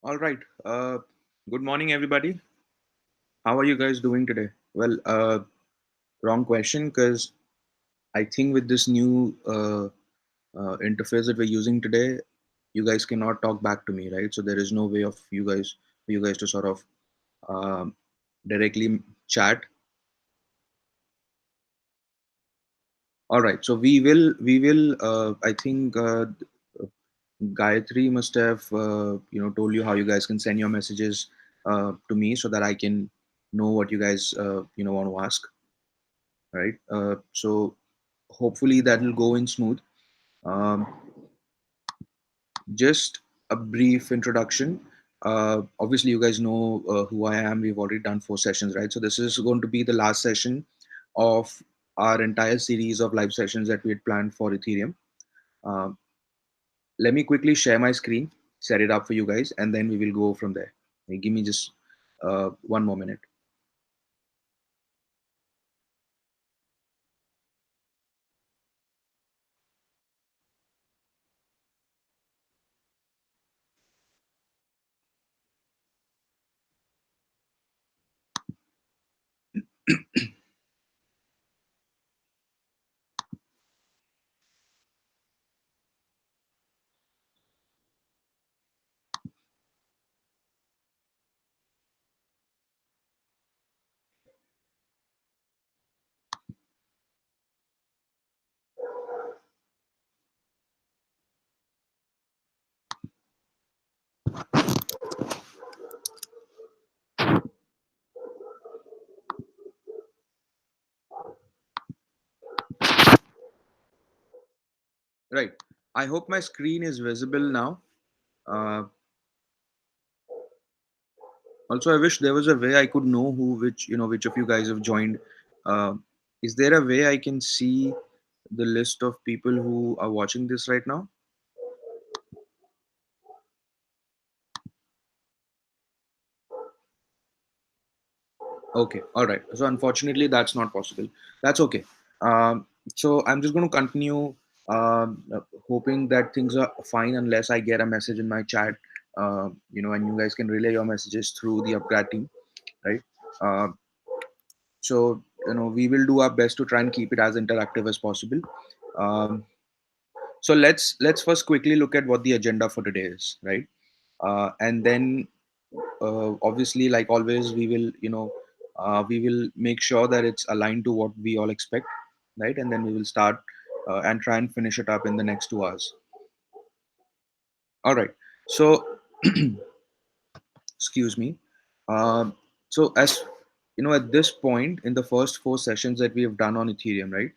All right. Good morning, everybody. How are you guys doing today? Well, wrong question because I think with this new interface that we're using today, you guys cannot talk back to me, right? So there is no way of you guys to sort of um, directly chat. All right. So we will. I think Gayatri must have told you how you guys can send your messages to me so that I can know what you guys want to ask, right? So hopefully that will go in smooth. Um, just a brief introduction. Obviously, you guys know who I am. We've already done 4 sessions, right? So this is going to be the last session of our entire series of live sessions that we had planned for Ethereum. Um, Let me quickly share my screen, set it up for you guys, and then we will go from there. Give me just one more minute. Right. I hope my screen is visible now. Uh, Also, I wish there was a way I could know which of you guys have joined. Uh, is there a way I can see the list of people who are watching this right now? Okay, all right. So unfortunately, that's not possible. That's okay. So I'm just going to continue, hoping that things are fine unless I get a message in my chat. And you guys can relay your messages through the upgrad team, right? Uh, so we will do our best to try and keep it as interactive as possible. Um, so let's first quickly look at what the agenda for today is, right? And then obviously, like always, we will make sure that it's aligned to what we all expect, right? And then we will start and try and finish it up in the next 2 hours. All right. So excuse me. So as you know, at this point in the first 4 sessions that we have done on Ethereum, right?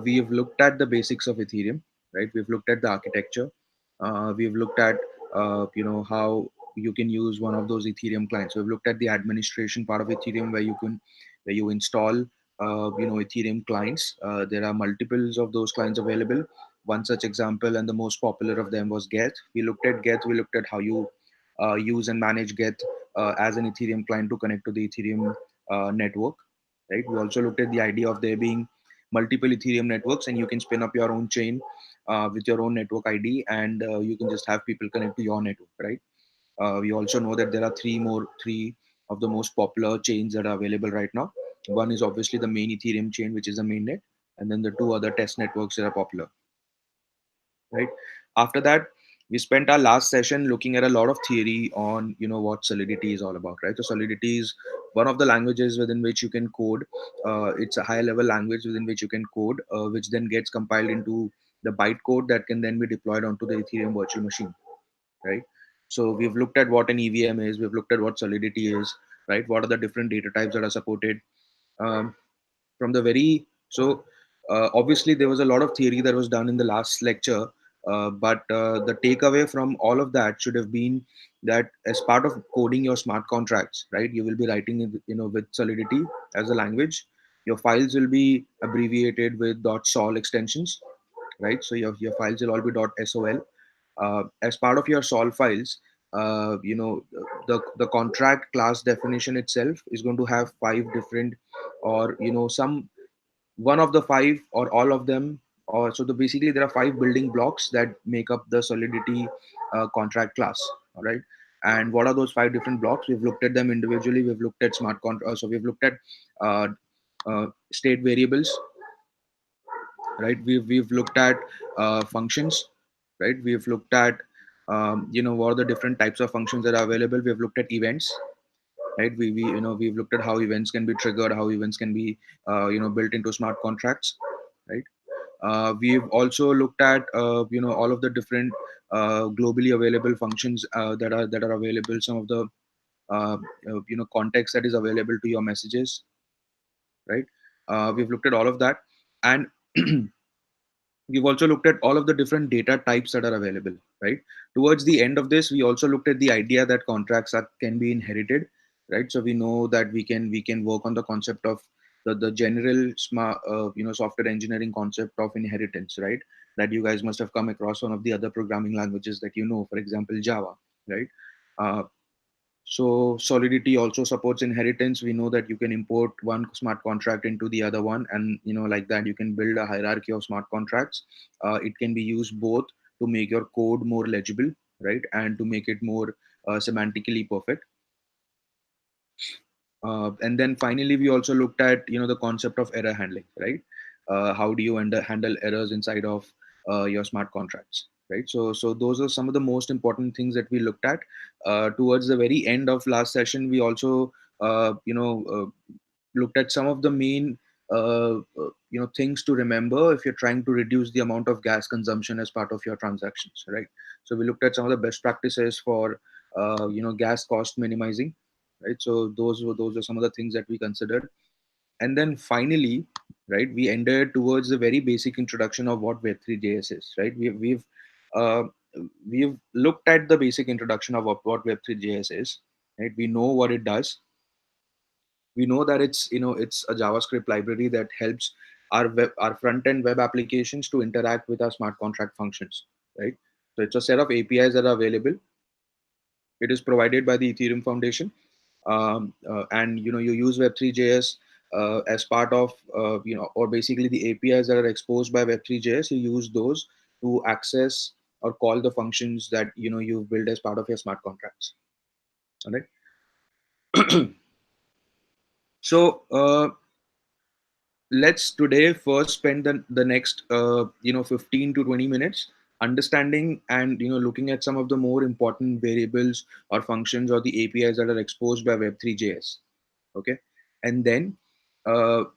We have looked at the basics of Ethereum, right? We've looked at the architecture. We've looked at how you can use one of those Ethereum clients. So we've looked at the administration part of Ethereum where you install Ethereum clients. There are multiples of those clients available. One such example and the most popular of them was Geth. We looked at Geth. We looked at how you use and manage Geth as an Ethereum client to connect to the Ethereum network. Right. We also looked at the idea of there being multiple Ethereum networks, and you can spin up your own chain with your own network ID, and you can just have people connect to your network. Right. We also know that there are three of the most popular chains that are available right now. One is obviously the main Ethereum chain, which is the mainnet, and then the two other test networks that are popular, right? After that, we spent our last session looking at a lot of theory on what Solidity is all about, right? So Solidity is one of the languages within which you can code. It's a high level language within which you can code, which then gets compiled into the bytecode that can then be deployed onto the Ethereum virtual machine, right? So we've looked at what an EVM is, we've looked at what Solidity is, right? What are the different data types that are supported? um, from the very so Obviously there was a lot of theory that was done in the last lecture, but the takeaway from all of that should have been that as part of coding your smart contracts, right, you will be writing with Solidity as a language. Your files will be abbreviated with .sol extensions, right? So your files will all be .sol. As part of your sol files, the contract class definition itself is going to have 5 different, or some one of the 5 or all of them, or basically there are 5 building blocks that make up the Solidity contract class. All right. And what are those five different blocks? We've looked at them individually. We've looked at so we've looked at uh, state variables, right? We've looked at functions, right? We've looked at what are the different types of functions that are available. We've looked at events, right? We've looked at how events can be triggered, how events can be built into smart contracts, right? We've also looked at all of the different globally available functions that are available. Some of the context that is available to your messages, right? We've looked at all of that, and we've also looked at all of the different data types that are available, right? Towards the end of this, we also looked at the idea that can be inherited, right? So we know that we can work on the concept of the general smart software engineering concept of inheritance, right? That you guys must have come across one of the other programming languages that for example Java, right? uh, so Solidity also supports inheritance. We know that you can import one smart contract into the other one, and like that you can build a hierarchy of smart contracts. It can be used both to make your code more legible, right, and to make it more semantically perfect. And then finally, we also looked at the concept of error handling, right? How do you handle errors inside of your smart contracts, right? So those are some of the most important things that we looked at. Towards the very end of last session, we also looked at some of the main things to remember if you're trying to reduce the amount of gas consumption as part of your transactions, right? So we looked at some of the best practices for gas cost minimizing, right? So those are some of the things that we considered. And then finally, right, we ended towards the very basic introduction of what Web3 JS is, right? Uh, we've looked at the basic introduction of what Web3 JS is, right? We know what it does. We know that it's a JavaScript library that helps our front end web applications to interact with our smart contract functions, right? So it's a set of APIs that are available. It is provided by the Ethereum Foundation, and you use Web3 JS as part of or basically the APIs that are exposed by Web3 JS. You use those to access or call the functions that you've built as part of your smart contracts. All right. So let's today first spend the next 15 to 20 minutes understanding and looking at some of the more important variables or functions or the APIs that are exposed by Web3 JS. Okay. And then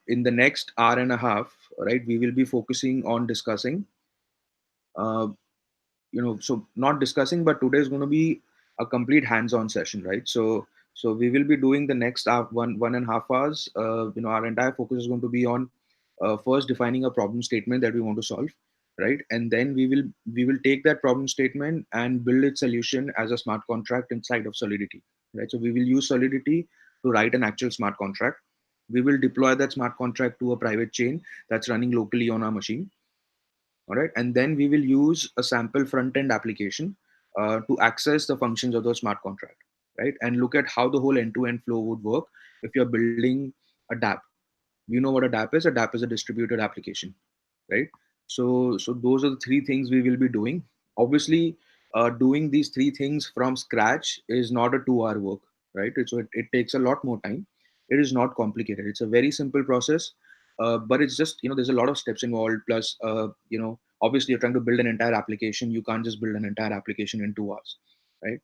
in the next hour and a half, right, we will be focusing on discussing uh, so not discussing, but today is going to be a complete hands-on session, right? So we will be doing the next one and a half hours. Our entire focus is going to be on first defining a problem statement that we want to solve, right? And then we will take that problem statement and build its solution as a smart contract inside of Solidity, right? So we will use Solidity to write an actual smart contract. We will deploy that smart contract to a private chain that's running locally on our machine. All right. And then we will use a sample front end application to access the functions of the smart contract, right? And look at how the whole end to end flow would work if you're building a DApp. You know what a DApp is? A DApp is a distributed application, right? So those are the three things we will be doing. Obviously, doing these three things from scratch is not a 2 hour work, right? So it takes a lot more time. It is not complicated. It's a very simple process, but it's just there's a lot of steps involved. Plus, obviously you're trying to build an entire application. You can't just build an entire application in 2 hours, right?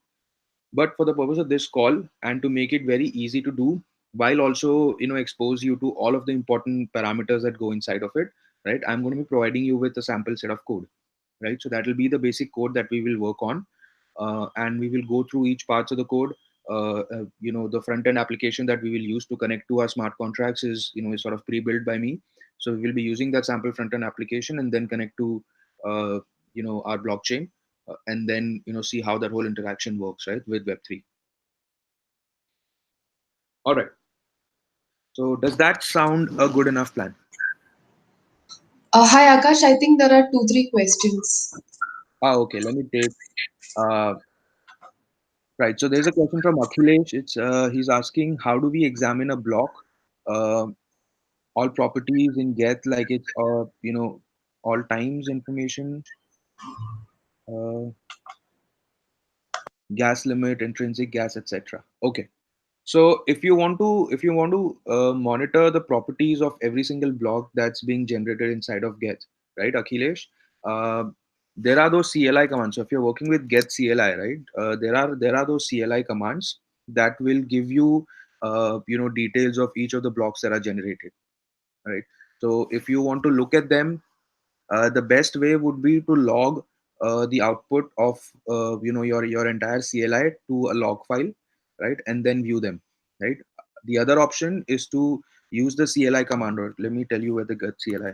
But for the purpose of this call and to make it very easy to do, while also expose you to all of the important parameters that go inside of it, right, I'm going to be providing you with a sample set of code, right? So that will be the basic code that we will work on, and we will go through each parts of the code. The front end application that we will use to connect to our smart contracts is sort of pre-built by me. So we will be using that sample front end application and then connect to our blockchain, and then see how that whole interaction works, right, with Web3. All right. So does that sound a good enough plan? Hi Akash, I think there are two, three questions. Okay. Let me take. Uh, right. So there's a question from Akhilesh. He's asking, how do we examine a block? Uh, all properties in get like it's all times information. Uh, gas limit, intrinsic gas, etc. Okay. So if you want to monitor the properties of every single block that's being generated inside of Get, right, Akhilesh, uh, there are those CLI commands. So if you're working with Get CLI, right, there are those CLI commands that will give you details of each of the blocks that are generated, right? So if you want to look at them, the best way would be to log the output of your entire CLI to a log file, right, and then view them, right. The other option is to use the CLI command. Or let me tell you where the get CLI.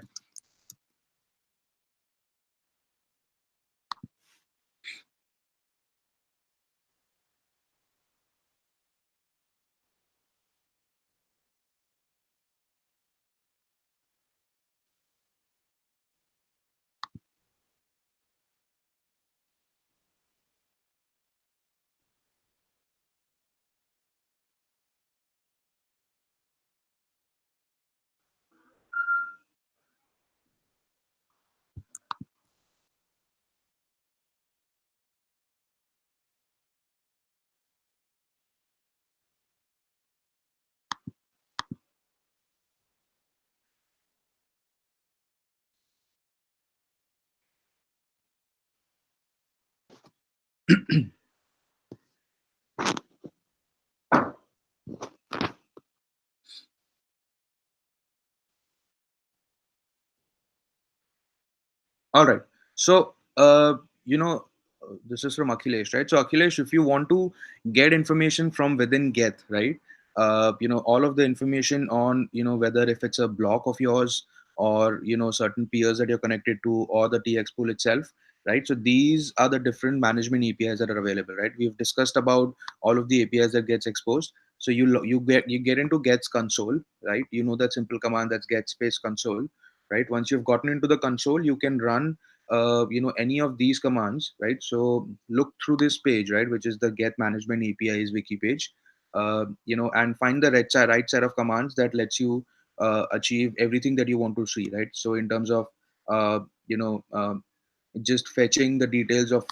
All right. So, this is from Akhilesh, right? So, Akhilesh, if you want to get information from within Get, right? All of the information on, whether if it's a block of yours or, certain peers that you're connected to or the TX pool itself, right? So, these are the different management APIs that are available, right? We've discussed about all of the APIs that gets exposed. So, you get into Get's console, right? You know that simple command that's get space console, right? Once you've gotten into the console, you can run any of these commands, right? So look through this page, right, which is the get management APIs wiki page, and find the right set of commands that lets you achieve everything that you want to see, right? So in terms of uh, you know just fetching the details of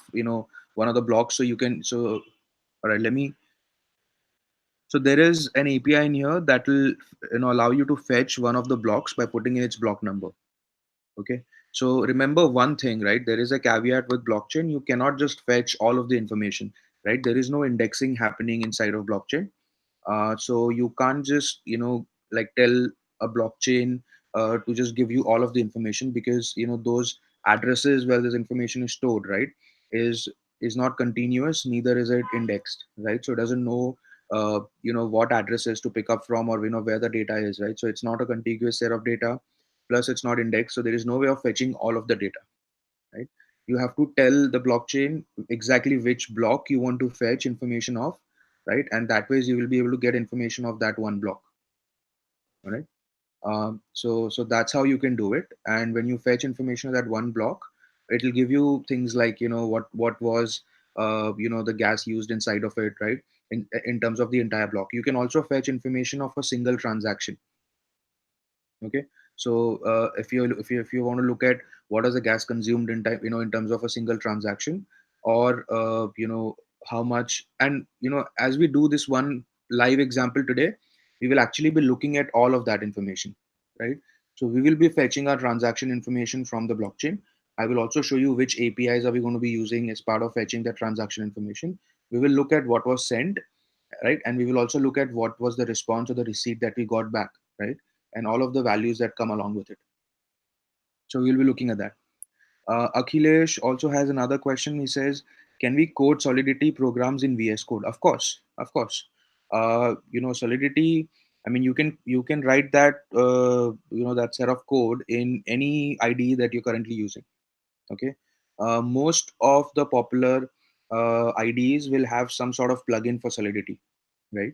one of the blocks, so you can so all right, let me so there is an API in here that will allow you to fetch one of the blocks by putting in its block number. Okay. So remember one thing, right? There is a caveat with blockchain. You cannot just fetch all of the information, right? There is no indexing happening inside of blockchain. So you can't just, like tell a blockchain to just give you all of the information, because, those addresses where this information is stored, right, is is not continuous, neither is it indexed, right? So it doesn't know, what addresses to pick up from, or, where the data is, right? So it's not a contiguous set of data. Plus, it's not indexed. So there is no way of fetching all of the data, right? You have to tell the blockchain exactly which block you want to fetch information of, right? And that ways you will be able to get information of that one block, all right? So that's how you can do it. And when you fetch information of that one block, it will give you things like, what was the gas used inside of it, right? In terms of the entire block. You can also fetch information of a single transaction. Okay. So if you want to look at what is the gas consumed in time, in terms of a single transaction, or how much. And as we do this one live example today, we will actually be looking at all of that information, right? So we will be fetching our transaction information from the blockchain. I will also show you which APIs are we going to be using as part of fetching that transaction information. We will look at what was sent, right, and we will also look at what was the response or the receipt that we got back, right, and all of the values that come along with it. So we'll be looking at that. Akhilesh also has another question. He says, can we code Solidity programs in VS Code? Of course, of course. Solidity, I mean, you can write that that set of code in any IDE that you're currently using. Okay. Most of the popular IDEs will have some sort of plugin for Solidity, right?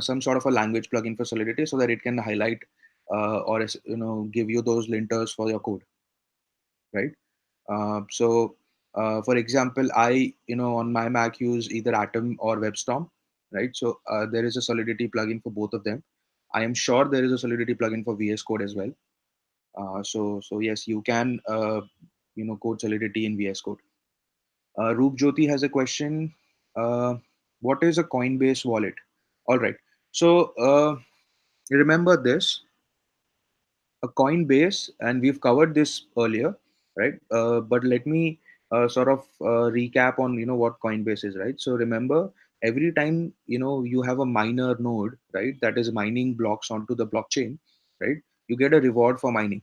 Some sort of a language plugin for Solidity, so that it can highlight or give you those linters for your code, right? For example, I on my Mac use either Atom or WebStorm, right? So there is a Solidity plugin for both of them. I am sure there is a Solidity plugin for VS Code as well. So yes, you can code Solidity in VS Code. Roop Jyoti has a question. uh, what is a Coinbase wallet? All right. So remember this, a Coinbase, and we've covered this earlier, right? But let me sort of recap on what Coinbase is, right? So remember, every time you have a miner node, right, that is mining blocks onto the blockchain, right, you get a reward for mining,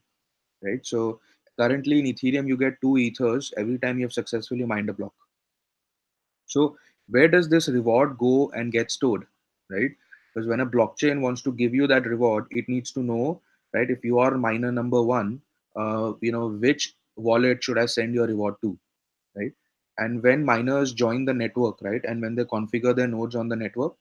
right? So currently in Ethereum, you get 2 ethers every time you have successfully mined a block. So where does this reward go and get stored, right? Because when a blockchain wants to give you that reward, it needs to know, right? If you are miner number one, which wallet should I send your reward to, right? And when miners join the network, right, and when they configure their nodes on the network,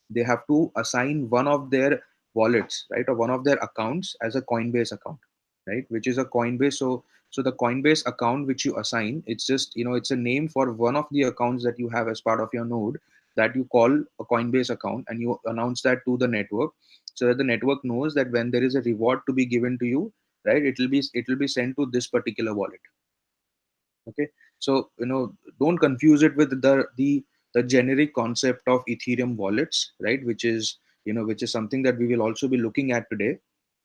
they have to assign one of their wallets, right, or one of their accounts as a Coinbase account, right, which is a Coinbase. So the Coinbase account which you assign, it's just it's a name for one of the accounts that you have as part of your node that you call a Coinbase account, and you announce that to the network so that the network knows that when there is a reward to be given to you, right, it will be sent to this particular wallet. Okay. So don't confuse it with the generic concept of Ethereum wallets, right, which is something that we will also be looking at today.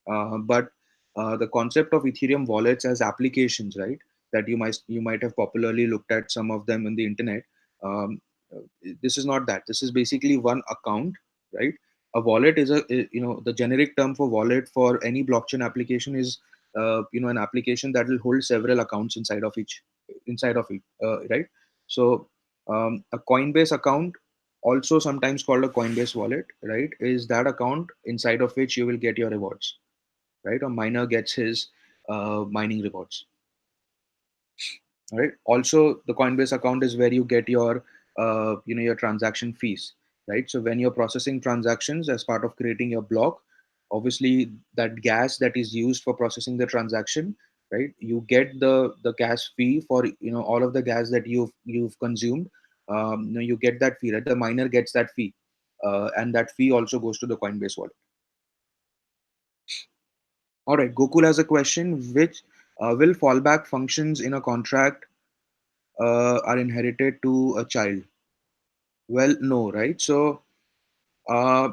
But the concept of Ethereum wallets as applications, right, that you might have popularly looked at some of them in the internet. um, this is not that. This is basically one account, right? A wallet is the generic term for wallet for any blockchain application is an application that will hold several accounts inside of it, right? So a Coinbase account, also sometimes called a Coinbase wallet, right, is that account inside of which you will get your rewards, right? A miner gets his mining rewards. All right. Also, the Coinbase account is where you get your transaction fees, right? So when you're processing transactions as part of creating your block, obviously that gas that is used for processing the transaction, right? You get the gas fee for all of the gas that you've consumed. You get that fee, right? The miner gets that fee, and that fee also goes to the Coinbase wallet. All right. Gokul has a question: which will fallback functions in a contract are inherited to a child? Well, no, right? So, uh,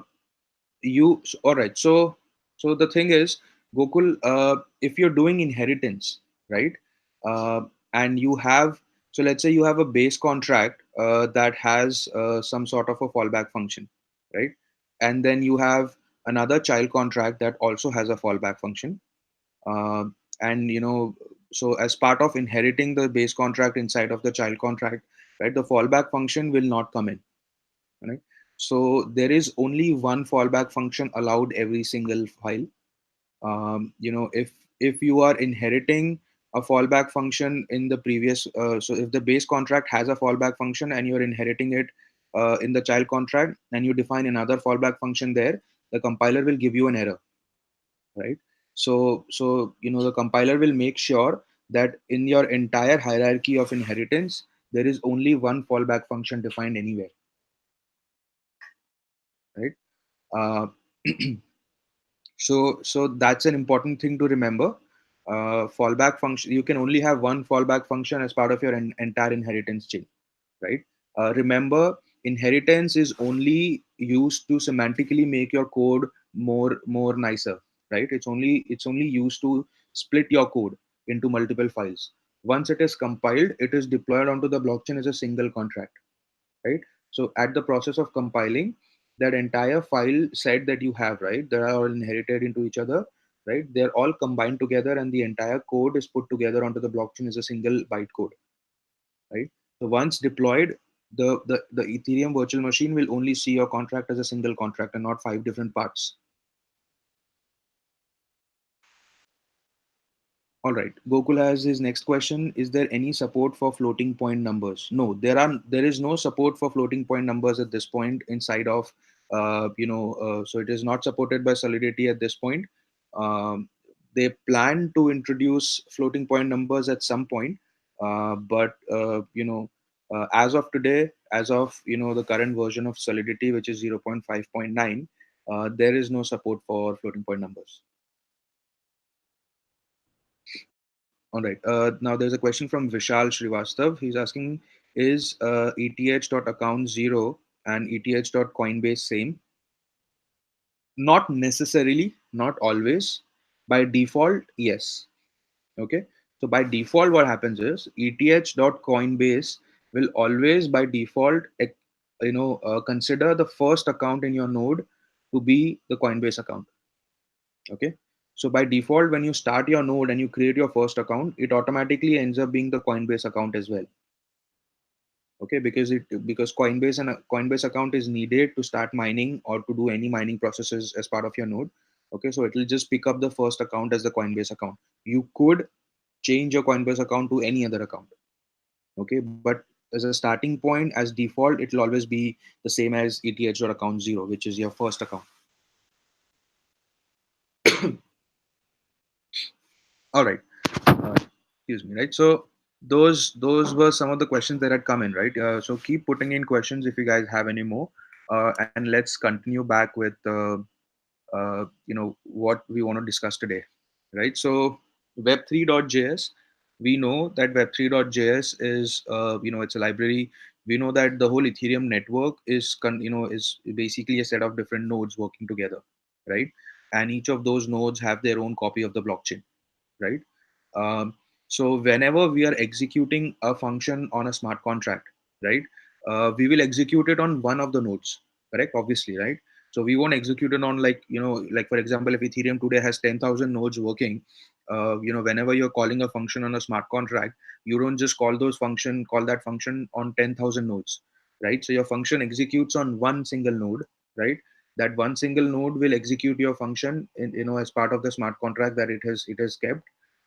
all right. So the thing is, Gokul, if you're doing inheritance, right, uh, and you have, so let's say you have a base contract that has some sort of a fallback function, right, and then you have another child contract that also has a fallback function. uh, and so as part of inheriting the base contract inside of the child contract, right, the fallback function will not come in, right? So there is only one fallback function allowed every single file. If you are inheriting a fallback function in the previous, so if the base contract has a fallback function and you're inheriting it in the child contract, and you define another fallback function there, the compiler will give you an error, right? So the compiler will make sure that in your entire hierarchy of inheritance, there is only one fallback function defined anywhere, right? uh, so that's an important thing to remember. Fallback function, you can only have one fallback function as part of your entire inheritance chain, right? Remember, inheritance is only used to semantically make your code more nicer, right? It's only used to split your code into multiple files. Once it is compiled, it is deployed onto the blockchain as a single contract, right? So at the process of compiling, that entire file set that you have, right, they are all inherited into each other, right? They're all combined together, and the entire code is put together onto the blockchain as a single byte code, right? So once deployed, the Ethereum virtual machine will only see your contract as a single contract and not five different parts. All right. Gokul has his next question. Is there any support for floating point numbers? No, there is no support for floating point numbers at this point inside of so it is not supported by Solidity at this point. They plan to introduce floating point numbers at some point, but as of today, as of the current version of Solidity, which is 0.5.9, there is no support for floating point numbers. All right. Now there's a question from Vishal Srivastav. He's asking, is eth.account 0 and eth.coinbase same? Not necessarily, not always. By default, yes. Okay. So by default, what happens is eth.coinbase will always by default, consider the first account in your node to be the Coinbase account. Okay. So by default, when you start your node and you create your first account, it automatically ends up being the Coinbase account as well. Okay, because Coinbase account is needed to start mining or to do any mining processes as part of your node. Okay, so it will just pick up the first account as the Coinbase account. You could change your Coinbase account to any other account. Okay, but as a starting point, as default, it will always be the same as eth.account 0, which is your first account. All right. Excuse me. Right. So those were some of the questions that had come in. Right. So keep putting in questions if you guys have any more, and let's continue back with what we want to discuss today. Right. So web3.js, we know that web3.js is it's a library. We know that the whole Ethereum network is basically a set of different nodes working together, right? And each of those nodes have their own copy of the blockchain, right? Um, so whenever we are executing a function on a smart contract, right, we will execute it on one of the nodes, correct? Obviously, right? So we won't execute it on like for example, if Ethereum today has 10,000 nodes working, whenever you're calling a function on a smart contract, you don't just call that function on 10,000 nodes, right? So your function executes on one single node, right? That one single node will execute your function as part of the smart contract that it has kept,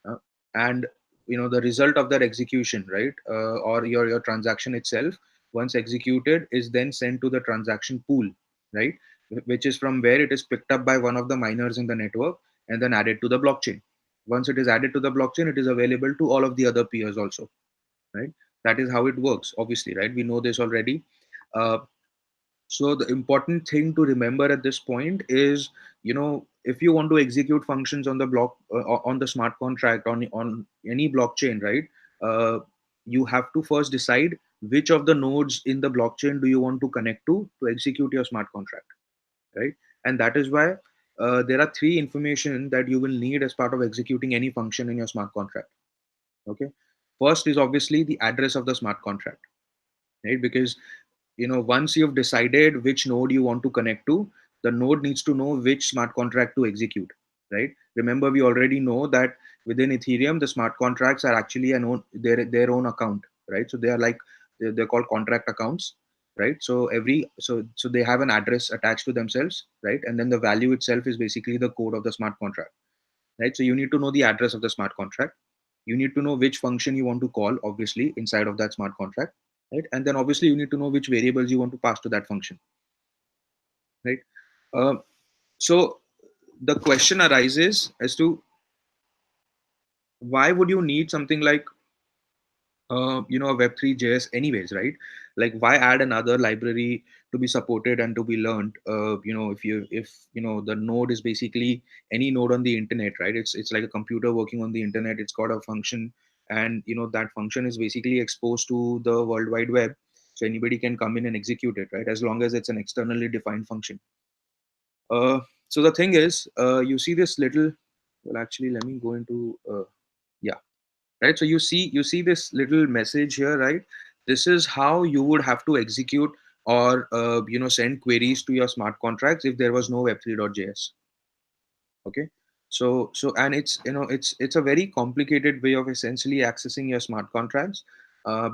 uh, and the result of that execution, right, or your transaction itself, once executed, is then sent to the transaction pool, right, which is from where it is picked up by one of the miners in the network and then added to the blockchain. Once it is added to the blockchain, it is available to all of the other peers also, right? That is how it works, obviously, right? We know this already. uh, so the important thing to remember at this point is, if you want to execute functions on the on the smart contract on any blockchain, right? Uh, you have to first decide which of the nodes in the blockchain do you want to connect to execute your smart contract, right? And that is why there are three information that you will need as part of executing any function in your smart contract. Okay, first is obviously the address of the smart contract, right? Because once you've decided which node you want to connect to, the node needs to know which smart contract to execute, right? Remember, we already know that within Ethereum the smart contracts are actually their own account, right? So they are like, they're called contract accounts, right? So they have an address attached to themselves, right? And then the value itself is basically the code of the smart contract, right? So you need to know the address of the smart contract. You need to know which function you want to call, obviously, inside of that smart contract, right? And then obviously you need to know which variables you want to pass to that function, right? Uh, so the question arises as to why would you need something like a web3 js anyways, right? Like, why add another library to be supported and to be learned? If the node is basically any node on the internet, right? It's like a computer working on the internet. It's got a function, and that function is basically exposed to the world wide web, so anybody can come in and execute it, right? As long as it's an externally defined function. So the thing is, you see this little, well, actually, let me go into yeah, right? So you see this little message here, right? This is how you would have to execute or send queries to your smart contracts if there was no web3.js. Okay. So and it's a very complicated way of essentially accessing your smart contracts,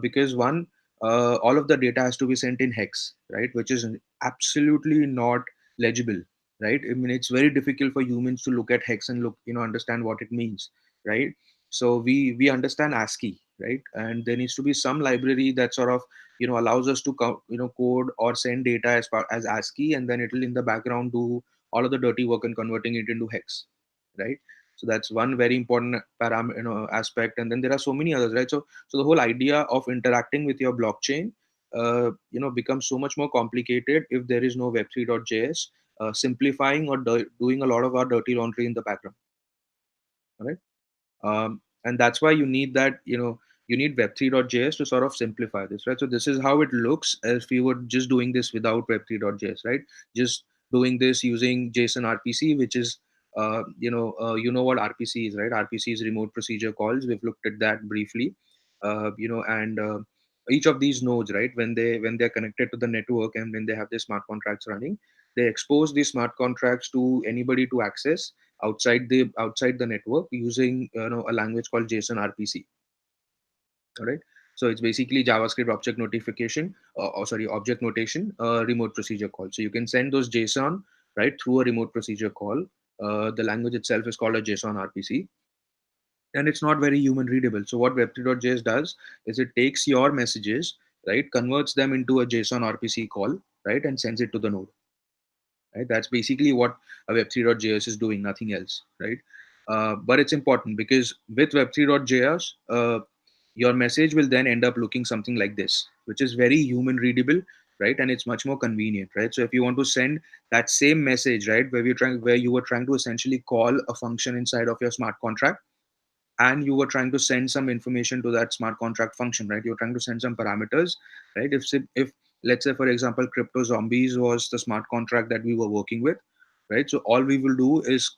because one, all of the data has to be sent in hex, right, which is absolutely not legible, right? I mean, it's very difficult for humans to look at hex and understand what it means, right? So we understand ASCII, right? And there needs to be some library that sort of allows us to code or send data as ASCII, and then it'll in the background do all of the dirty work and converting it into hex, right? So that's one very important aspect, and then there are so many others, right? So the whole idea of interacting with your blockchain becomes so much more complicated if there is no web3.js simplifying or doing a lot of our dirty laundry in the background, right? And that's why you need that you need web3.js to sort of simplify this, right? So this is how it looks if we were just doing this without web3.js, right? Just doing this using JSON RPC, which is you know what RPC is, right? RPC is remote procedure calls. We've looked at that briefly, and each of these nodes, right, when they're connected to the network and when they have their smart contracts running, they expose these smart contracts to anybody to access outside the network using a language called JSON RPC. All right. So it's basically JavaScript object notification, or sorry, object notation, remote procedure call. So you can send those JSON right through a remote procedure call. The language itself is called a JSON RPC, and it's not very human readable. So what web3.js does is it takes your messages, right, converts them into a JSON RPC call, right, and sends it to the node. Right, that's basically what a web3.js is doing, nothing else, right? But it's important because with web3.js, your message will then end up looking something like this, which is very human readable, right? And it's much more convenient, right? So if you want to send that same message, right, where you were trying to essentially call a function inside of your smart contract, and you were trying to send some information to that smart contract function, right? You're trying to send some parameters, right? If let's say, for example, crypto zombies was the smart contract that we were working with, right? So all we will do is,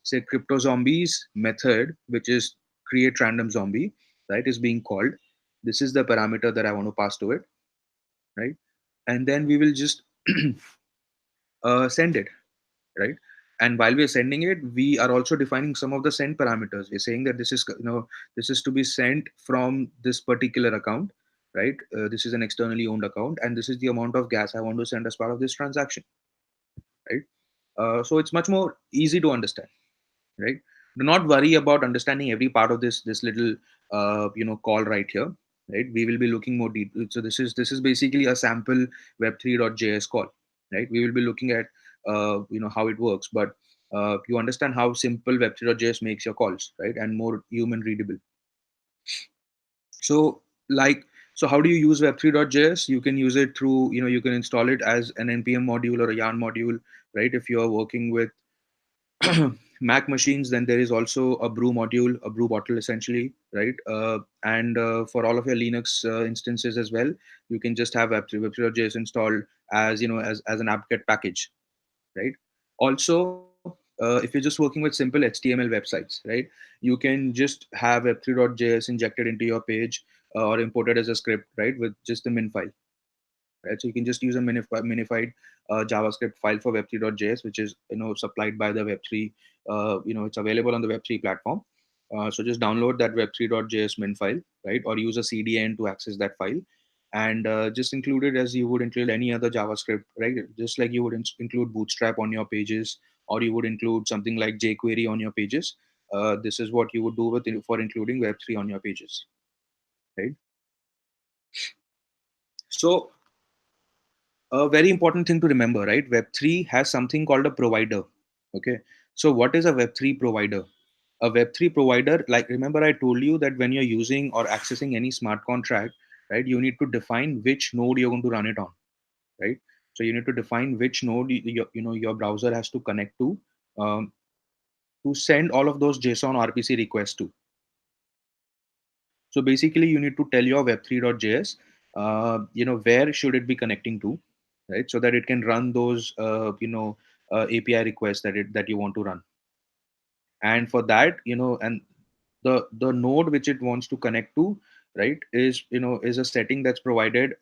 say crypto zombies method, which is create random zombie, right, is being called. This is the parameter that I want to pass to it, right? And then we will just send it, right? And while we're sending it, we are also defining some of the send parameters. We're saying that this is to be sent from this particular account, right? This is an externally owned account, and this is the amount of gas I want to send as part of this transaction, right? So it's much more easy to understand, right? Do not worry about understanding every part of this little call right here, right? We will be looking more deep. So this is basically a sample web3.js call, right? We will be looking at how it works, but you understand how simple web3.js makes your calls, right, and more human readable. So like, so how do you use web3.js? You can use it through, you can install it as an npm module or a yarn module, right? If you are working with Mac machines, then there is also a brew module, a brew bottle essentially, right? And for all of your Linux instances as well, you can just have web3.js installed as as an apt-get package, right? Also, if you're just working with simple HTML websites, right, you can just have web3.js injected into your page or imported as a script, right, with just the min file, right? So you can just use a minified JavaScript file for web3.js, which is supplied by the Web3. It's available on the Web3 platform. So just download that web3.js min file, right, or use a CDN to access that file, and just include it as you would include any other JavaScript, right? Just like you would include Bootstrap on your pages, or you would include something like jQuery on your pages. This is what you would do for including Web3 on your pages, right? So a very important thing to remember, right? Web3 has something called a provider. Okay. So what is a Web3 provider? A Web3 provider, like remember I told you that when you're using or accessing any smart contract, right, you need to define which node you're going to run it on, right? So you need to define which node your browser has to connect um, to send all of those JSON RPC requests to. So basically, you need to tell your web3.js, where should it be connecting to, right? So that it can run those, API requests that you want to run. And for that, and the node which it wants to connect to, right, is a setting that's provided,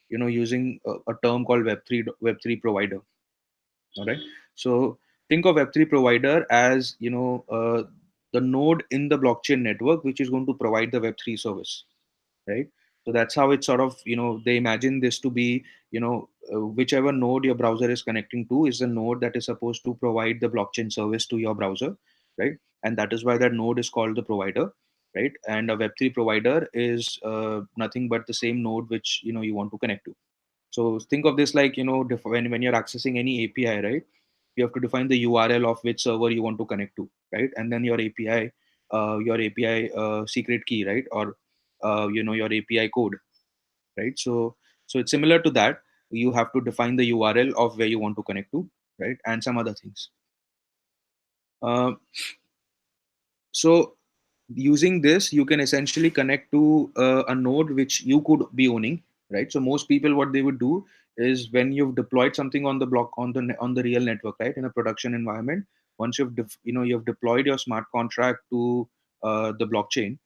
using a term called web3 provider. All right. So think of web3 provider as the node in the blockchain network which is going to provide the web3 service, right? So that's how it sort of, they imagine this to be, whichever node your browser is connecting to is the node that is supposed to provide the blockchain service to your browser, right? And that is why that node is called the provider, right? And a web3 provider is nothing but the same node which you want to connect to. So think of this like, when you're accessing any API, right? You have to define the URL of which server you want to connect to, right? And then your API secret key, right? Or your API code, right? So it's similar to that. You have to define the URL of where you want to connect to, right? And some other things. Uh, so Using this, you can essentially connect to a node which you could be owning, right? So most people, what they would do is, when you've deployed something on the block, on the real network, right, in a production environment, once you've deployed your smart contract to the blockchain,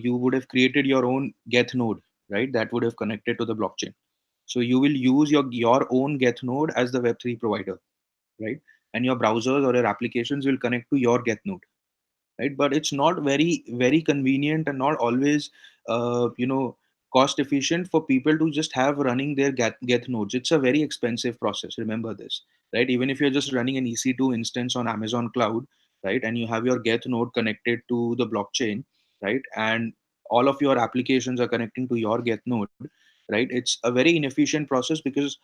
you would have created your own get node, right, that would have connected to the blockchain. So you will use your own get node as the web3 provider, right? And your browsers or your applications will connect to your get node, right? But it's not very convenient, and not always cost efficient for people to just have running their get nodes. It's a very expensive process, remember this, right? Even if you're just running an EC2 instance on Amazon cloud, right, and you have your get node connected to the blockchain, right, and all of your applications are connecting to your get node, right, it's a very inefficient process, because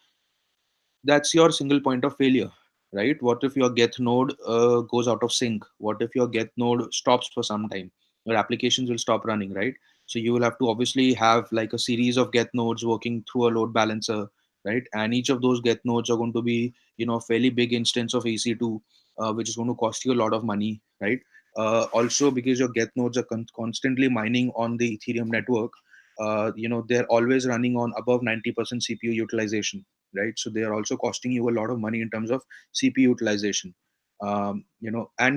that's your single point of failure, right? What if your get node goes out of sync? What if your get node stops for some time? Your applications will stop running, right? So you will have to obviously have like a series of get nodes working through a load balancer, right? And each of those get nodes are going to be, a fairly big instance of EC2, which is going to cost you a lot of money, right? Also, because your get nodes are constantly mining on the Ethereum network, they're always running on above 90% CPU utilization, right? So they are also costing you a lot of money in terms of CPU utilization. And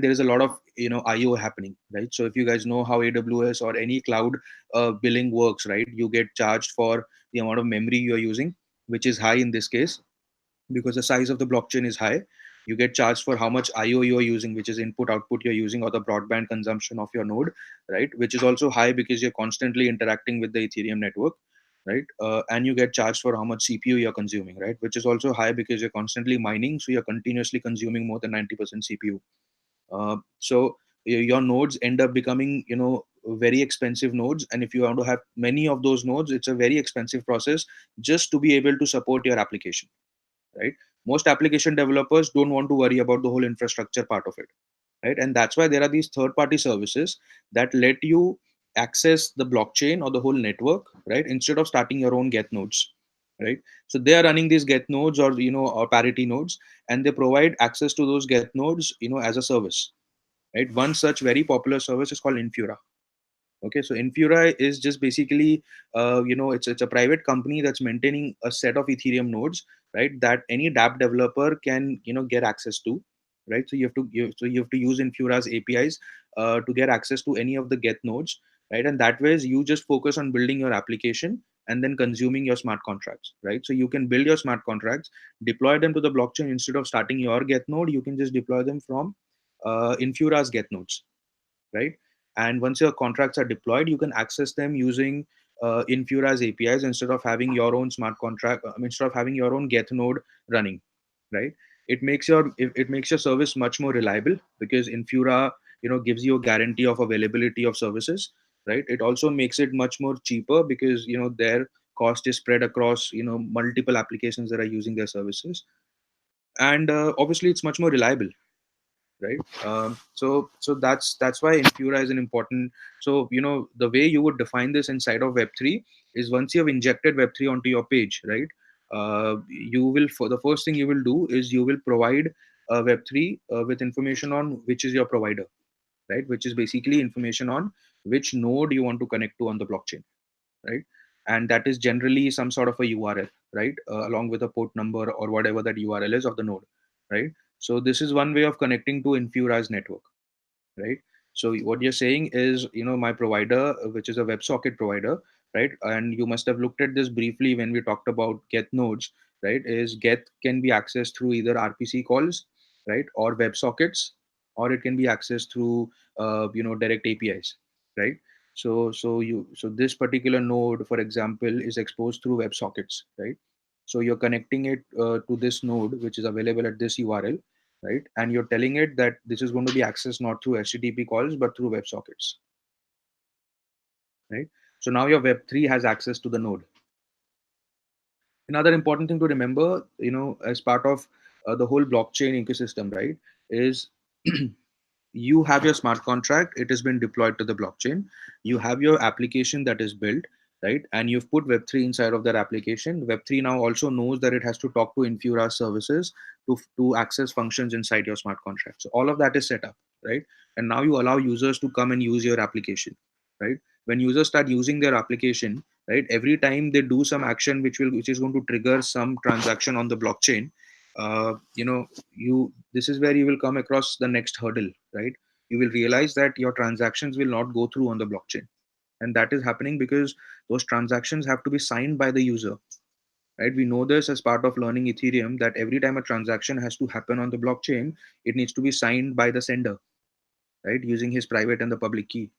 there is a lot of IO happening, right? So if you guys know how AWS or any cloud billing works, right, you get charged for the amount of memory you are using, which is high in this case, because the size of the blockchain is high. You get charged for how much IO you are using, which is input output you're using, or the broadband consumption of your node, right, which is also high because you're constantly interacting with the Ethereum network, right? And you get charged for how much CPU you're consuming, right, which is also high because you're constantly mining, so you're continuously consuming more than 90% CPU. So your nodes end up becoming, very expensive nodes, and if you want to have many of those nodes, it's a very expensive process just to be able to support your application, right? Most application developers don't want to worry about the whole infrastructure part of it, right? And that's why there are these third party services that let you access the blockchain or the whole network, right, instead of starting your own get nodes, right? So they are running these get nodes, or parity nodes, and they provide access to those get nodes, as a service, right? One such very popular service is called Infura. Okay, so Infura is just basically, it's a private company that's maintaining a set of Ethereum nodes, right? That any dApp developer can, get access to, right? So you have to use Infura's APIs to get access to any of the get nodes, right? And that way you just focus on building your application and then consuming your smart contracts, right? So you can build your smart contracts, deploy them to the blockchain instead of starting your get node. You can just deploy them from Infura's get nodes, right? And once your contracts are deployed, you can access them using Infura's APIs instead of having your own smart contract, instead of having your own get node running, right? It makes your service much more reliable because Infura, gives you a guarantee of availability of services, right? It also makes it much more cheaper because their cost is spread across multiple applications that are using their services, and obviously it's much more reliable, right? So that's why Infura is an important. So the way you would define this inside of Web3 is, once you have injected Web3 onto your page, right, you will, for the first thing you will do is you will provide Web3 with information on which is your provider, right, which is basically information on which node you want to connect to on the blockchain, right? And that is generally some sort of a URL, right, along with a port number or whatever that URL is of the node, right? So this is one way of connecting to Infura's network, right? So what you're saying is, my provider, which is a WebSocket provider, right? And you must have looked at this briefly when we talked about get nodes, right? Is get can be accessed through either RPC calls, right, or WebSockets, or it can be accessed through, direct APIs, right? So this particular node, for example, is exposed through WebSockets, right? So you're connecting it to this node, which is available at this URL, right? And you're telling it that this is going to be accessed not through HTTP calls but through WebSockets, right? So now your Web3 has access to the node. Another important thing to remember, as part of the whole blockchain ecosystem, right, is you have your smart contract, it has been deployed to the blockchain. You have your application that is built, right, and you've put Web3 inside of that application. Web3 now also knows that it has to talk to Infura services to access functions inside your smart contract. So all of that is set up, right? And now you allow users to come and use your application, right? When users start using their application, right, every time they do some action which is going to trigger some transaction on the blockchain, you this is where you will come across the next hurdle, right? You will realize that your transactions will not go through on the blockchain, and that is happening because those transactions have to be signed by the user, right? We know this as part of learning Ethereum, that every time a transaction has to happen on the blockchain, it needs to be signed by the sender, right, using his private and the public key.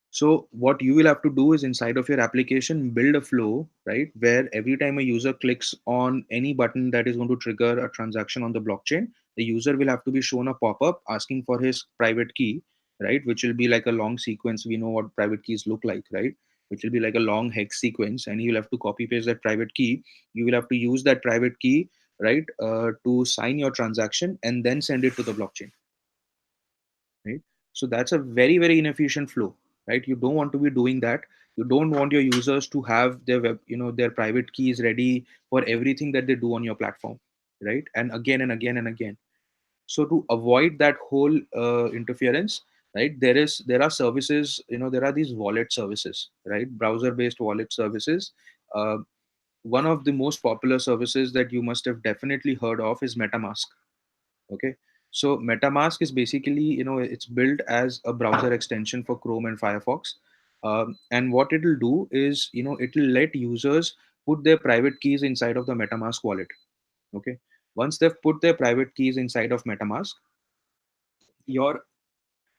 So what you will have to do is inside of your application, build a flow, right, where every time a user clicks on any button that is going to trigger a transaction on the blockchain, the user will have to be shown a pop-up asking for his private key, right, which will be like a long sequence. We know what private keys look like, right? Which will be like a long hex sequence, and you will have to copy paste that private key. You will have to use that private key, right, to sign your transaction and then send it to the blockchain, right? So that's a very, very inefficient flow, right? You don't want to be doing that. You don't want your users to have their their private keys ready for everything that they do on your platform, right? And again and again and again. So to avoid that whole interference, right, there are services, there are these wallet services, right, browser based wallet services. uh, One of the most popular services that you must have definitely heard of is MetaMask. Okay, so MetaMask is basically, it's built as a browser extension for Chrome and Firefox. And what it'll do is, it'll let users put their private keys inside of the MetaMask wallet. Okay, once they've put their private keys inside of MetaMask, your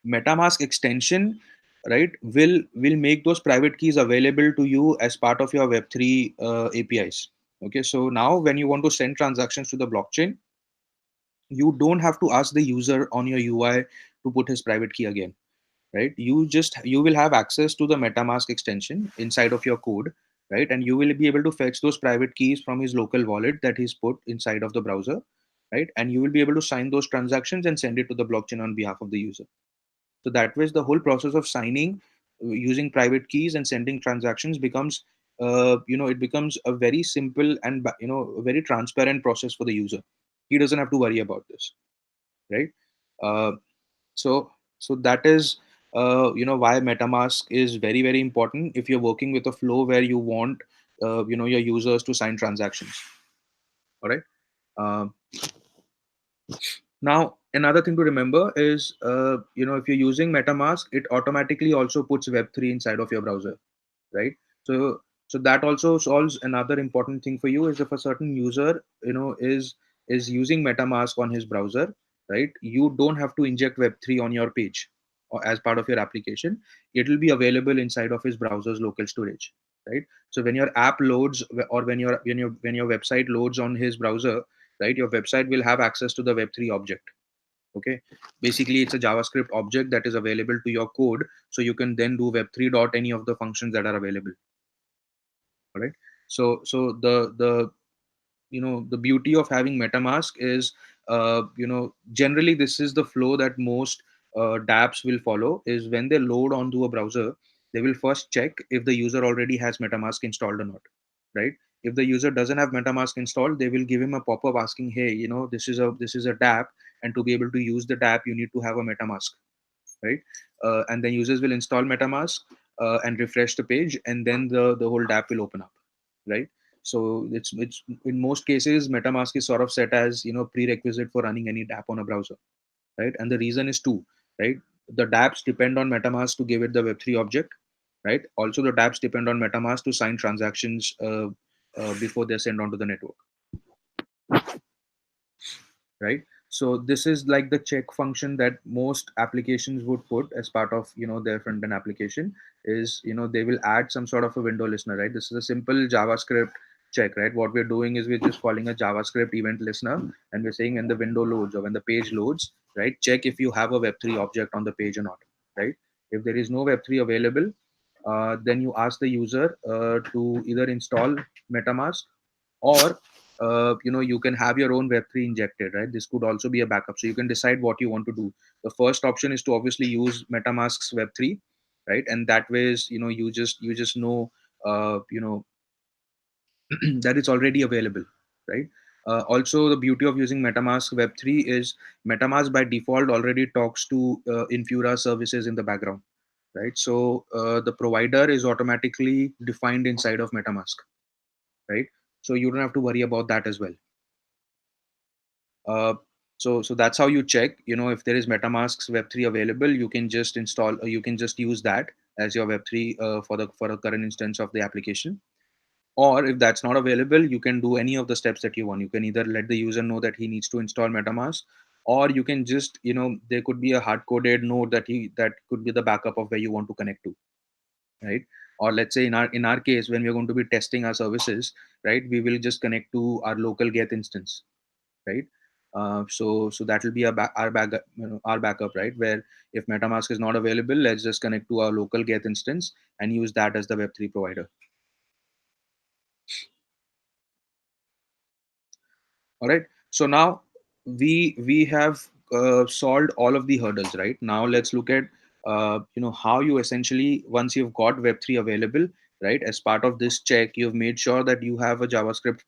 MetaMask extension, right, will make those private keys available to you as part of your Web3 APIs. Okay, so now when you want to send transactions to the blockchain, you don't have to ask the user on your UI to put his private key again, right? You will have access to the MetaMask extension inside of your code, right? And you will be able to fetch those private keys from his local wallet that he's put inside of the browser, right? And you will be able to sign those transactions and send it to the blockchain on behalf of the user. So that way the whole process of signing using private keys and sending transactions becomes it becomes a very simple and a very transparent process for the user. He doesn't have to worry about this, right? uh, so that is why MetaMask is very, very important if you're working with a flow where you want your users to sign transactions. All right. Um Now, another thing to remember is, if you're using MetaMask, it automatically also puts Web3 inside of your browser, right? So, that also solves another important thing for you is if a certain user, is using MetaMask on his browser, right? You don't have to inject Web3 on your page or as part of your application. It will be available inside of his browser's local storage, right? So when your app loads or when your website loads on his browser, right, your website will have access to the Web3 object. Okay, basically it's a JavaScript object that is available to your code, so you can then do Web3 dot any of the functions that are available. All right. So the beauty of having MetaMask is, generally this is the flow that most dApps will follow, is when they load onto a browser, they will first check if the user already has MetaMask installed or not, right? If the user doesn't have MetaMask installed, they will give him a pop-up asking, hey, this is a dApp, and to be able to use the dApp you need to have a MetaMask, right? And then users will install MetaMask and refresh the page, and then the whole dApp will open up, right? So it's in most cases MetaMask is sort of set as, prerequisite for running any dApp on a browser, right? And the reason is two, right? The dApps depend on MetaMask to give it the Web3 object, right? Also, the dApps depend on MetaMask to sign transactions before they're sent onto the network, right? So this is like the check function that most applications would put as part of, their front end application, is, they will add some sort of a window listener, right? This is a simple JavaScript check, right? What we're doing is we're just calling a JavaScript event listener, and we're saying when the window loads or when the page loads, right, check if you have a Web3 object on the page or not, right? If there is no Web3 available, then you ask the user to either install MetaMask, or you can have your own Web3 injected, right? This could also be a backup, so you can decide what you want to do. The first option is to obviously use MetaMask's Web3, right? And that way is, you just know, that it's already available, right? Also, the beauty of using MetaMask Web3 is MetaMask by default already talks to Infura services in the background, right? So the provider is automatically defined inside of MetaMask, right? So you don't have to worry about that as well. Uh, so that's how you check. If there is MetaMask's Web3 available, you can just install. You can just use that as your Web3 for a current instance of the application. Or if that's not available, you can do any of the steps that you want. You can either let the user know that he needs to install MetaMask, or you can just, there could be a hard coded node that could be the backup of where you want to connect to, right? Or let's say in our case, when we're going to be testing our services, right, we will just connect to our local get instance, right? So that will be our backup, our backup, right? Where if MetaMask is not available, let's just connect to our local get instance and use that as the Web3 provider. All right. So now we have solved all of the hurdles, right? Now let's look at how you essentially, once you've got Web3 available, right? As part of this check, you've made sure that you have a JavaScript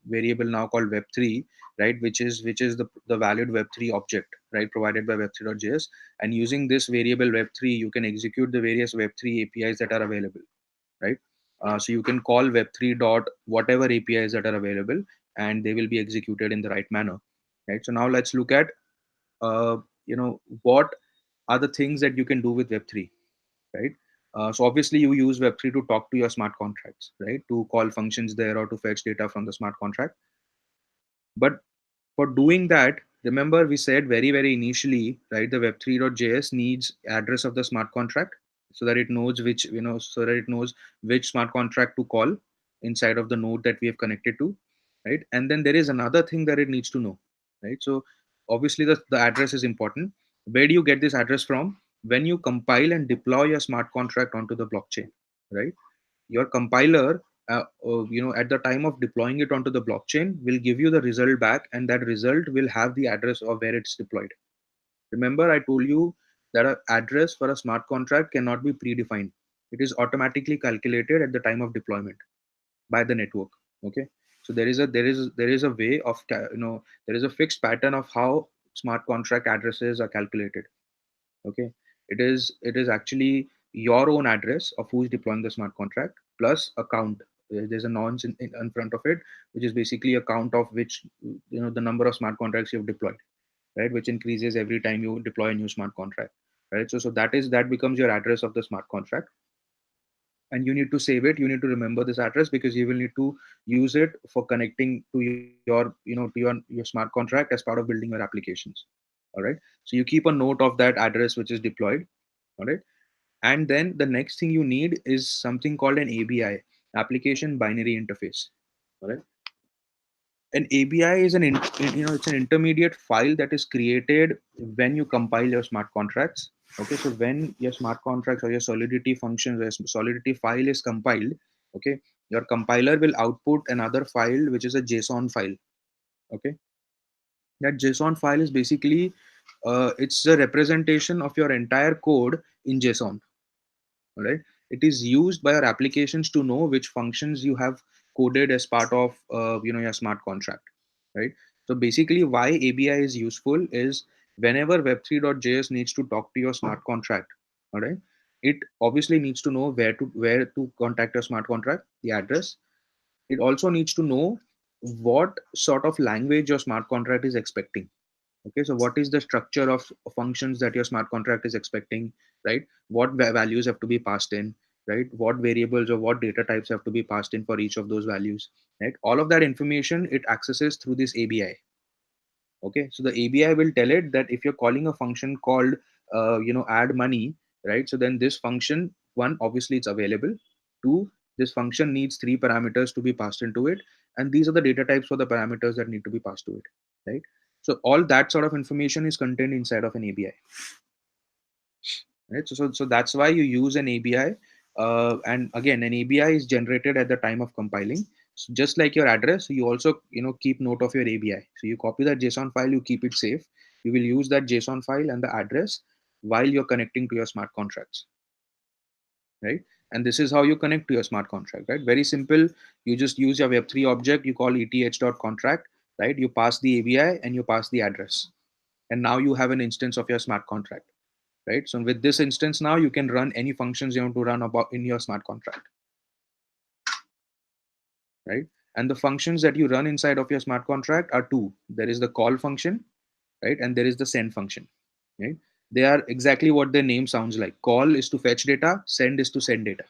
variable now called Web3, right? Which is the valued Web3 object, right? Provided by Web3.js, and using this variable Web3, you can execute the various Web3 APIs that are available, right? So you can call web3 dot whatever APIs that are available, and they will be executed in the right manner, right? So now let's look at what are the things that you can do with Web3, right? So obviously you use Web3 to talk to your smart contracts, right? To call functions there or to fetch data from the smart contract. But for doing that, remember we said very, very initially, right? The web3.js needs address of the smart contract so that it knows which smart contract to call inside of the node that we have connected to, right? And then there is another thing that it needs to know, right? So obviously the address is important. Where do you get this address from? When you compile and deploy your smart contract onto the blockchain, right? Your compiler, at the time of deploying it onto the blockchain, will give you the result back, and that result will have the address of where it's deployed. Remember I told you that an address for a smart contract cannot be predefined. It is automatically calculated at the time of deployment by the network. Okay. So there is a way of there is a fixed pattern of how smart contract addresses are calculated. Okay. It is actually your own address of who's deploying the smart contract plus a count. There's a nonce in front of it, which is basically a count of which, the number of smart contracts you've deployed, right? Which increases every time you deploy a new smart contract, right? So that becomes your address of the smart contract, and you need to save it. You need to remember this address because you will need to use it for connecting to your smart contract as part of building your applications. All right. So you keep a note of that address which is deployed. All right. And then the next thing you need is something called an ABI, application binary interface. All right. An ABI is it's an intermediate file that is created when you compile your smart contracts. Okay, so when your smart contracts or your Solidity functions or your Solidity file is compiled, okay, your compiler will output another file which is a JSON file. Okay, that JSON file is basically it's a representation of your entire code in JSON. All right, it is used by your applications to know which functions you have coded as part of your smart contract, right? So basically why ABI is useful is whenever web3.js needs to talk to your smart contract, all right, it obviously needs to know where to contact your smart contract, the address. It also needs to know what sort of language your smart contract is expecting. Okay, so what is the structure of functions that your smart contract is expecting, right? What values have to be passed in, right? What variables or what data types have to be passed in for each of those values, right? All of that information it accesses through this ABI. Okay, so the ABI will tell it that if you're calling a function called add money, right? So then this function, one, obviously it's available. Two, this function needs three parameters to be passed into it, and these are the data types for the parameters that need to be passed to it, right? So all that sort of information is contained inside of an ABI, right? So that's why you use an ABI. And again, an ABI is generated at the time of compiling. So just like your address, you also keep note of your ABI. So you copy that JSON file, you keep it safe. You will use that JSON file and the address while you're connecting to your smart contracts, right? And this is how you connect to your smart contract, right? Very simple. You just use your web3 object, you call eth.contract, right? You pass the ABI and you pass the address, and now you have an instance of your smart contract, right? So with this instance, now you can run any functions you want to run about in your smart contract, right? And the functions that you run inside of your smart contract are two. There is the call function, right? And there is the send function, right? They are exactly what their name sounds like. Call is to fetch data, send is to send data,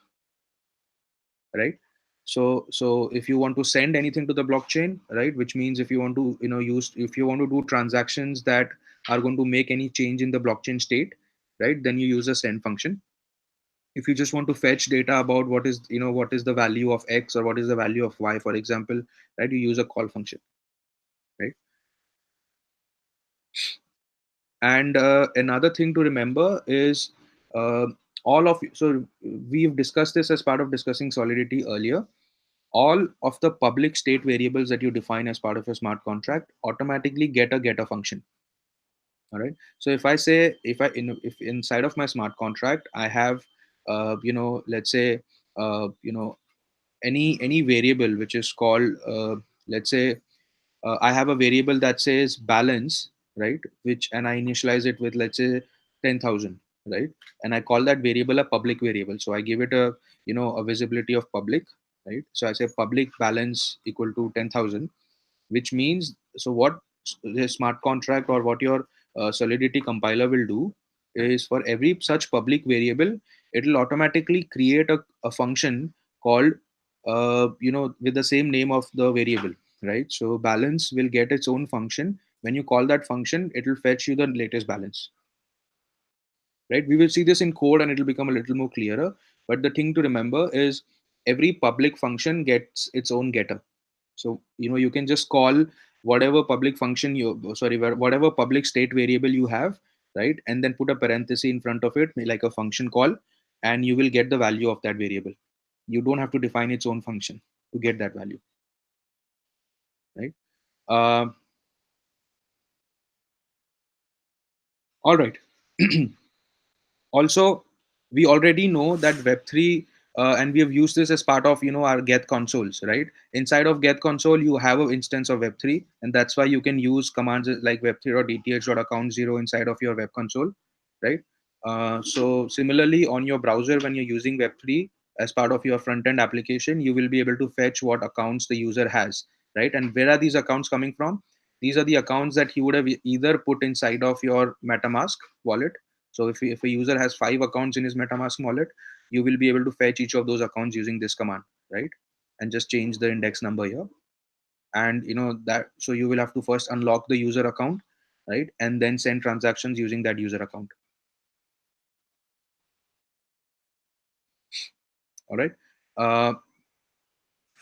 right? So if you want to send anything to the blockchain, right, which means if you want to, if you want to do transactions that are going to make any change in the blockchain state, right, then you use a send function. If you just want to fetch data about what is, what is the value of x or what is the value of y, for example, right, you use a call function, right? And another thing to remember is, uh, all of so we've discussed this as part of discussing solidity earlier. All of the public state variables that you define as part of a smart contract automatically get a getter function. All right. So if I say, if inside of my smart contract I have, let's say, any variable which is called, let's say, I have a variable that says balance, right? Which, and I initialize it with, let's say, 10,000, right? And I call that variable a public variable. So I give it a, a visibility of public, right? So I say public balance equal to 10,000, which means, so what the smart contract or what your Solidity compiler will do is, for every such public variable, it will automatically create a function called, with the same name of the variable, right? So balance will get its own function. When you call that function, it will fetch you the latest balance, right? We will see this in code and it will become a little more clearer. But the thing to remember is, every public function gets its own getter. So, you can just call whatever public function whatever public state variable you have, right? And then put a parenthesis in front of it, like a function call, and you will get the value of that variable. You don't have to define its own function to get that value, right? Uh, all right. Also, we already know that Web3, and we have used this as part of, our Geth consoles, right? Inside of Geth console, you have an instance of Web3, and that's why you can use commands like web3.dth.account0 inside of your web console, right? So similarly, on your browser, when you're using Web3 as part of your front end application, you will be able to fetch what accounts the user has, right? And where are these accounts coming from? These are the accounts that he would have either put inside of your MetaMask wallet. So if a user has 5 accounts in his MetaMask wallet, you will be able to fetch each of those accounts using this command, right? And just change the index number here. And that, so you will have to first unlock the user account, right? And then send transactions using that user account. All right. Uh,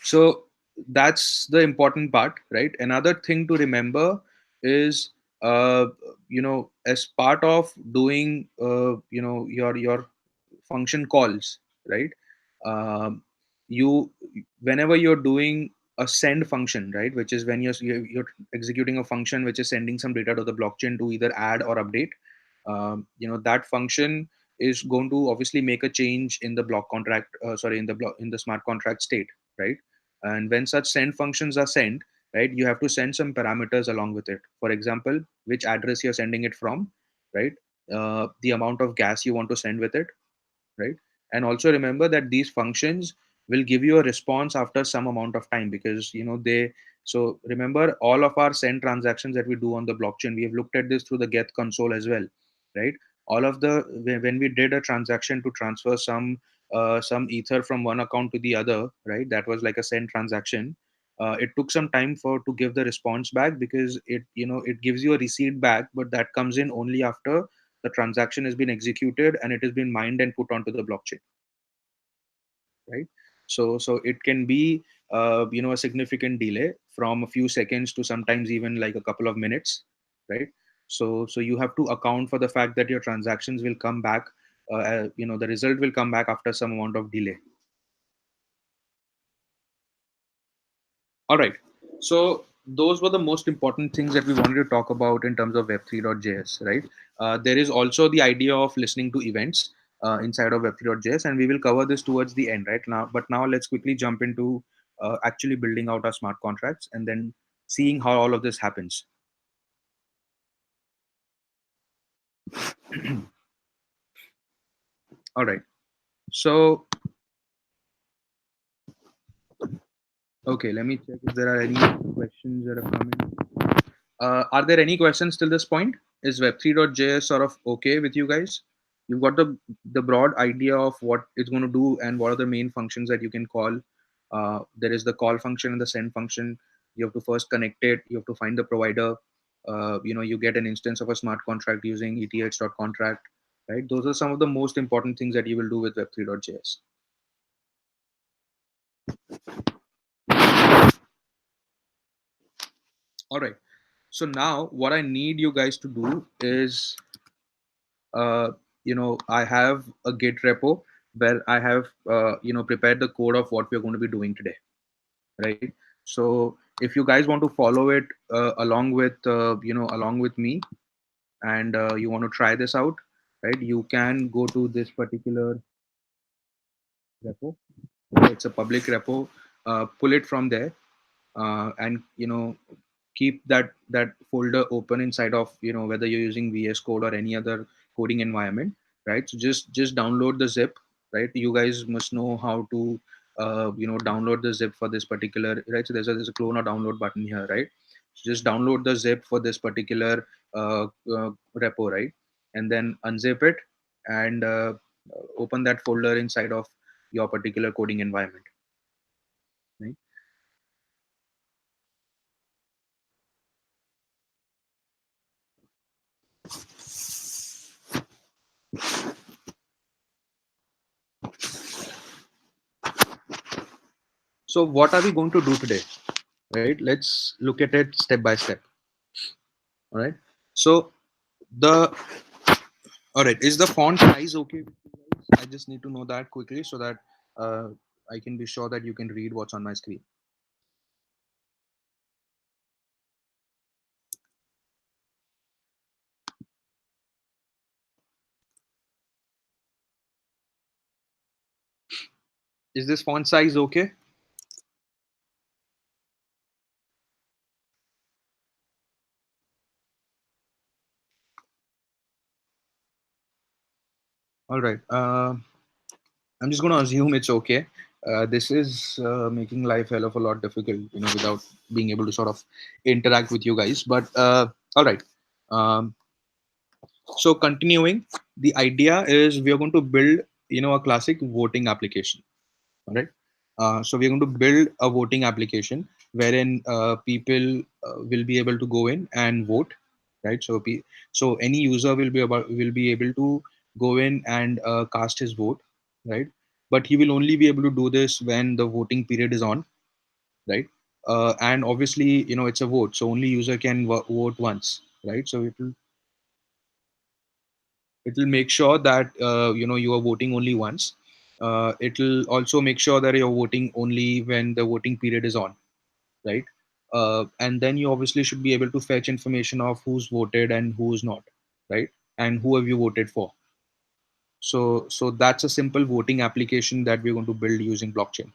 so that's the important part, right? Another thing to remember is, uh, as part of doing, your function calls, right? um, you Whenever you're doing a send function, right, which is when you're executing a function which is sending some data to the blockchain to either add or update, that function is going to obviously make a change in the block contract, in the smart contract state, right? And when such send functions are sent, right, you have to send some parameters along with it. For example, which address you're sending it from, right? The amount of gas you want to send with it, right? And also remember that these functions will give you a response after some amount of time, because they, so remember, all of our send transactions that we do on the blockchain, we have looked at this through the Geth console as well, right? All of the, when we did a transaction to transfer some ether from one account to the other, right, that was like a send transaction. It took some time for to give the response back, because it gives you a receipt back, but that comes in only after the transaction has been executed and it has been mined and put onto the blockchain, right? So it can be, a significant delay from a few seconds to sometimes even like a couple of minutes, right? So you have to account for the fact that your transactions will come back, the result will come back after some amount of delay. All right. So those were the most important things that we wanted to talk about in terms of Web3.js, right? There is also the idea of listening to events inside of Web3.js, and we will cover this towards the end, right now. But now let's quickly jump into actually building out our smart contracts, and then seeing how all of this happens. All right. So, okay, let me check if there are any questions that have come in. Are there any questions till this point? Is Web3.js sort of okay with you guys? You've got the broad idea of what it's going to do and what are the main functions that you can call. There is the call function and the send function. You have to first connect it. You have to find the provider. You get an instance of a smart contract using eth.contract. Right? Those are some of the most important things that you will do with Web3.js. All right. So now what I need you guys to do is uh, I have a Git repo where I have prepared the code of what we're going to be doing today, right? So if you guys want to follow it along with me, and you want to try this out, right? You can go to this particular repo. It's a public repo. Pull it from there, and keep that folder open inside of whether you're using VS Code or any other coding environment, right? So just download the zip, right? You guys must know how to download the zip for this particular, right? So there's a clone or download button here, right? So just download the zip for this particular repo, right? And then unzip it and open that folder inside of your particular coding environment, right? So what are we going to do today? Right, let's look at it step by step. All right. So the all right, is the font size okay with you guys? I just need to know that quickly so that uh, I can be sure that you can read what's on my screen. Is this font size okay? All right. I'm just going to assume it's okay. This is making life hell of a lot difficult, without being able to sort of interact with you guys. But all right. Um, so continuing, the idea is we are going to build, a classic voting application. All right. So we're going to build a voting application wherein people will be able to go in and vote, right? So any user will be able to go in and cast his vote, right? But he will only be able to do this when the voting period is on, right? And obviously, it's a vote, so only user can vote once, right? So it will make sure that you are voting only once. It will also make sure that you're voting only when the voting period is on, right? And then you obviously should be able to fetch information of who's voted and who's not, right? And who have you voted for. So that's a simple voting application that we're going to build using blockchain,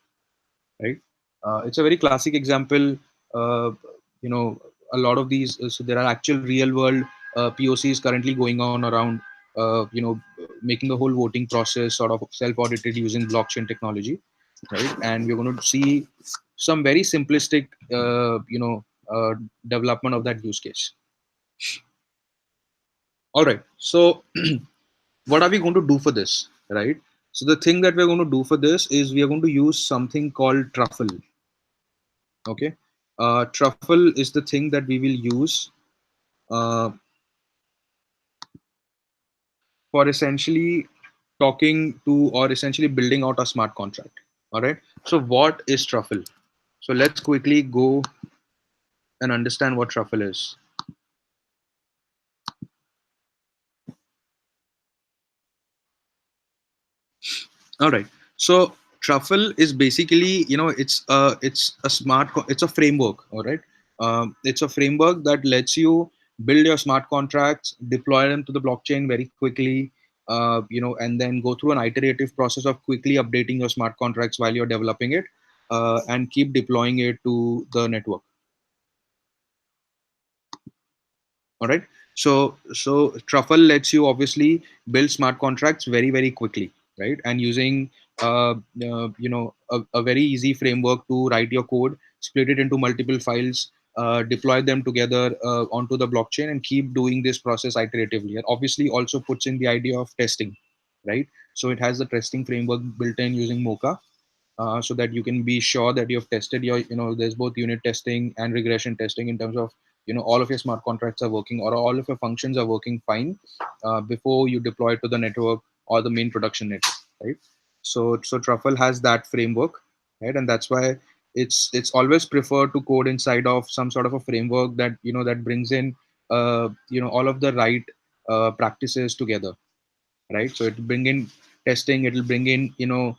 right? It's a very classic example. uh, you know a lot of these, so there are actual real world POCs currently going on around, making the whole voting process sort of self audited using blockchain technology, right? And we're going to see some very simplistic development of that use case. All right, so what are we going to do for this, right? So the thing that we're going to do for this is we are going to use something called truffle. Okay. Truffle is the thing that we will use uh, for essentially talking to or essentially building out a smart contract. All right. So what is truffle? So let's quickly go and understand what truffle is. All right. So truffle is basically, it's a framework. All right. It's a framework that lets you build your smart contracts, deploy them to the blockchain very quickly, and then go through an iterative process of quickly updating your smart contracts while you're developing it, and keep deploying it to the network. All right. So Truffle lets you obviously build smart contracts very, very quickly, right? And using a very easy framework to write your code, split it into multiple files, deploy them together onto the blockchain, and keep doing this process iteratively. And obviously also puts in the idea of testing, right? So it has the testing framework built in using Mocha, so that you can be sure that you've tested your, there's both unit testing and regression testing in terms of, all of your smart contracts are working, or all of your functions are working fine before you deploy it to the network or the main production network, right? So Truffle has that framework, right? And that's why it's always preferred to code inside of some sort of a framework that, that brings in all of the right practices together, right? So it'll bring in testing, it'll bring in,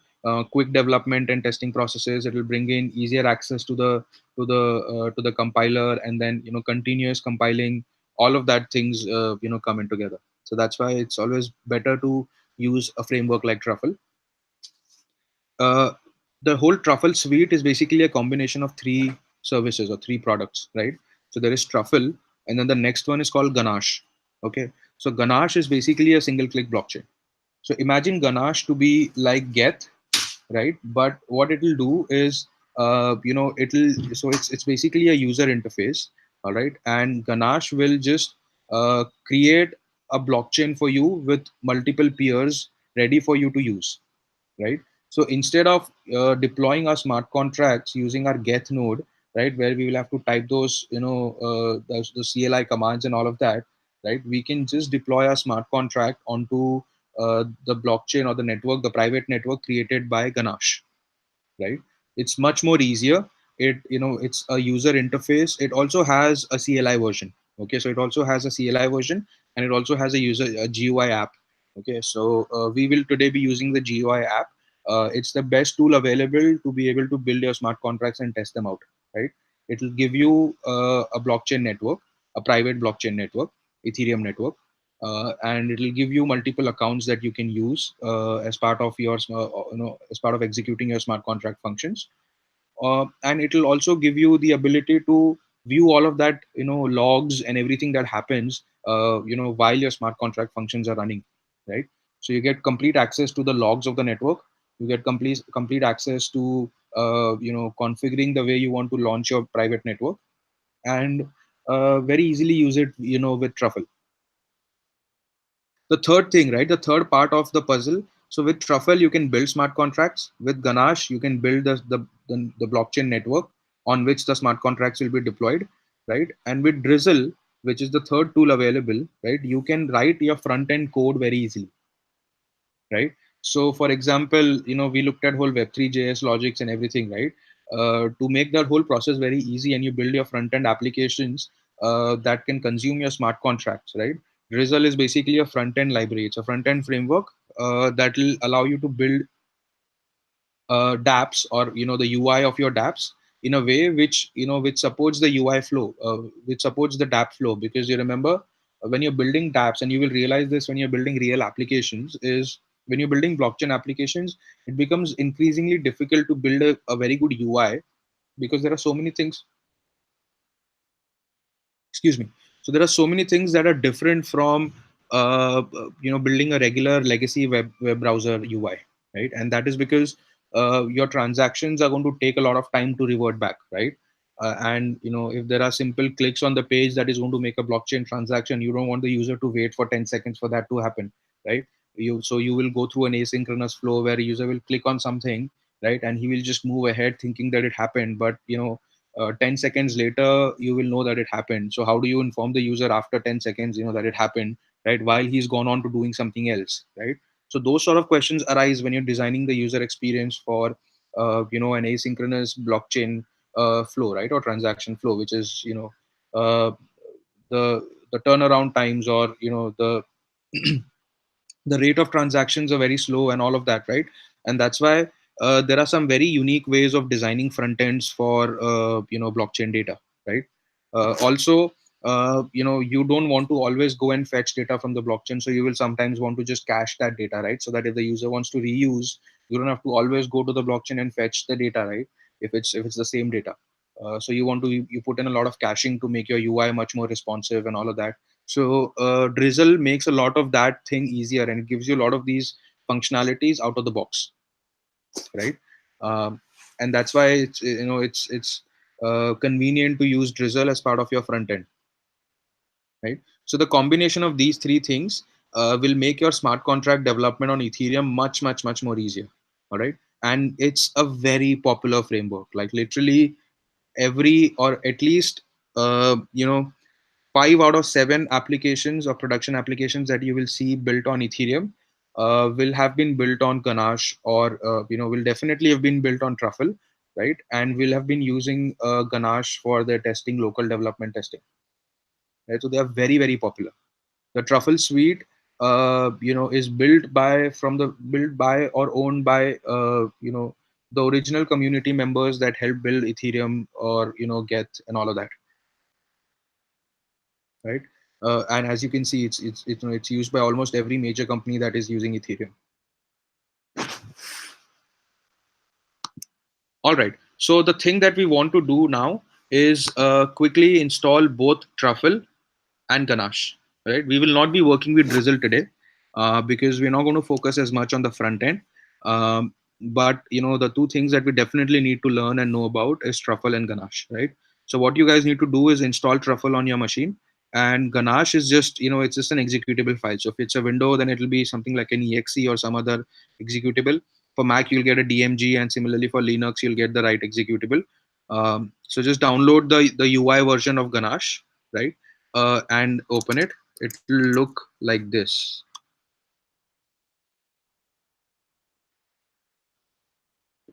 quick development and testing processes, it'll bring in easier access to the compiler, and then, continuous compiling, all of that things come in together. So that's why it's always better to use a framework like Truffle. uh, the whole Truffle suite is basically a combination of three services or three products, right? So there is Truffle, and then the next one is called Ganache. Okay, so Ganache is basically a single click blockchain. So imagine Ganache to be like Geth, right? But what it will do is, it's basically a user interface, all right? And Ganache will just create a blockchain for you with multiple peers ready for you to use, right? So instead of deploying our smart contracts using our Geth node, right, where we will have to type those, the CLI commands and all of that, right, we can just deploy our smart contract onto the blockchain or the network, the private network created by Ganache, right? It's much more easier. It's a user interface. It also has a CLI version. Okay, so it also has a CLI version, and it also has a GUI app. Okay, so we will today be using the GUI app. It's the best tool available to be able to build your smart contracts and test them out, right? It will give you a blockchain network, a private blockchain network, Ethereum network, and it will give you multiple accounts that you can use as part of your as part of executing your smart contract functions. And it will also give you the ability to view all of that, logs and everything that happens while your smart contract functions are running, right? So you get complete access to the logs of the network. You get complete access to configuring the way you want to launch your private network, and very easily use it, with Truffle. The third thing, right? The third part of the puzzle. So with Truffle, you can build smart contracts. With Ganache, you can build the blockchain network on which the smart contracts will be deployed, right? And with Drizzle, which is the third tool available, right, you can write your front end code very easily, right? So, for example, we looked at whole Web3 JS logics and everything, right? To make that whole process very easy, and you build your front end applications that can consume your smart contracts, right? Drizzle is basically a front end library. It's a front end framework that will allow you to build dApps, or the UI of your dApps in a way which supports the UI flow, which supports the dApp flow. Because you remember, when you're building dApps, and you will realize this when you're building real applications, is when you're building blockchain applications, it becomes increasingly difficult to build a very good UI, because there are so many things, excuse me, so there are so many things that are different from building a regular legacy web browser UI, right? And that is because your transactions are going to take a lot of time to revert back, right? And if there are simple clicks on the page that is going to make a blockchain transaction, you don't want the user to wait for 10 seconds for that to happen, right? You will go through an asynchronous flow where a user will click on something, right, and he will just move ahead thinking that it happened, but 10 seconds later you will know that it happened. So how do you inform the user after 10 seconds, that it happened, right, while he's gone on to doing something else, right? So those sort of questions arise when you're designing the user experience for an asynchronous blockchain flow, right, or transaction flow, which is uh, the turnaround times, or the rate of transactions are very slow and all of that, right? And that's why there are some very unique ways of designing front ends for blockchain data, right? Also, you don't want to always go and fetch data from the blockchain, so you will sometimes want to just cache that data, right? So that if the user wants to reuse, you don't have to always go to the blockchain and fetch the data, right? If it's the same data. So you put in a lot of caching to make your UI much more responsive and all of that. So Drizzle makes a lot of that thing easier, and it gives you a lot of these functionalities out of the box, right? Um, and that's why it's convenient to use Drizzle as part of your front end, right? So the combination of these three things will make your smart contract development on Ethereum much more easier. All right, and it's a very popular framework. Like literally every, or at least 5 out of 7 applications or production applications that you will see built on Ethereum will have been built on Ganache, or will definitely have been built on Truffle, right? And will have been using Ganache for their testing, local development testing, right? So they are very popular. The Truffle suite, is built by or owned by the original community members that helped build Ethereum, or Geth and all of that, right? And as you can see, it's used by almost every major company that is using Ethereum. All right. So the thing that we want to do now is quickly install both Truffle and Ganache. Right. We will not be working with Drizzle today because we're not going to focus as much on the front end. But the two things that we definitely need to learn and know about is Truffle and Ganache. Right. So what you guys need to do is install Truffle on your machine, and Ganache is just it's just an executable file. So if it's a window, then it'll be something like an exe or some other executable. For Mac, you'll get a DMG, and similarly for Linux, you'll get the right executable. So just download the UI version of Ganache, right? And open it. It will look like this.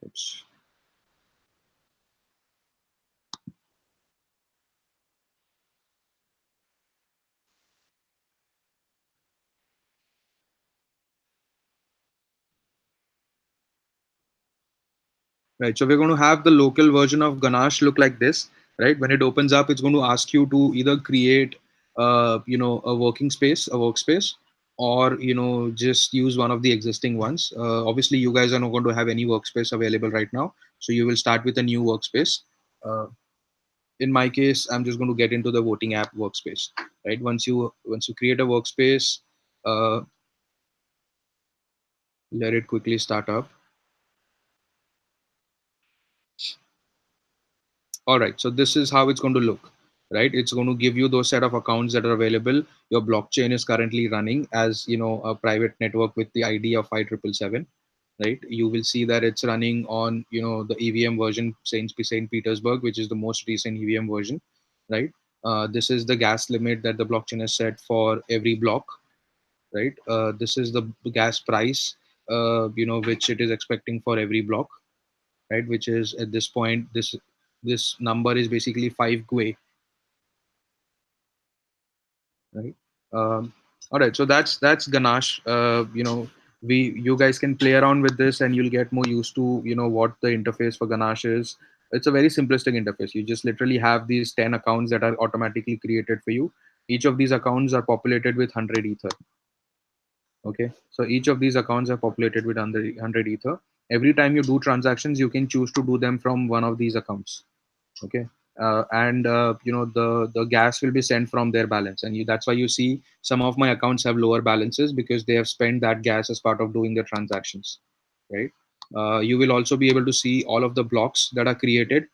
Oops. Right. So we're going to have the local version of Ganache look like this, right? When it opens up, it's going to ask you to either create, a working space, a workspace, or just use one of the existing ones. Obviously, you guys are not going to have any workspace available right now, so you will start with a new workspace. Uh, in my case, I'm just going to get into the voting app workspace, right? Once you create a workspace, uh, let it quickly start up. All right, so this is how it's going to look, right? It's going to give you those set of accounts that are available. Your blockchain is currently running as a private network with the ID of 5777, right? You will see that it's running on the EVM version Saint Petersburg, which is the most recent EVM version, right? This is the gas limit that the blockchain has set for every block, right? This is the gas price, which it is expecting for every block, right? Which is at this point, this number is basically 5 GUI, right? Um, all right, so that's Ganache. You guys can play around with this, and you'll get more used to what the interface for Ganache is. It's a very simplistic interface. You just literally have these 10 accounts that are automatically created for you. Each of these accounts are populated with 100 ether. Okay, so each of these accounts are populated with 100 ether. Every time you do transactions, you can choose to do them from one of these accounts. Okay, and the gas will be sent from their balance, and that's why you see some of my accounts have lower balances, because they have spent that gas as part of doing the transactions, right? You will also be able to see all of the blocks that are created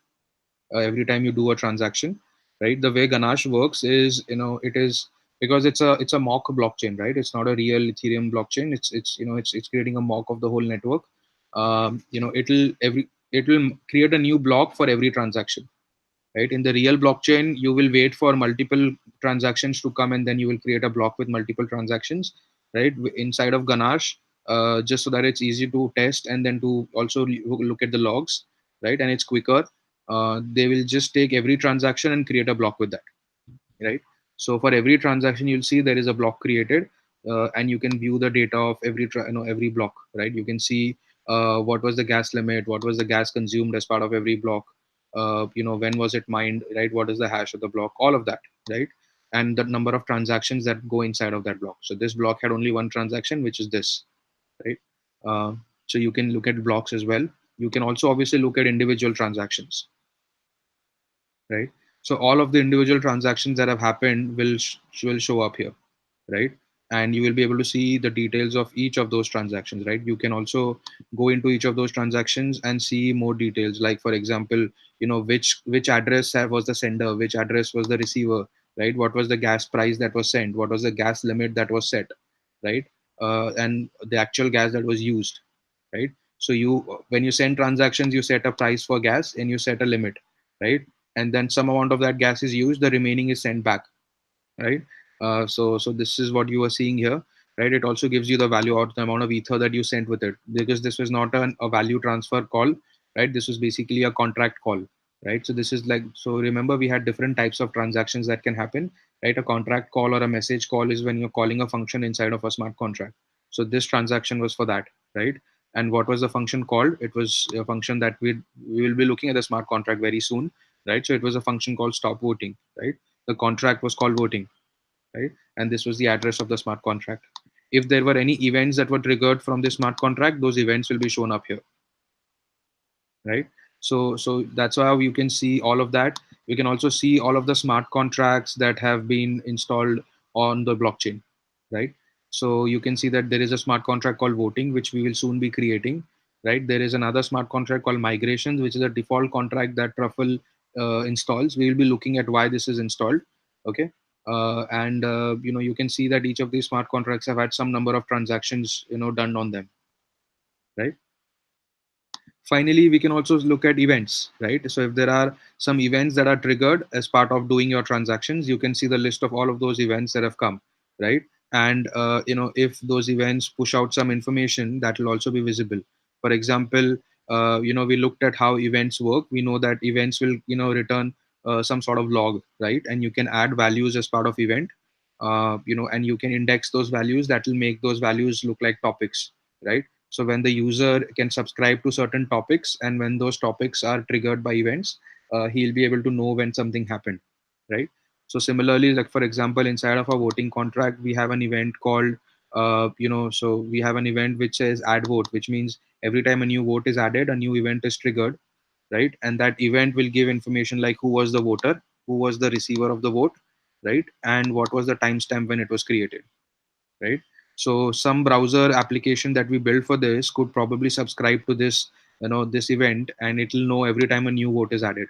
every time you do a transaction, right? The way Ganache works is, it is, because it's a mock blockchain, right? It's not a real Ethereum blockchain. It's creating a mock of the whole network. It will create a new block for every transaction, right? In the real blockchain, you will wait for multiple transactions to come, and then you will create a block with multiple transactions, right? Inside of Ganache, just so that it's easy to test, and then to also look at the logs, right? And it's quicker. They will just take every transaction and create a block with that, right? So for every transaction, you'll see there is a block created, and you can view the data of every block, right? You can see what was the gas limit, what was the gas consumed as part of every block, when was it mined, right? What is the hash of the block, all of that, right? And the number of transactions that go inside of that block. So this block had only one transaction, which is this, right? uh, so you can look at blocks as well. You can also obviously look at individual transactions, right? So all of the individual transactions that have happened will show up here, right? And you will be able to see the details of each of those transactions, right? You can also go into each of those transactions and see more details, like for example, which address was the sender, which address was the receiver, right? What was the gas price that was sent, what was the gas limit that was set, right? And the actual gas that was used, right? So when you send transactions, you set a price for gas and you set a limit, right? And then some amount of that gas is used, the remaining is sent back, right? So this is what you are seeing here, right? It also gives you the value or the amount of ether that you sent with it, because this was not a value transfer call, right? This was basically a contract call, right? So this is like, so remember, we had different types of transactions that can happen, right? A contract call or a message call is when you're calling a function inside of a smart contract. So this transaction was for that, right? And what was the function called? It was a function that we will be looking at the smart contract very soon, right? So it was a function called stop voting, right? The contract was called voting, right? And this was the address of the smart contract. If there were any events that were triggered from the smart contract, those events will be shown up here, right? So that's how you can see all of that. You can also see all of the smart contracts that have been installed on the blockchain, right? So you can see that there is a smart contract called voting, which we will soon be creating, right? There is another smart contract called migrations, which is a default contract that Truffle installs. We will be looking at why this is installed, okay? And you can see that each of these smart contracts have had some number of transactions done on them, right? Finally, we can also look at events, right? So if there are some events that are triggered as part of doing your transactions, you can see the list of all of those events that have come, right? And if those events push out some information, that will also be visible. For example, we looked at how events work. We know that events will return some sort of log, right? And you can add values as part of event, and you can index those values. That will make those values look like topics, right? So when the user can subscribe to certain topics, and when those topics are triggered by events, he'll be able to know when something happened, right? So similarly, like for example, inside of a voting contract, we have an event called, so we have an event which says add vote, which means every time a new vote is added, a new event is triggered, right? And that event will give information like who was the voter, who was the receiver of the vote, right? And what was the timestamp when it was created, right? So some browser application that we built for this could probably subscribe to this event, and it'll know every time a new vote is added,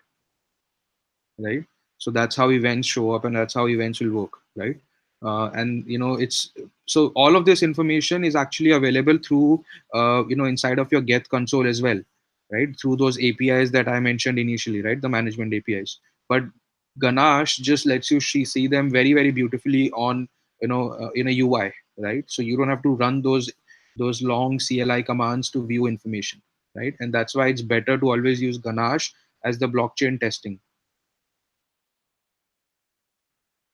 right? So that's how events show up, and that's how events will work, right? And it's so all of this information is actually available through inside of your Geth console as well, right? Through those APIs that I mentioned initially, right? The management APIs. But Ganache just lets you see them very, very beautifully on in a UI, right? So you don't have to run those long CLI commands to view information, right? And that's why it's better to always use Ganache as the blockchain testing,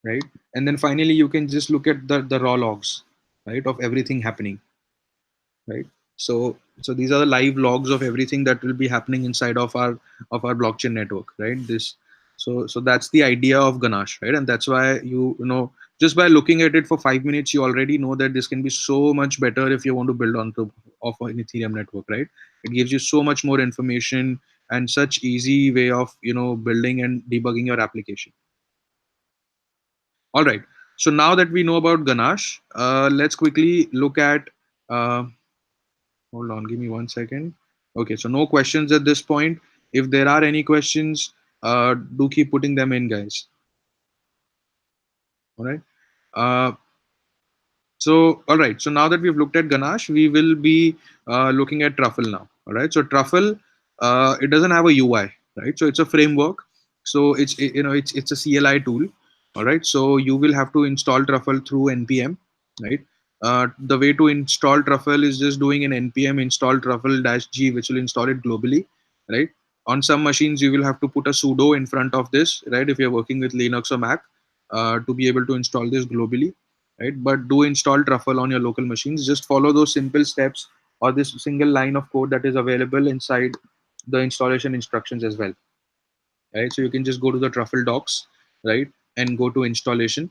right? And then finally, you can just look at the raw logs, right, of everything happening, right? So these are the live logs of everything that will be happening inside of our blockchain network, right? So that's the idea of Ganache, right? And that's why just by looking at it for 5 minutes, you already know that this can be so much better if you want to build on top of an Ethereum network, right? It gives you so much more information and such easy way of building and debugging your application. All right. So now that we know about Ganache, let's quickly look at. Uh, Hold on, give me 1 second. Okay, so no questions at this point. If there are any questions, do keep putting them in, guys. All right. Uh, So, all right. So now that we've looked at Ganache, we will be looking at Truffle now. All right. So Truffle, it doesn't have a UI, right? So it's a framework. So it's a CLI tool. All right. So you will have to install Truffle through npm, right? The way to install Truffle is just doing an npm install truffle -g, which will install it globally, right? On some machines, you will have to put a sudo in front of this, right? If you're working with Linux or Mac, to be able to install this globally, right? But do install Truffle on your local machines. Just follow those simple steps or this single line of code that is available inside the installation instructions as well, right? So you can just go to the Truffle docs, right, and go to installation,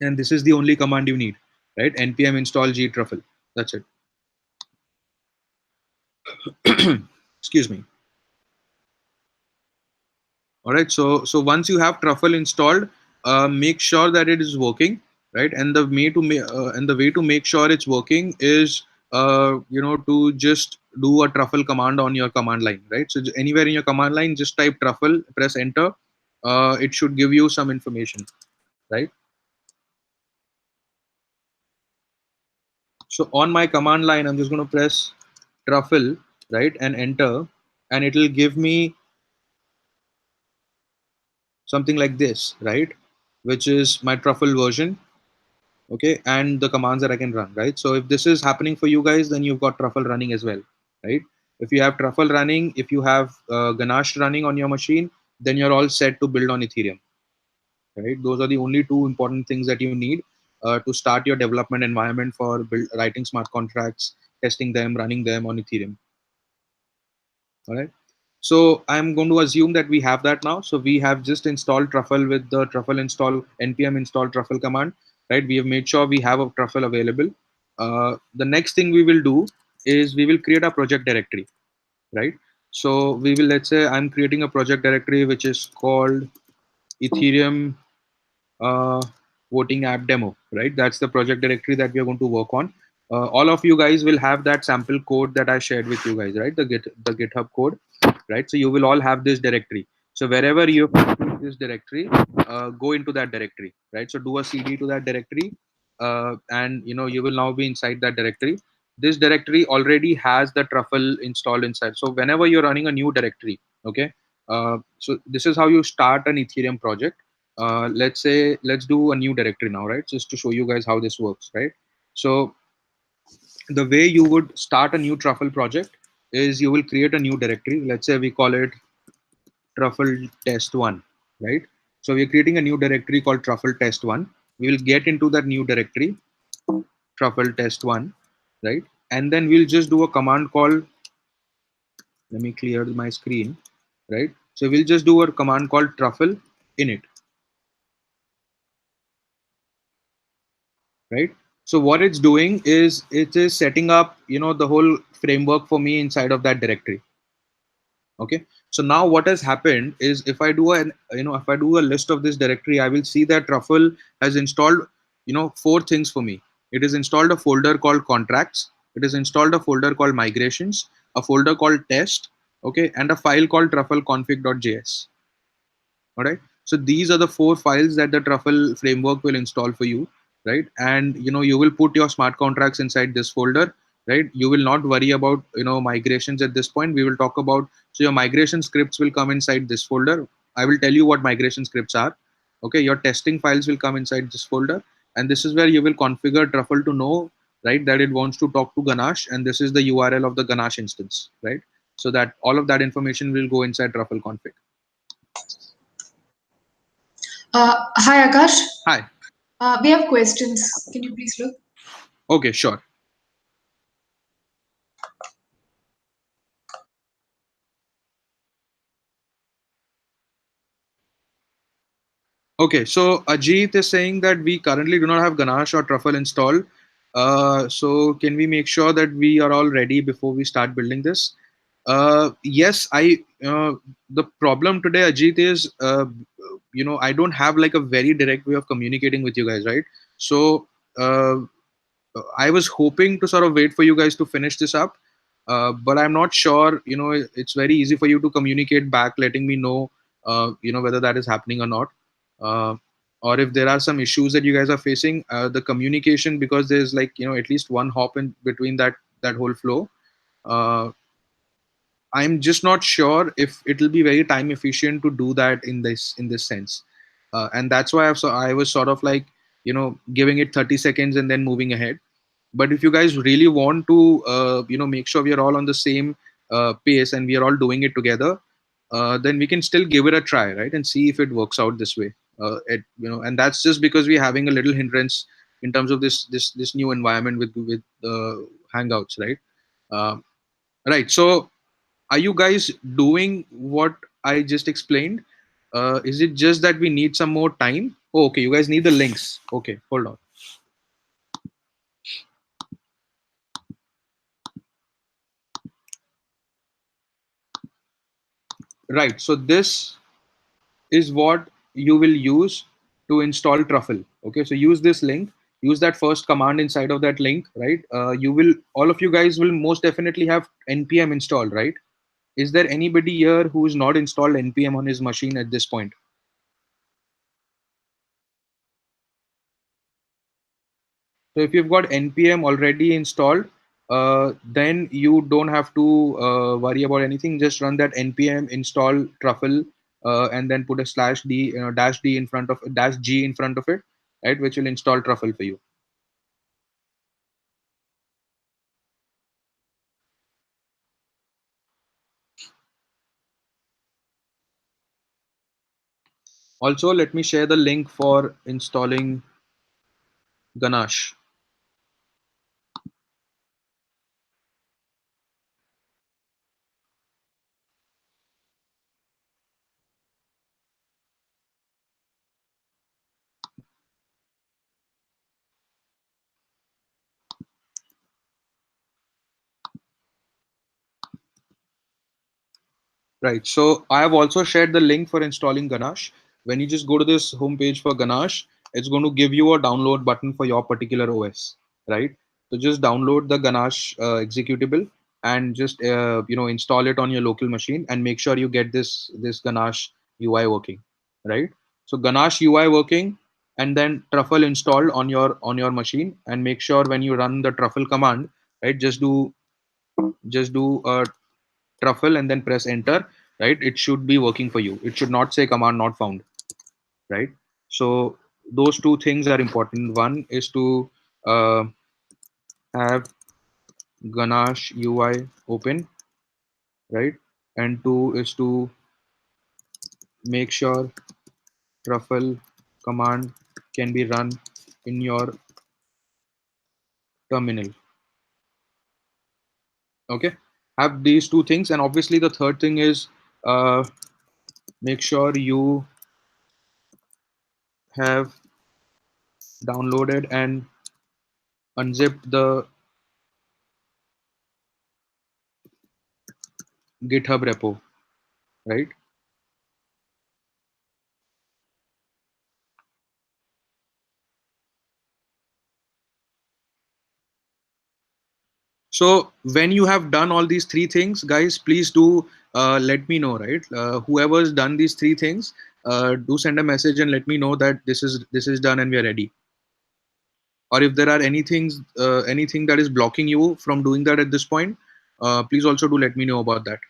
and this is the only command you need, right? npm install g truffle. That's it. Excuse me. All right. So once you have truffle installed, make sure that it is working, right? And the way to make sure it's working is to just do a truffle command on your command line, right? So anywhere in your command line, just type truffle, press enter. It should give you some information, right? So on my command line, I'm just going to press truffle, right, and enter, and it will give me something like this, right, which is my truffle version, okay, and the commands that I can run, right? So if this is happening for you guys, then you've got truffle running as well, right? If you have truffle running, if you have ganache running on your machine, then you're all set to build on Ethereum, right? Those are the only two important things that you need to start your development environment for writing smart contracts, testing them, running them on Ethereum. All right. So I'm going to assume that we have that now. So we have just installed truffle with the truffle install npm install truffle command, right? We have made sure we have a truffle available. The next thing we will do is we will create a project directory, right? So we will, let's say I'm creating a project directory which is called Ethereum uh, voting app demo, right? That's the project directory that we are going to work on. All of you guys will have that sample code that I shared with you guys, right? The GitHub code, right? So you will all have this directory. So wherever you have this directory, go into that directory, right? So do a cd to that directory, and you will now be inside that directory. This directory already has the truffle installed inside. So whenever you're running a new directory, okay, so this is how you start an Ethereum project. Let's say let's do a new directory now, right? Just to show you guys how this works, right? So the way you would start a new truffle project is you will create a new directory. Let's say we call it truffle test one, right? So we're creating a new directory called truffle test one. We will get into that new directory, truffle test one, right? And then we'll just do a command called, let me clear my screen, right? So we'll just do a command called truffle init, right? So what it's doing is it is setting up, the whole framework for me inside of that directory. Okay. So now what has happened is if I do a list of this directory, I will see that Truffle has installed, four things for me. It has installed a folder called contracts. It has installed a folder called migrations, a folder called test, okay, and a file called truffle config.js. All right. So these are the four files that the Truffle framework will install for you, right? And you will put your smart contracts inside this folder, right? You will not worry about migrations at this point. We will talk about, so your migration scripts will come inside this folder. I will tell you what migration scripts are. Okay, your testing files will come inside this folder, and this is where you will configure Truffle to know, right, that it wants to talk to Ganache, and this is the URL of the Ganache instance, right? So that all of that information will go inside Truffle config. Hi, Akash. Hi. We have questions. Can you please look? Okay, sure. Okay, so Ajit is saying that we currently do not have Ganache or Truffle installed. So can we make sure that we are all ready before we start building this? Yes, the problem today, Ajit, is I don't have like a very direct way of communicating with you guys, right? So uh, I was hoping to sort of wait for you guys to finish this up, but I'm not sure. It's very easy for you to communicate back, letting me know, whether that is happening or not, uh, or if there are some issues that you guys are facing. The communication, because there's like at least one hop in between that whole flow. Uh, I'm just not sure if it'll be very time efficient to do that in this sense, and that's why I was sort of like giving it 30 seconds and then moving ahead. But if you guys really want to make sure we are all on the same pace and we are all doing it together, then we can still give it a try, right, and see if it works out this way. And that's just because we're having a little hindrance in terms of this new environment with Hangouts, right? Um, right. So are you guys doing what I just explained? Is it just that we need some more time? Oh, okay, you guys need the links. Okay, hold on. Right. So this. is what you will use to install truffle. Okay, so use this link, use that first command inside of that link, right? You will, all of you guys will most definitely have npm installed, right? Is there anybody here who is not installed npm on his machine at this point? So if you've got npm already installed, then you don't have to worry about anything. Just run that npm install truffle, and then put a slash d, dash d in front of, dash g in front of it, right? Which will install truffle for you. Also, let me share the link for installing Ganache. Right. So I have also shared the link for installing Ganache. When you just go to this homepage for Ganache, it's going to give you a download button for your particular OS. Right. So just download the Ganache executable and just install it on your local machine, and make sure you get this Ganache UI working. Right. So Ganache UI working, and then Truffle installed on your machine, and make sure when you run the Truffle command, right, just do a truffle and then press enter, right? It should be working for you. It should not say command not found, right? So those two things are important. One is to uh, have Ganache UI open, right? And two is to make sure truffle command can be run in your terminal. Okay, have these two things. And obviously the third thing is, uh, make sure you have downloaded and unzipped the GitHub repo, right? So when you have done all these three things, guys, please do let me know, right? Whoever's done these three things, do send a message and let me know that this is done and we are ready. Or if there are anything that is blocking you from doing that at this point, please also do let me know about that.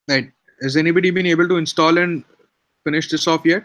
Right? Has anybody been able to install and finish this off yet?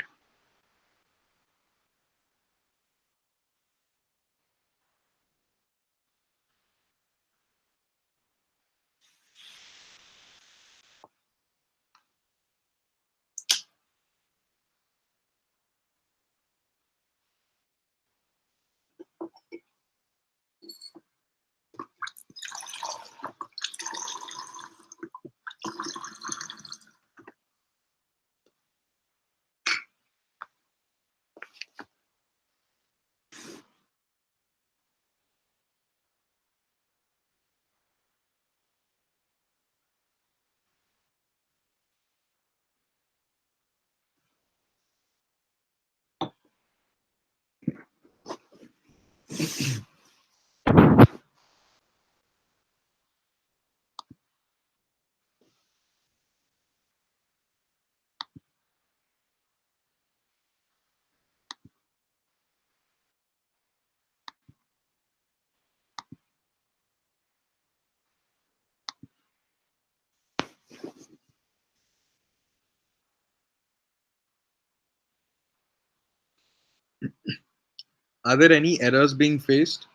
Are there any errors being faced?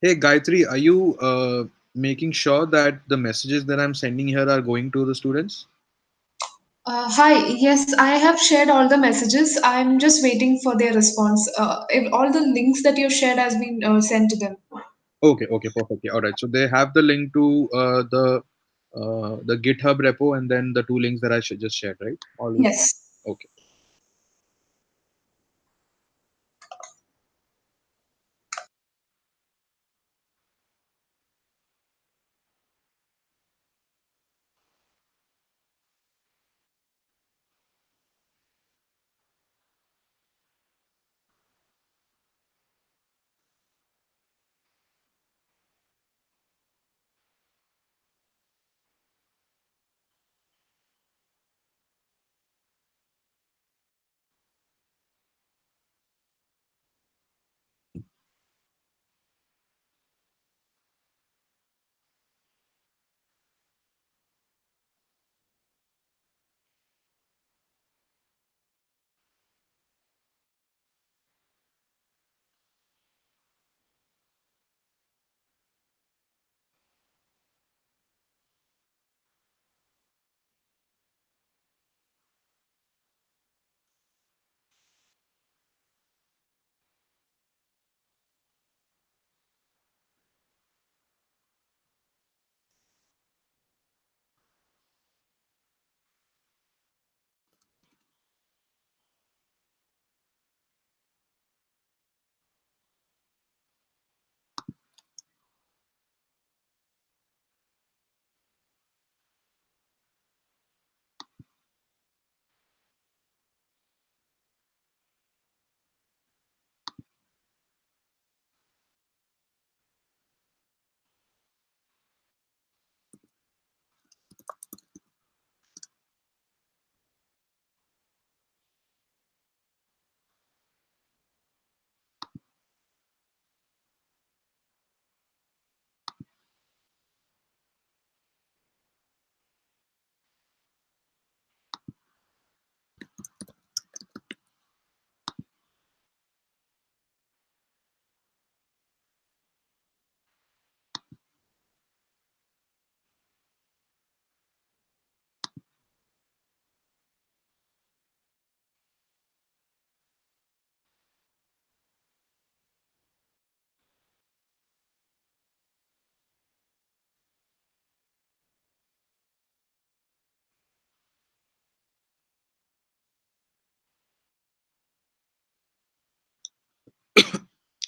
Hey Gayatri, are you making sure that the messages that I'm sending here are going to the students? Hi, yes, I have shared all the messages. I'm just waiting for their response. If all the links that you shared has been sent to them. Okay, okay, perfect. Yeah, all right. So they have the link to the GitHub repo and then the two links that I should just shared, right? All Yes. okay.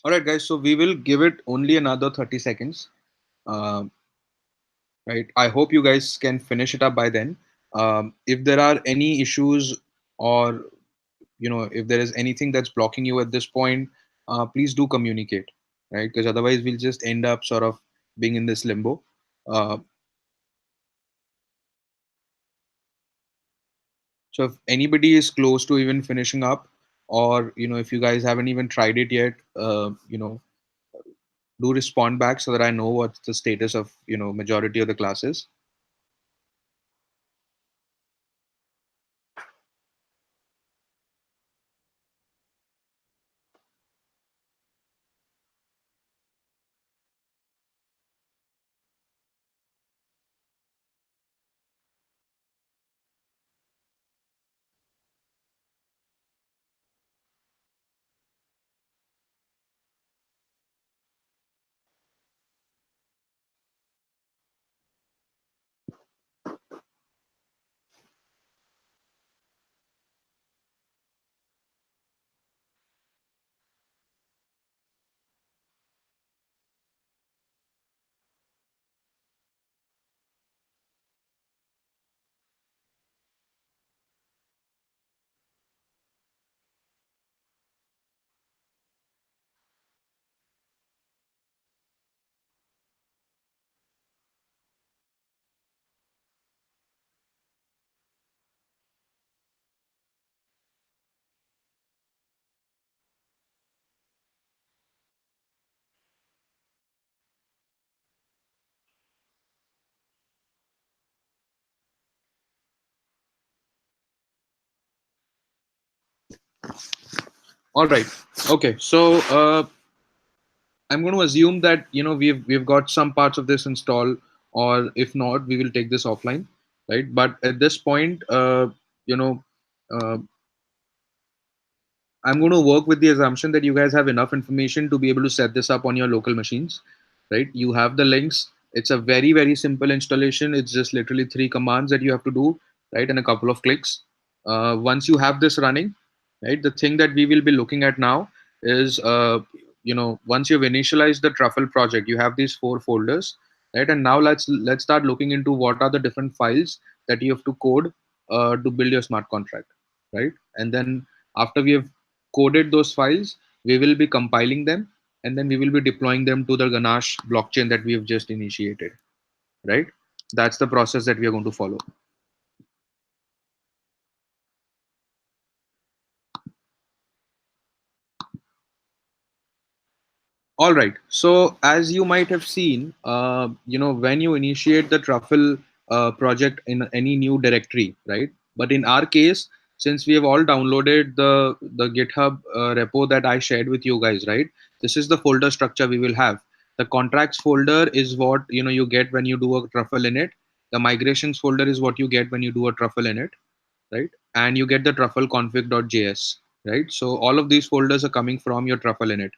All right, guys. So we will give it only another 30 seconds. Um, right. I hope you guys can finish it up by then. If there are any issues or if there is anything that's blocking you at this point, please do communicate, right? Because otherwise we'll just end up sort of being in this limbo. Uh, so if anybody is close to even finishing up, or if you guys haven't even tried it yet, do respond back so that I know what's the status of majority of the classes. All right. Okay. So I'm going to assume that we've got some parts of this installed, or if not, we will take this offline, right? But at this point, you know, uh, I'm going to work with the assumption that you guys have enough information to be able to set this up on your local machines, right? You have the links. It's a very, very simple installation. It's just literally three commands that you have to do, right? And a couple of clicks. Once you have this running, right, the thing that we will be looking at now is, once you've initialized the truffle project, you have these four folders, right? And now let's start looking into what are the different files that you have to code to build your smart contract, right? And then after we have coded those files, we will be compiling them, and then we will be deploying them to the Ganache blockchain that we have just initiated, right? That's the process that we are going to follow. All right. So as you might have seen, when you initiate the Truffle project in any new directory, right? But in our case, since we have all downloaded the GitHub repo that I shared with you guys, right? This is the folder structure we will have. The contracts folder is what you get when you do a Truffle init. The migrations folder is what you get when you do a Truffle init, right? And you get the truffle config.js, right? So all of these folders are coming from your truffle init,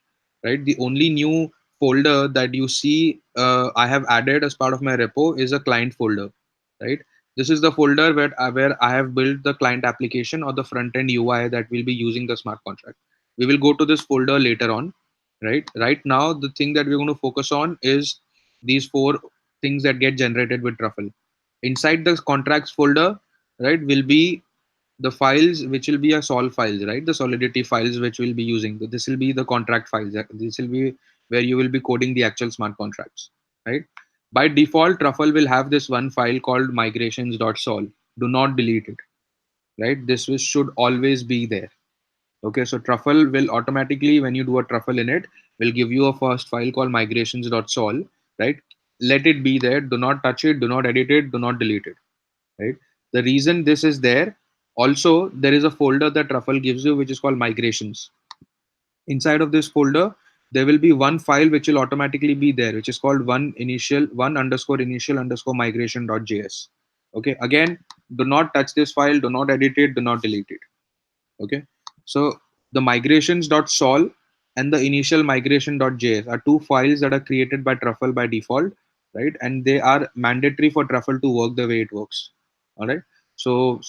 right? The only new folder that you see I have added as part of my repo is a client folder, right? This is the folder where I have built the client application or the front end UI that will be using the smart contract. We will go to this folder later on, right? Right now, the thing that we're going to focus on is these four things that get generated with truffle. Inside the contracts folder, right, will be the files which will be a sol files, right? The solidity files which we'll be using. This will be the contract files. This will be where you will be coding the actual smart contracts, right? By default, Truffle will have this one file called migrations.sol. Do not delete it, right? Should always be there. Okay, so Truffle will automatically, when you do a Truffle init, will give you a first file called migrations.sol, right? Let it be there. Do not touch it. Do not edit it. Do not delete it, right? The reason this is there, also there is a folder that Truffle gives you which is called migrations. Inside of this folder, there will be one file which will automatically be there, which is called one underscore initial underscore migration.js. Okay, again, do not touch this file, do not edit it, do not delete it. Okay, so the migrations.sol and the initial migration.js are two files that are created by Truffle by default, right? And they are mandatory for Truffle to work the way it works. All right, so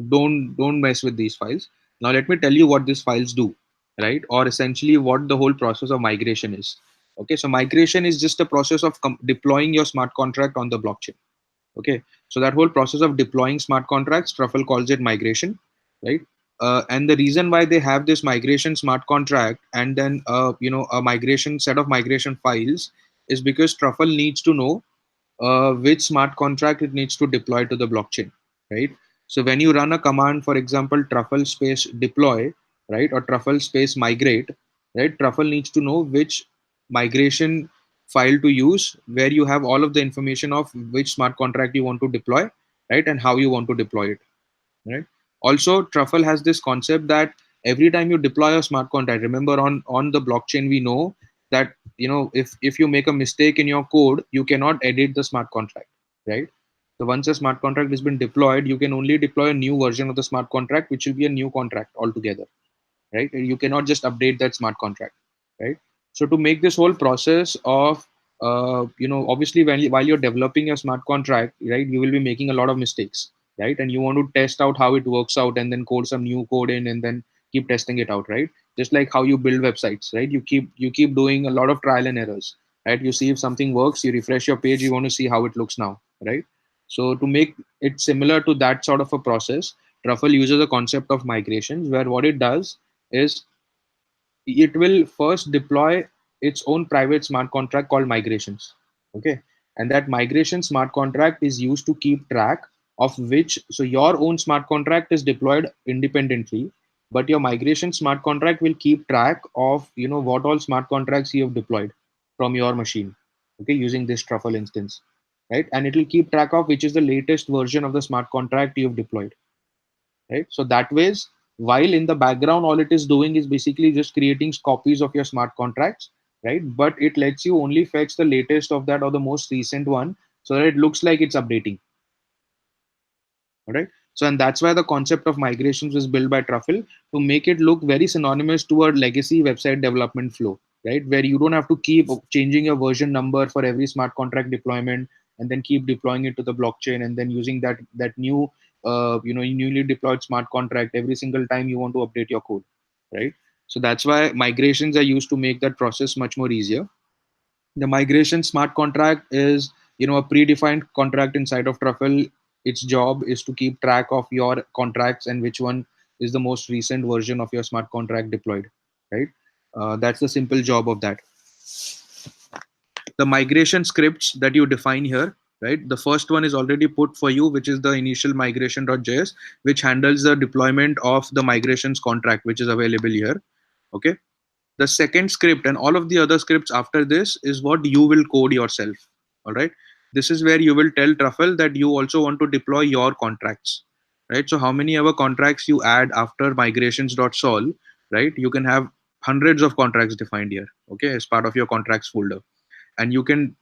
don't mess with these files. Now let me tell you what these files do, right? Or essentially what the whole process of migration is. Okay, so migration is just a process of deploying your smart contract on the blockchain. Okay, so that whole process of deploying smart contracts, Truffle calls it migration, right? And the reason why they have this migration smart contract and then a migration set of migration files is because Truffle needs to know which smart contract it needs to deploy to the blockchain, right? So when you run a command, for example, truffle space deploy, right, or truffle space migrate, right, truffle needs to know which migration file to use, where you have all of the information of which smart contract you want to deploy, right, and how you want to deploy it, right? Also, Truffle has this concept that every time you deploy a smart contract, remember on the blockchain we know that if you make a mistake in your code, you cannot edit the smart contract, right? So once a smart contract has been deployed, you can only deploy a new version of the smart contract, which will be a new contract altogether, right? You cannot just update that smart contract, right? So to make this whole process of obviously while you're developing your smart contract, right, you will be making a lot of mistakes, right? And you want to test out how it works out and then code some new code in and then keep testing it out, right? Just like how you build websites, right? You keep doing a lot of trial and errors, right? You see if something works, you refresh your page, you want to see how it looks now, right? So to make it similar to that sort of a process, Truffle uses a concept of migrations, where what it does is it will first deploy its own private smart contract called migrations. Okay, and that migration smart contract is used to keep track of which, so your own smart contract is deployed independently, but your migration smart contract will keep track of what all smart contracts you have deployed from your machine, okay, using this truffle instance, right? And it will keep track of which is the latest version of the smart contract you have deployed, right? So that ways while in the background all it is doing is basically just creating copies of your smart contracts, right? But it lets you only fetch the latest of that or the most recent one, so that it looks like it's updating. All right. So, and that's why the concept of migrations was built by Truffle, to make it look very synonymous to a legacy website development flow, right? Where you don't have to keep changing your version number for every smart contract deployment, and then keep deploying it to the blockchain, and then using that new, newly deployed smart contract every single time you want to update your code, right? So that's why migrations are used to make that process much more easier. The migration smart contract is, a predefined contract inside of Truffle. Its job is to keep track of your contracts and which one is the most recent version of your smart contract deployed, right? That's the simple job of that. The migration scripts that you define here, right? The first one is already put for you, which is the initial migration.js, which handles the deployment of the migrations contract, which is available here. Okay. The second script and all of the other scripts after this is what you will code yourself. All right. This is where you will tell Truffle that you also want to deploy your contracts, right? So how many ever contracts you add after migrations.sol, right? You can have hundreds of contracts defined here, okay, as part of your contracts folder. And you can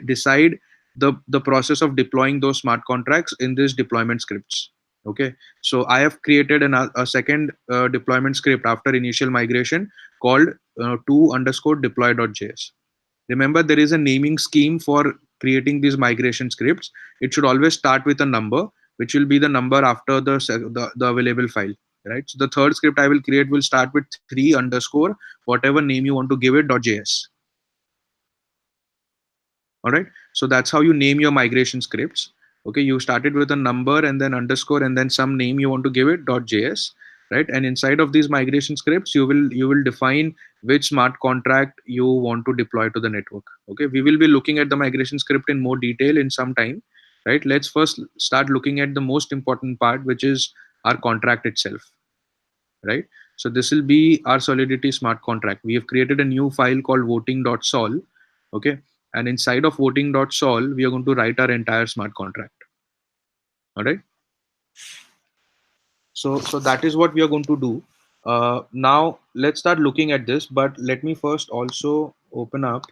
decide the process of deploying those smart contracts in this deployment scripts. Okay. So I have created a second deployment script after initial migration called to underscore deploy.js. Remember, there is a naming scheme for creating these migration scripts. It should always start with a number, which will be the number after the available file, right? So the third script I will create will start with 3 underscore whatever name you want to give it .js. All right. So that's how you name your migration scripts. Okay. You started with a number and then underscore and then some name you want to give it .js, right? And inside of these migration scripts, you will define which smart contract you want to deploy to the network. Okay. We will be looking at the migration script in more detail in some time, right? Let's first start looking at the most important part, which is our contract itself, right? So this will be our Solidity smart contract. We have created a new file called voting.sol. Okay. And inside of voting.sol, we are going to write our entire smart contract. All right. So that is what we are going to do. Now let's start looking at this, but let me first also open up.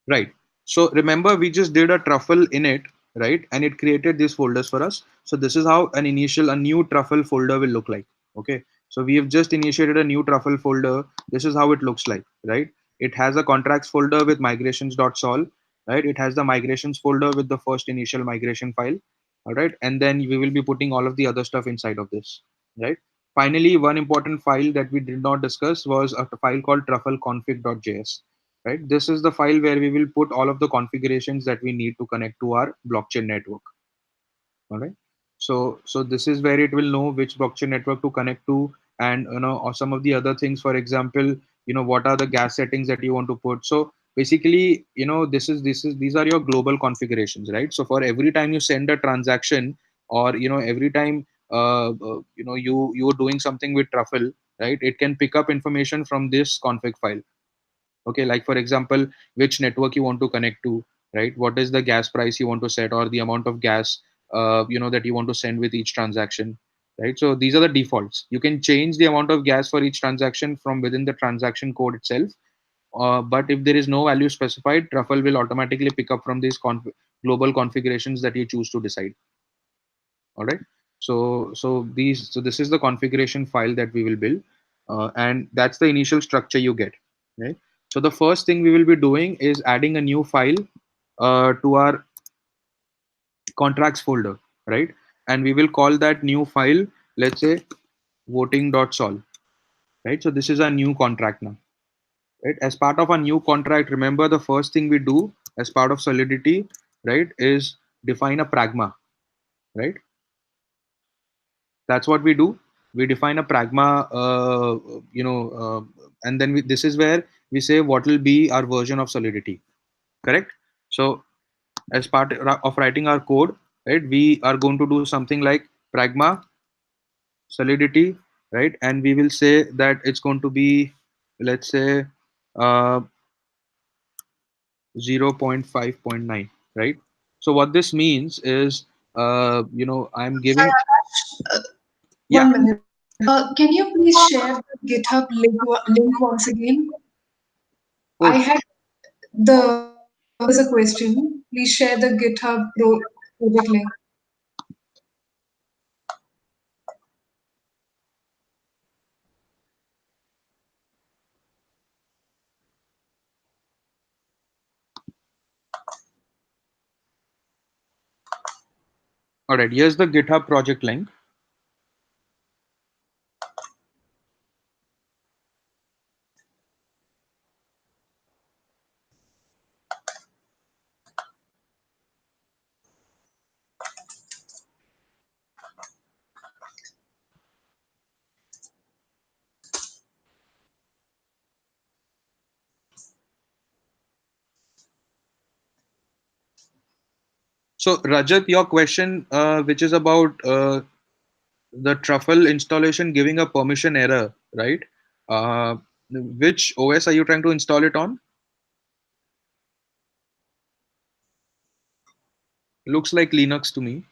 Right. So remember, we just did a truffle in it, right? And it created these folders for us. So this is how a new truffle folder will look like. Okay. So we have just initiated a new truffle folder. This is how it looks like, right? It has a contracts folder with migrations.sol, right? It has the migrations folder with the first initial migration file. All right. And then we will be putting all of the other stuff inside of this, right? Finally, one important file that we did not discuss was a file called truffleconfig.js, right? This is the file where we will put all of the configurations that we need to connect to our blockchain network. All right. So this is where it will know which blockchain network to connect to, and or some of the other things. For example, what are the gas settings that you want to put. So basically, these are your global configurations, right? So for every time you send a transaction, or every time you're doing something with Truffle, right? It can pick up information from this config file. Okay, like for example, which network you want to connect to, right? What is the gas price you want to set, or the amount of gas that you want to send with each transaction, right? So these are the defaults. You can change the amount of gas for each transaction from within the transaction code itself, but if there is no value specified, Truffle will automatically pick up from these global configurations that you choose to decide. All right. So this is the configuration file that we will build, and that's the initial structure you get, right? So the first thing we will be doing is adding a new file to our contracts folder, right? And we will call that new file, let's say, voting.sol, right? So this is a new contract now, right? As part of a new contract, remember, the first thing we do as part of Solidity, right, is define a pragma, right? That's what we do. We define a pragma, and then this is where we say what will be our version of Solidity, correct? So as part of writing our code, right, we are going to do something like pragma Solidity, right? And we will say that it's going to be, let's say, uh, 0.5.9, right? So what this means is, I'm Hi, giving, Akash. yeah, One minute. Can you please share the GitHub link once again? oh, I had there was a question. Please share the GitHub project link. all right, here's the GitHub project link. So Rajat, your question, which is about the truffle installation giving a permission error, right? Uh, which OS are you trying to install it on? Looks like Linux to me.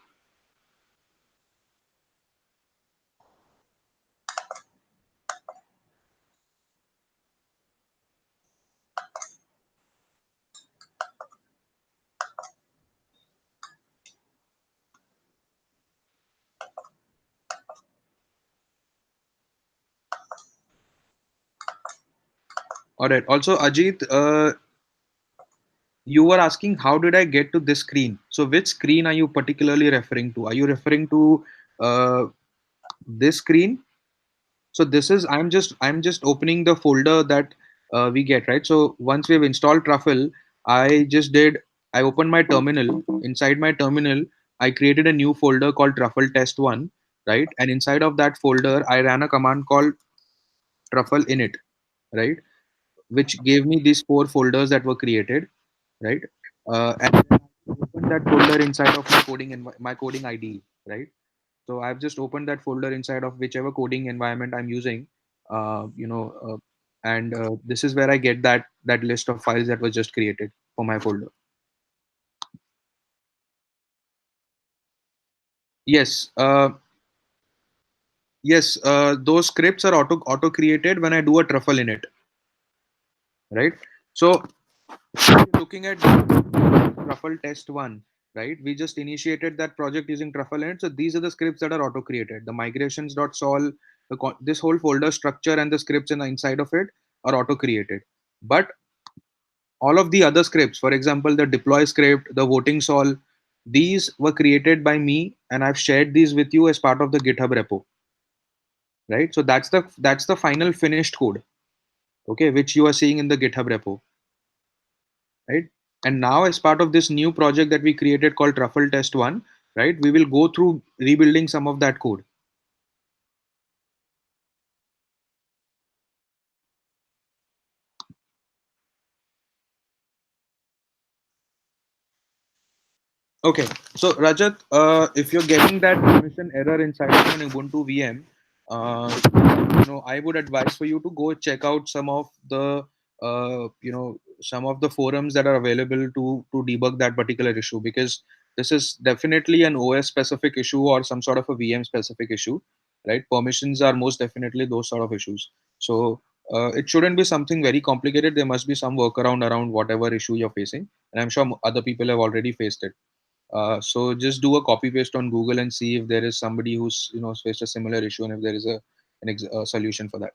All right. Also, Ajit, you were asking how did I get to this screen? So which screen are you particularly referring to? Are you referring to uh, this screen? So this is, I'm just opening the folder that we get, right? So once we've installed Truffle, I just did I opened my terminal. Inside my terminal, I created a new folder called Truffle Test One, right? And inside of that folder, I ran a command called Truffle init, right? Which gave me these four folders that were created, right? And then I opened that folder inside of my coding IDE, right? So I've just opened that folder inside of whichever coding environment I'm using, uh, you know, uh, and this is where I get that list of files that was just created for my folder. Yes, yes, those scripts are auto created when I do a truffle in it, right? So looking at truffle test one, right? We just initiated that project using truffle in it. So these are the scripts that are auto created. The migrations.sol, this whole folder structure and the scripts inside of it are auto created. But all of the other scripts, for example, the deploy script, the voting sol, these were created by me, and I've shared these with you as part of the GitHub repo, right? So that's the final finished code, okay, which you are seeing in the GitHub repo, right? And now, as part of this new project that we created called Truffle Test One, right, we will go through rebuilding some of that code. Okay, so Rajat, if you're getting that permission error inside of an Ubuntu VM, I would advise for you to go check out some of the forums that are available to debug that particular issue, because this is definitely an OS specific issue or some sort of a VM specific issue, right? Permissions are most definitely those sort of issues. So it shouldn't be something very complicated. There must be some workaround around whatever issue you're facing, and I'm sure other people have already faced it. So just do a copy paste on Google and see if there is somebody who's faced a similar issue and if there is a solution for that.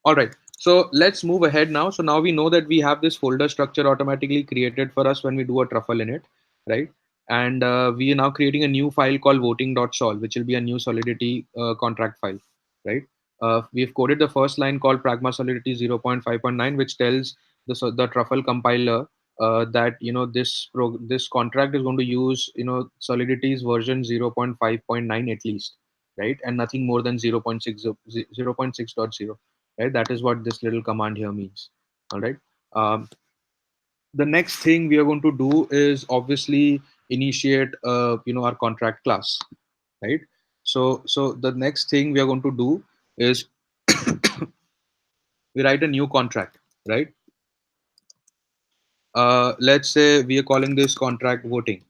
All right. So let's move ahead now. So now we know that we have this folder structure automatically created for us when we do a truffle in it, right? And we are now creating a new file called voting.sol, which will be a new Solidity contract file, right? We've coded the first line called Pragma Solidity 0.5.9, which tells the truffle compiler that this contract is going to use Solidity's version 0.5.9 at least, right? And nothing more than 0.6.0, right? That is what this little command here means. All right. Um, the next thing we are going to do is obviously initiate, our contract class, right? So the next thing we are going to do is we write a new contract, right? Let's say we are calling this contract voting,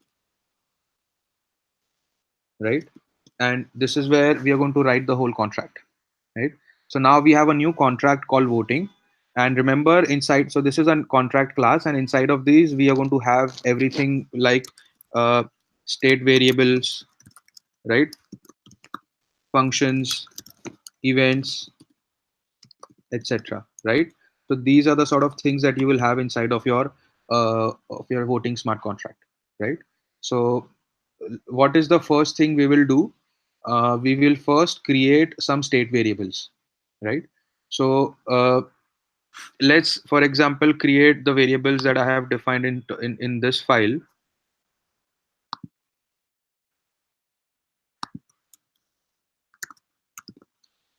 right? And this is where we are going to write the whole contract, right? So now we have a new contract called voting. And remember inside, so this is a contract class, and inside of these, we are going to have everything like uh, state variables, right? Functions, events, etc. Right? So these are the sort of things that you will have inside of your voting smart contract, right? So what is the first thing we will do? We will first create some state variables, right? So let's, for example, create the variables that I have defined in this file.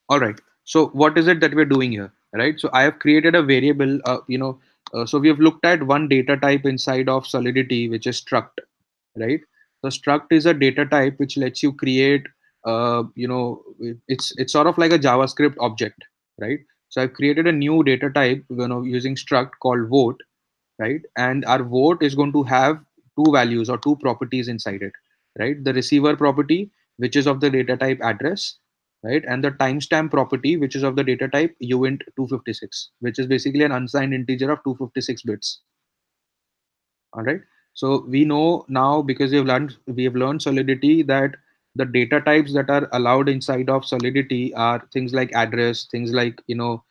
All right. So what is it that we're doing here, right? So I have created a variable. So we have looked at one data type inside of Solidity, which is struct, right? So struct is a data type which lets you create. It's sort of like a JavaScript object, right? So I've created a new data type, using struct called vote, right? And our vote is going to have two values or two properties inside it, right? The receiver property, which is of the data type address, right? And the timestamp property, which is of the data type uint 256, which is basically an unsigned integer of 256 bits. All right. So we know now, because we have learned Solidity, that the data types that are allowed inside of Solidity are things like address, things like you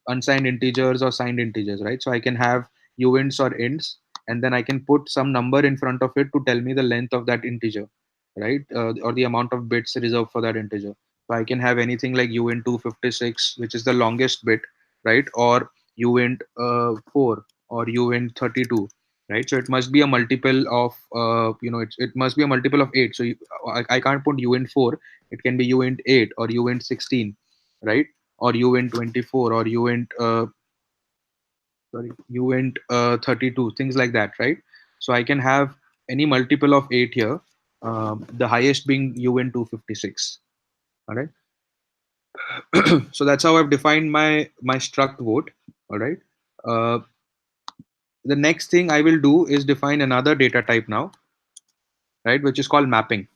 unsigned integers or signed integers, right? So I can have uints or ints, and then I can put some number in front of it to tell me the length of that integer, right? Or the amount of bits reserved for that integer. So I can have anything like uint 256, which is the longest bit, right? Or uint 4 or uint 32, right? So it must be a multiple of it must be a multiple of 8. So I can't put uint 4. It can be uint 8 or uint 16, right? Or uint 24 or uint 32, things like that, right? So I can have any multiple of 8 here, the highest being uint 256. All right. So that's how I've defined my struct vote. All right. uh, the next thing I will do is define another data type now, right, which is called mapping.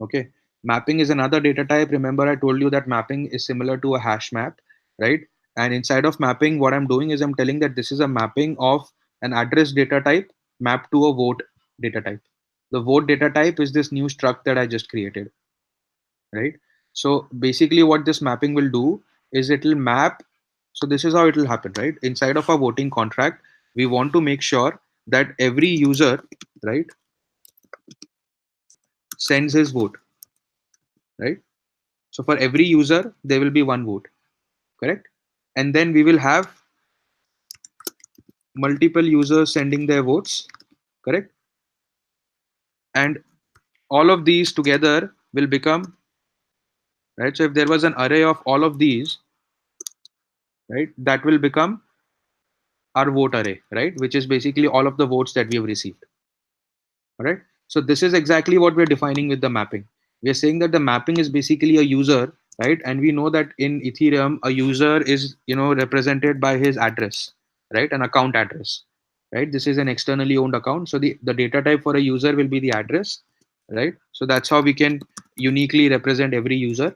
Okay. Mapping is another data type. Remember, I told you that mapping is similar to a hash map, right? And inside of mapping, what I'm doing is I'm telling that this is a mapping of an address data type mapped to a vote data type. The vote data type is this new struct that I just created, right? So basically, what this mapping will do is it will map. So this is how it will happen, right? Inside of a voting contract, we want to make sure that every user, right, sends his vote, right? So for every user, there will be one vote, correct? And then we will have multiple users sending their votes, correct? And all of these together will become, right? So if there was an array of all of these, right, that will become our vote array, right? Which is basically all of the votes that we have received. All right. So this is exactly what we're defining with the mapping. We're saying that the mapping is basically a user, right? And we know that in Ethereum, a user is, represented by his address, right? An account address, right? This is an externally owned account. So the data type for a user will be the address, right? So that's how we can uniquely represent every user,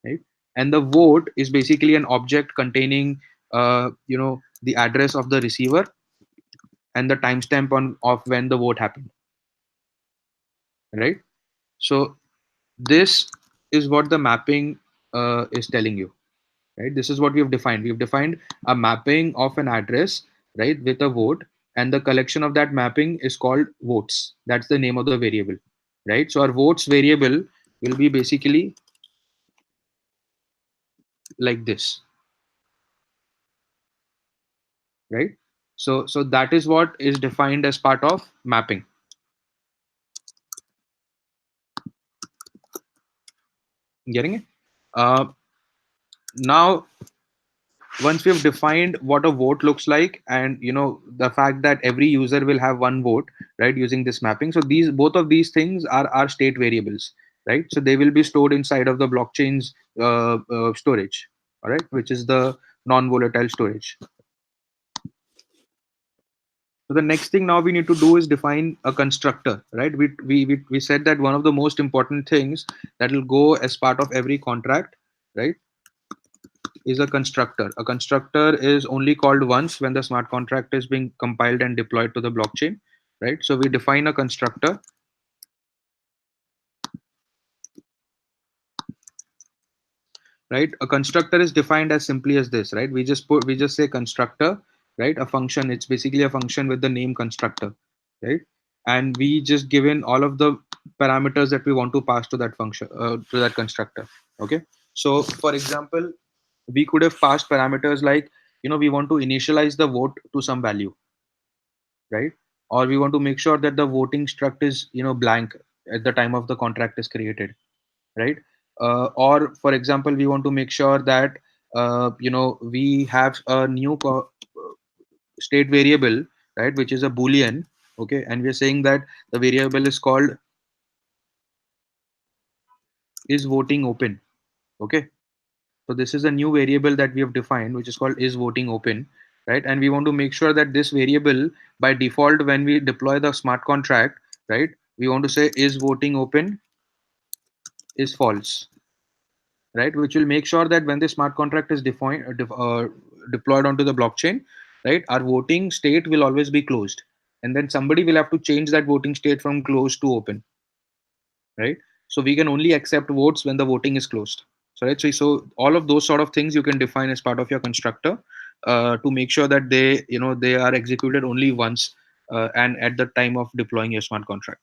right? And the vote is basically an object containing, the address of the receiver and the timestamp on of when the vote happened, right? So this is what the mapping is telling you, right? This is what we have defined. We have defined a mapping of an address, right, with a vote, and the collection of that mapping is called votes. That's the name of the variable, right? So our votes variable will be basically like this, right? So that is what is defined as part of mapping. Getting it? uh, Now, once we've defined what a vote looks like, and the fact that every user will have one vote, right, using this mapping, so these both of these things are state variables, right? So they will be stored inside of the blockchain's storage, all right, which is the non-volatile storage. So the next thing now we need to do is define a constructor, right? We said that one of the most important things that will go as part of every contract, right, is a constructor. A constructor is only called once when the smart contract is being compiled and deployed to the blockchain, right? So we define a constructor, right? A constructor is defined as simply as this, right? We just say constructor, right? A function. It's basically a function with the name constructor, right? And we just given all of the parameters that we want to pass to that function, to that constructor. Okay. So for example, we could have passed parameters like, we want to initialize the vote to some value, right? Or we want to make sure that the voting struct is, blank at the time of the contract is created, right? Or for example, we want to make sure that we have a new state variable, right, which is a boolean. Okay, and we're saying that the variable is called is voting open. Okay, so this is a new variable that we have defined, which is called is voting open, right? And we want to make sure that this variable, by default, when we deploy the smart contract, right, we want to say is voting open is false, right? Which will make sure that when the smart contract is deployed onto the blockchain, right, our voting state will always be closed, and then somebody will have to change that voting state from closed to open, right? So we can only accept votes when the voting is closed. So right, so all of those sort of things you can define as part of your constructor, to make sure that they are executed only once, and at the time of deploying your smart contract,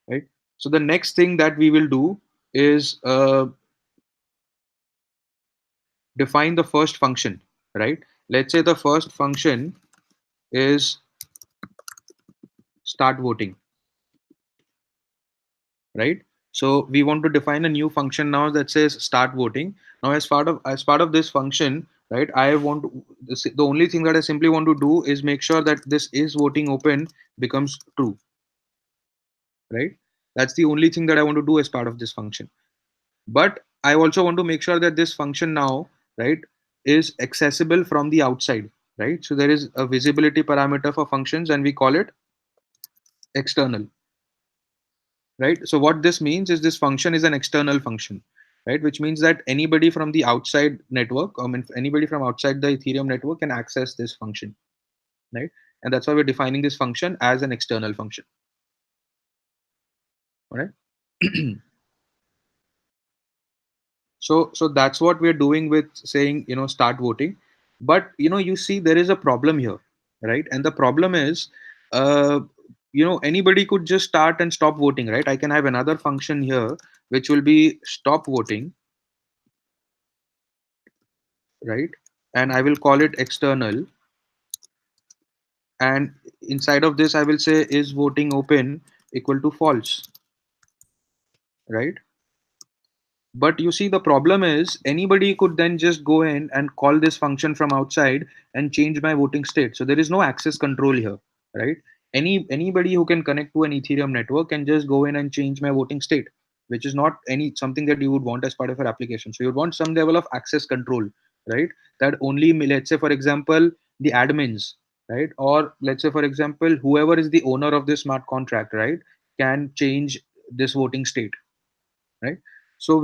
right? So the next thing that we will do is define the first function, right? Let's say the first function is start voting, right? So we want to define a new function now that says start voting. Now, as part of this function, right, I want to, the only thing that I simply want to do is make sure that this is voting open becomes true, right? That's the only thing that I want to do as part of this function. But I also want to make sure that this function now, right, is accessible from the outside, right? So there is a visibility parameter for functions, and we call it external, right? So what this means is this function is an external function, right? Which means that anybody from the outside network, I mean, anybody from outside the Ethereum network can access this function, right? And that's why we're defining this function as an external function, all right? So that's what we're doing with saying, start voting. But you see there is a problem here, right? And the problem is, uh, anybody could just start and stop voting, right? I can have another function here which will be stop voting, right? And I will call it external, and inside of this I will say is voting open equal to false, right? But you see, the problem is anybody could then just go in and call this function from outside and change my voting state. So there is no access control here, right? Anybody who can connect to an Ethereum network can just go in and change my voting state, which is not any something that you would want as part of your application. So you would want some level of access control, right? That only, let's say for example, the admins, right? Or let's say for example, whoever is the owner of this smart contract, right, can change this voting state, right? So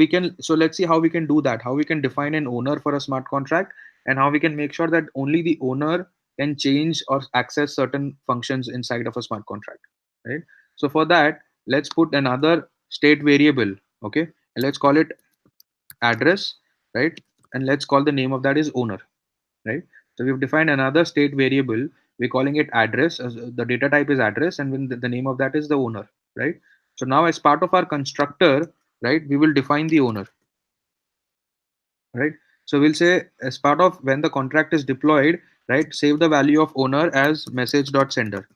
let's see how we can do that, how we can define an owner for a smart contract, and how we can make sure that only the owner can change or access certain functions inside of a smart contract, right? So for that, let's put another state variable. Okay, and let's call it address, right? And let's call the name of that is owner, right? So we've defined another state variable, we're calling it address, as the data type is address, and when the name of that is the owner, right? So now as part of our constructor, right, we will define the owner, right? So we'll say as part of when the contract is deployed, right, save the value of owner as message.sender.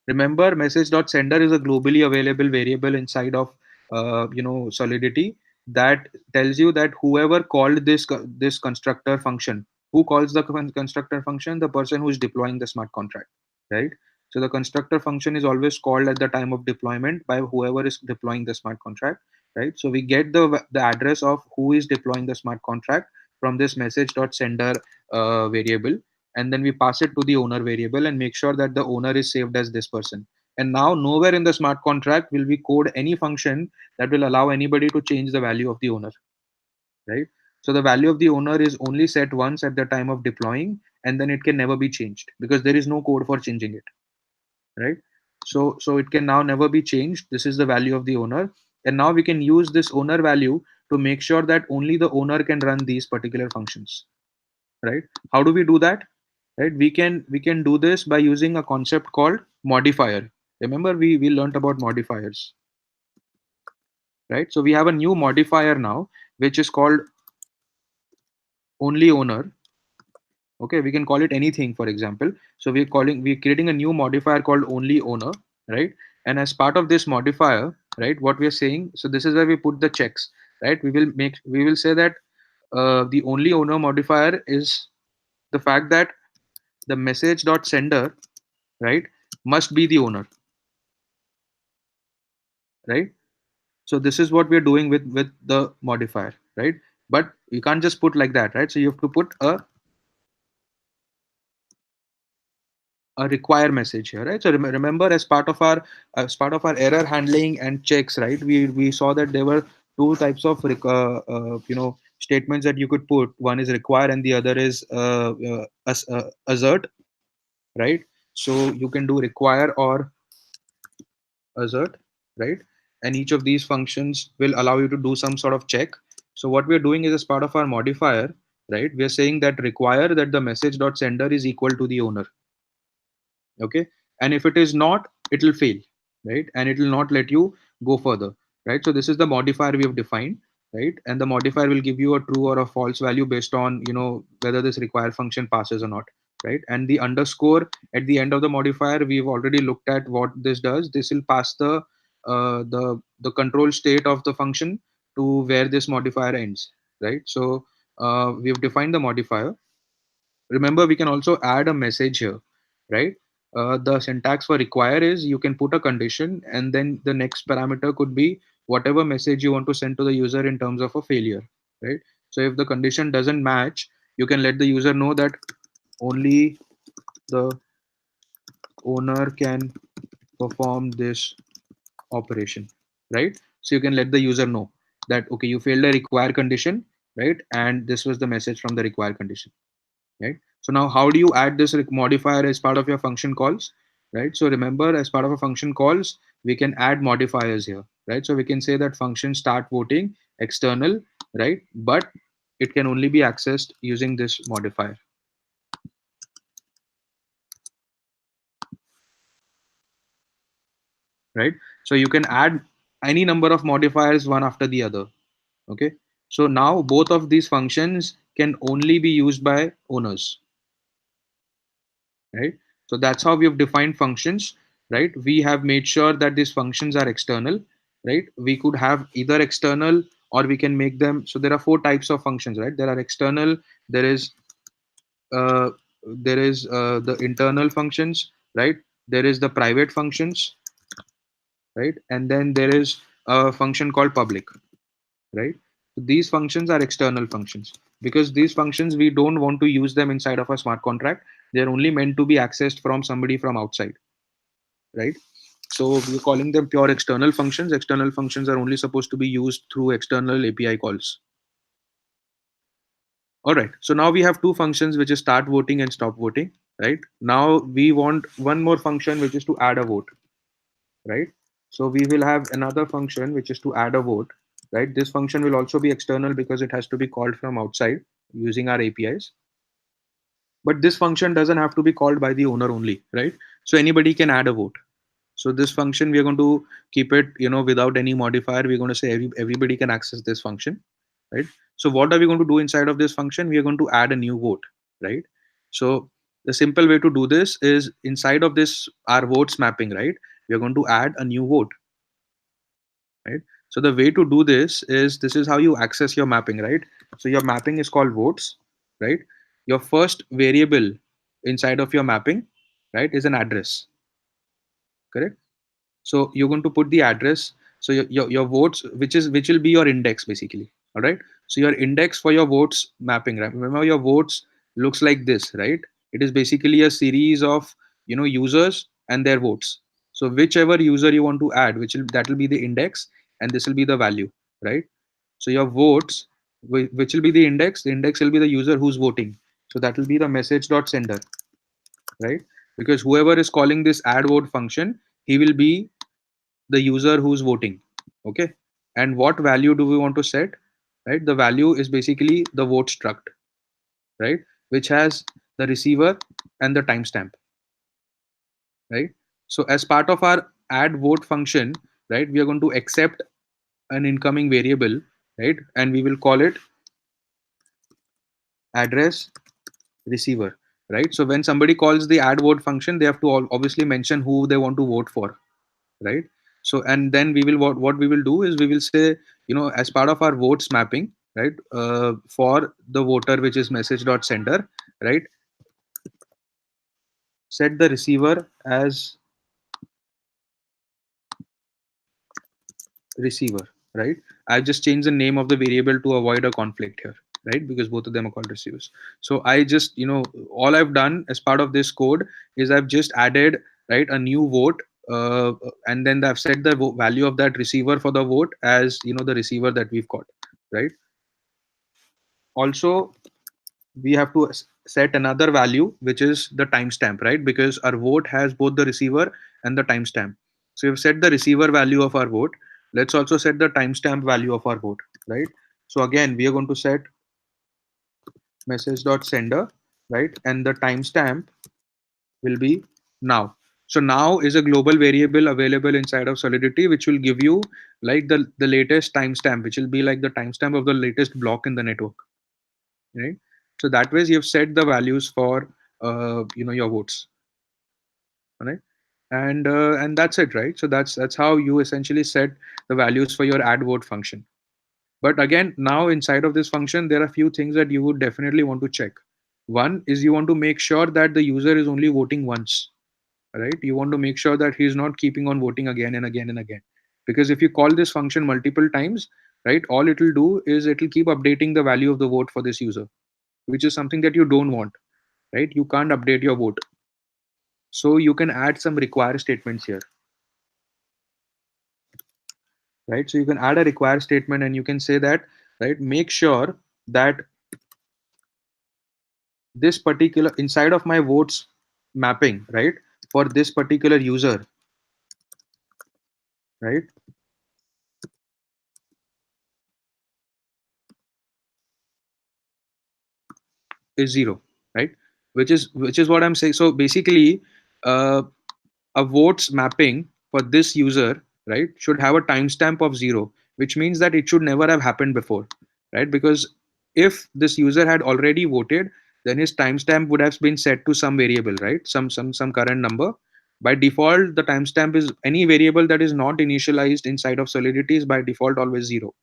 Remember, message.sender is a globally available variable inside of solidity that tells you that whoever called this constructor function, who calls the constructor function? The person who is deploying the smart contract, right? So the constructor function is always called at the time of deployment by whoever is deploying the smart contract, right? So we get the address of who is deploying the smart contract from this message.sender variable, and then we pass it to the owner variable and make sure that the owner is saved as this person. And now nowhere in the smart contract will we code any function that will allow anybody to change the value of the owner, right? So the value of the owner is only set once at the time of deploying, and then it can never be changed because there is no code for changing it, right? So it can now never be changed. This is the value of the owner, and now we can use this owner value to make sure that only the owner can run these particular functions, right? How do we do that? Right, we can do this by using a concept called modifier. Remember, we learned about modifiers, right? So we have a new modifier now, which is called only owner. Okay, we can call it anything, for example. So we're creating a new modifier called only owner, right? And as part of this modifier, right, what we are saying, so this is where we put the checks, right? We will say that the only owner modifier is the fact that the message dot sender, right, must be the owner, right? So this is what we're doing with the modifier, right? But you can't just put like that, right? So you have to put a require message here, right? So remember, as part of our error handling and checks, right, we saw that there were two types of statements that you could put. One is require and the other is assert, right? So you can do require or assert, right? And each of these functions will allow you to do some sort of check. So what we're doing is, as part of our modifier, right, we're saying that require that the message dot sender is equal to the owner. Okay, and if it is not, it will fail, right? And it will not let you go further, right? So this is the modifier we have defined, right? And the modifier will give you a true or a false value based on whether this require function passes or not, right? And the underscore at the end of the modifier, we've already looked at what this does. This will pass the control state of the function to where this modifier ends, right? So we've defined the modifier. Remember, we can also add a message here, right? The syntax for require is you can put a condition, and then the next parameter could be whatever message you want to send to the user in terms of a failure, right? So if the condition doesn't match, you can let the user know that only the owner can perform this operation, right? So you can let the user know that, okay, you failed a require condition, right? And this was the message from the require condition, right? So now how do you add this modifier as part of your function calls, right? So remember, as part of a function calls, we can add modifiers here, right? So we can say that function start voting external, right? But it can only be accessed using this modifier, right? So you can add any number of modifiers one after the other. Okay, so now both of these functions can only be used by owners, right? So that's how we have defined functions, right? We have made sure that these functions are external, right? We could have either external, or we can make them. So there are four types of functions, right? There are external, there is uh, the internal functions, right? There is the private functions, right? And then there is a function called public, right? So these functions are external functions because these functions, we don't want to use them inside of a smart contract. They're only meant to be accessed from somebody from outside, right? So we're calling them pure external functions. External functions are only supposed to be used through external API calls. All right. So now we have two functions, which is start voting and stop voting, right? Now we want one more function, which is to add a vote, right? So we will have another function, which is to add a vote, right? This function will also be external because it has to be called from outside using our APIs. But this function doesn't have to be called by the owner only, right? So anybody can add a vote. So this function, we're going to keep it, without any modifier. We're going to say everybody can access this function, right? So what are we going to do inside of this function? We are going to add a new vote, right? So the simple way to do this is inside of this our votes mapping, right? We are going to add a new vote, right? So the way to do this is how you access your mapping, right? So your mapping is called votes, right? Your first variable inside of your mapping, right, is an address, correct? So you're going to put the address. So your votes, which will be your index basically. All right. So your index for your votes mapping, right? Remember your votes looks like this, right? It is basically a series of users and their votes. So whichever user you want to add, that will be the index, and this will be the value, right? So your votes, which will be the index. The index will be the user who's voting. So that will be the message dot sender, right? Because whoever is calling this add vote function, he will be the user who's voting. Okay. And what value do we want to set? Right, the value is basically the vote struct, right, which has the receiver and the timestamp, right? So as part of our add vote function, right, we are going to accept an incoming variable, right, and we will call it address receiver, right? So when somebody calls the add vote function, they have to obviously mention who they want to vote for, right? So and then we will what we will do is we will say, as part of our votes mapping, right, for the voter, which is message dot sender, right, set the receiver as receiver, right? I just changed the name of the variable to avoid a conflict here, right, because both of them are called receivers. So I just, all I've done as part of this code is I've just added, right, a new vote, and then I've set the value of that receiver for the vote as, the receiver that we've got, right? Also, we have to set another value, which is the timestamp, right? Because our vote has both the receiver and the timestamp. So we've set the receiver value of our vote. Let's also set the timestamp value of our vote, right? So again, we are going to set message.sender, right? And the timestamp will be now. So now is a global variable available inside of Solidity, which will give you like the latest timestamp, which will be like the timestamp of the latest block in the network, right? So that way you've set the values for your votes, right? And that's it, right? So that's how you essentially set the values for your add vote function. But again, now inside of this function, there are a few things that you would definitely want to check. One is you want to make sure that the user is only voting once, right? You want to make sure that he's not keeping on voting again and again and again. Because if you call this function multiple times, right, all it will do is it will keep updating the value of the vote for this user, which is something that you don't want, right? You can't update your vote. So you can add some require statements here, right? So you can add a require statement and you can say that, right, make sure that this particular inside of my votes mapping, right, for this particular user, right, is zero, right? Which is what I'm saying. So basically, uh, a votes mapping for this user, right, should have a timestamp of zero, which means that it should never have happened before, right? Because if this user had already voted, then his timestamp would have been set to some variable, right? Some current number. By default, the timestamp is any variable that is not initialized inside of Solidity is by default always zero,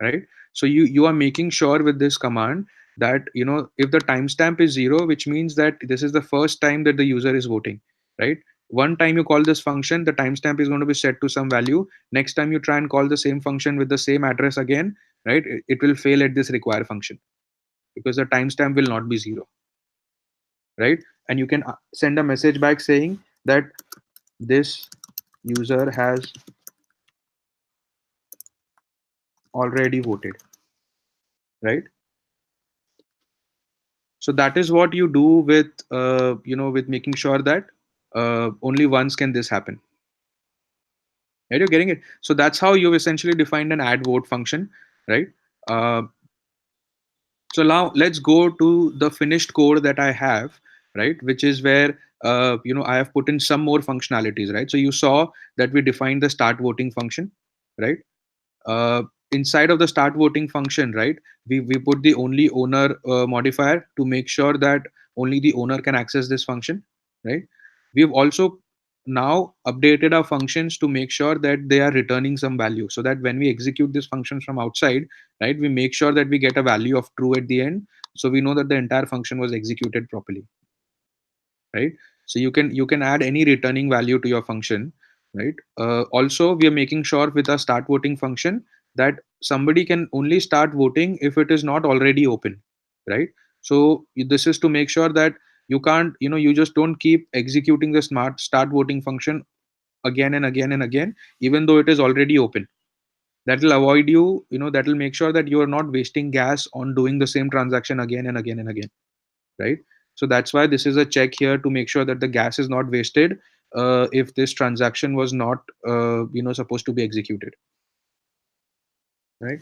right? So you are making sure with this command that if the timestamp is zero, which means that this is the first time that the user is voting, right? One time you call this function, the timestamp is going to be set to some value. Next time you try and call the same function with the same address again, right, it will fail at this require function because the timestamp will not be zero, right? And you can send a message back saying that this user has already voted, right? So that is what you do with with making sure that only once can this happen, right? You're getting it. So that's how you've essentially defined an add vote function, right? uh, so now let's go to the finished code that I have, right, which is where I have put in some more functionalities, right? So you saw that we defined the start voting function, right? uh, Inside of the start voting function, right, we put the only owner modifier to make sure that only the owner can access this function, right? We've also now updated our functions to make sure that they are returning some value, so that when we execute these functions from outside, right, we make sure that we get a value of true at the end, so we know that the entire function was executed properly, right? So you can add any returning value to your function, right? Also, we are making sure with our start voting function that somebody can only start voting if it is not already open, right? So this is to make sure that you can't, you just don't keep executing the smart start voting function again and again and again, even though it is already open. That will avoid that will make sure that you are not wasting gas on doing the same transaction again and again and again, right? So that's why this is a check here to make sure that the gas is not wasted if this transaction was not supposed to be executed, right?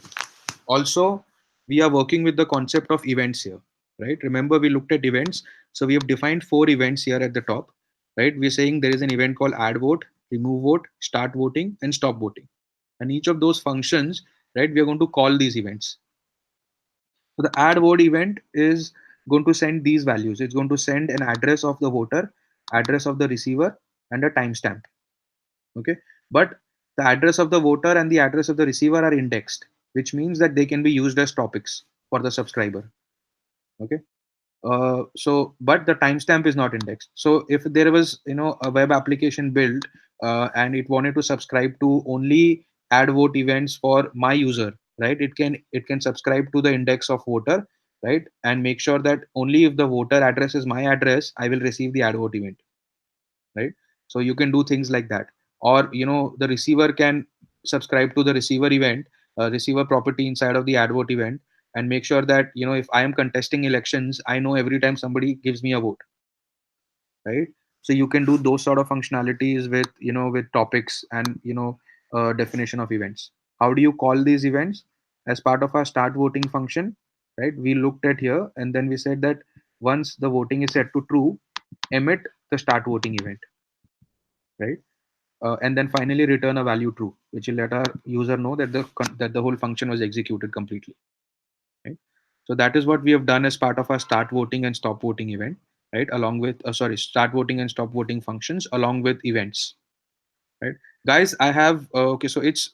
Also, we are working with the concept of events here, right? Remember, we looked at events. So we have defined 4 events here at the top, right? We're saying there is an event called add vote, remove vote, start voting, and stop voting. And each of those functions, right, we are going to call these events. So the add vote event is going to send these values. It's going to send an address of the voter, address of the receiver, and a timestamp. Okay. But the address of the voter and the address of the receiver are indexed, which means that they can be used as topics for the subscriber. Okay. But the timestamp is not indexed. So if there was, a web application built and it wanted to subscribe to only add vote events for my user, right? It can subscribe to the index of voter, right? And make sure that only if the voter address is my address, I will receive the add vote event, right? So you can do things like that. Or the receiver can subscribe to the receiver event, receiver property inside of the add vote event, and make sure that if I am contesting elections, I know every time somebody gives me a vote, right? So you can do those sort of functionalities with with topics and definition of events. How do you call these events? As part of our start voting function, right, we looked at here, and then we said that once the voting is set to true, emit the start voting event, right? And then finally return a value true, which will let our user know that the whole function was executed completely, right? So that is what we have done as part of our start voting and stop voting event, right? Along with start voting and stop voting functions along with events, right? Guys, I have okay, so it's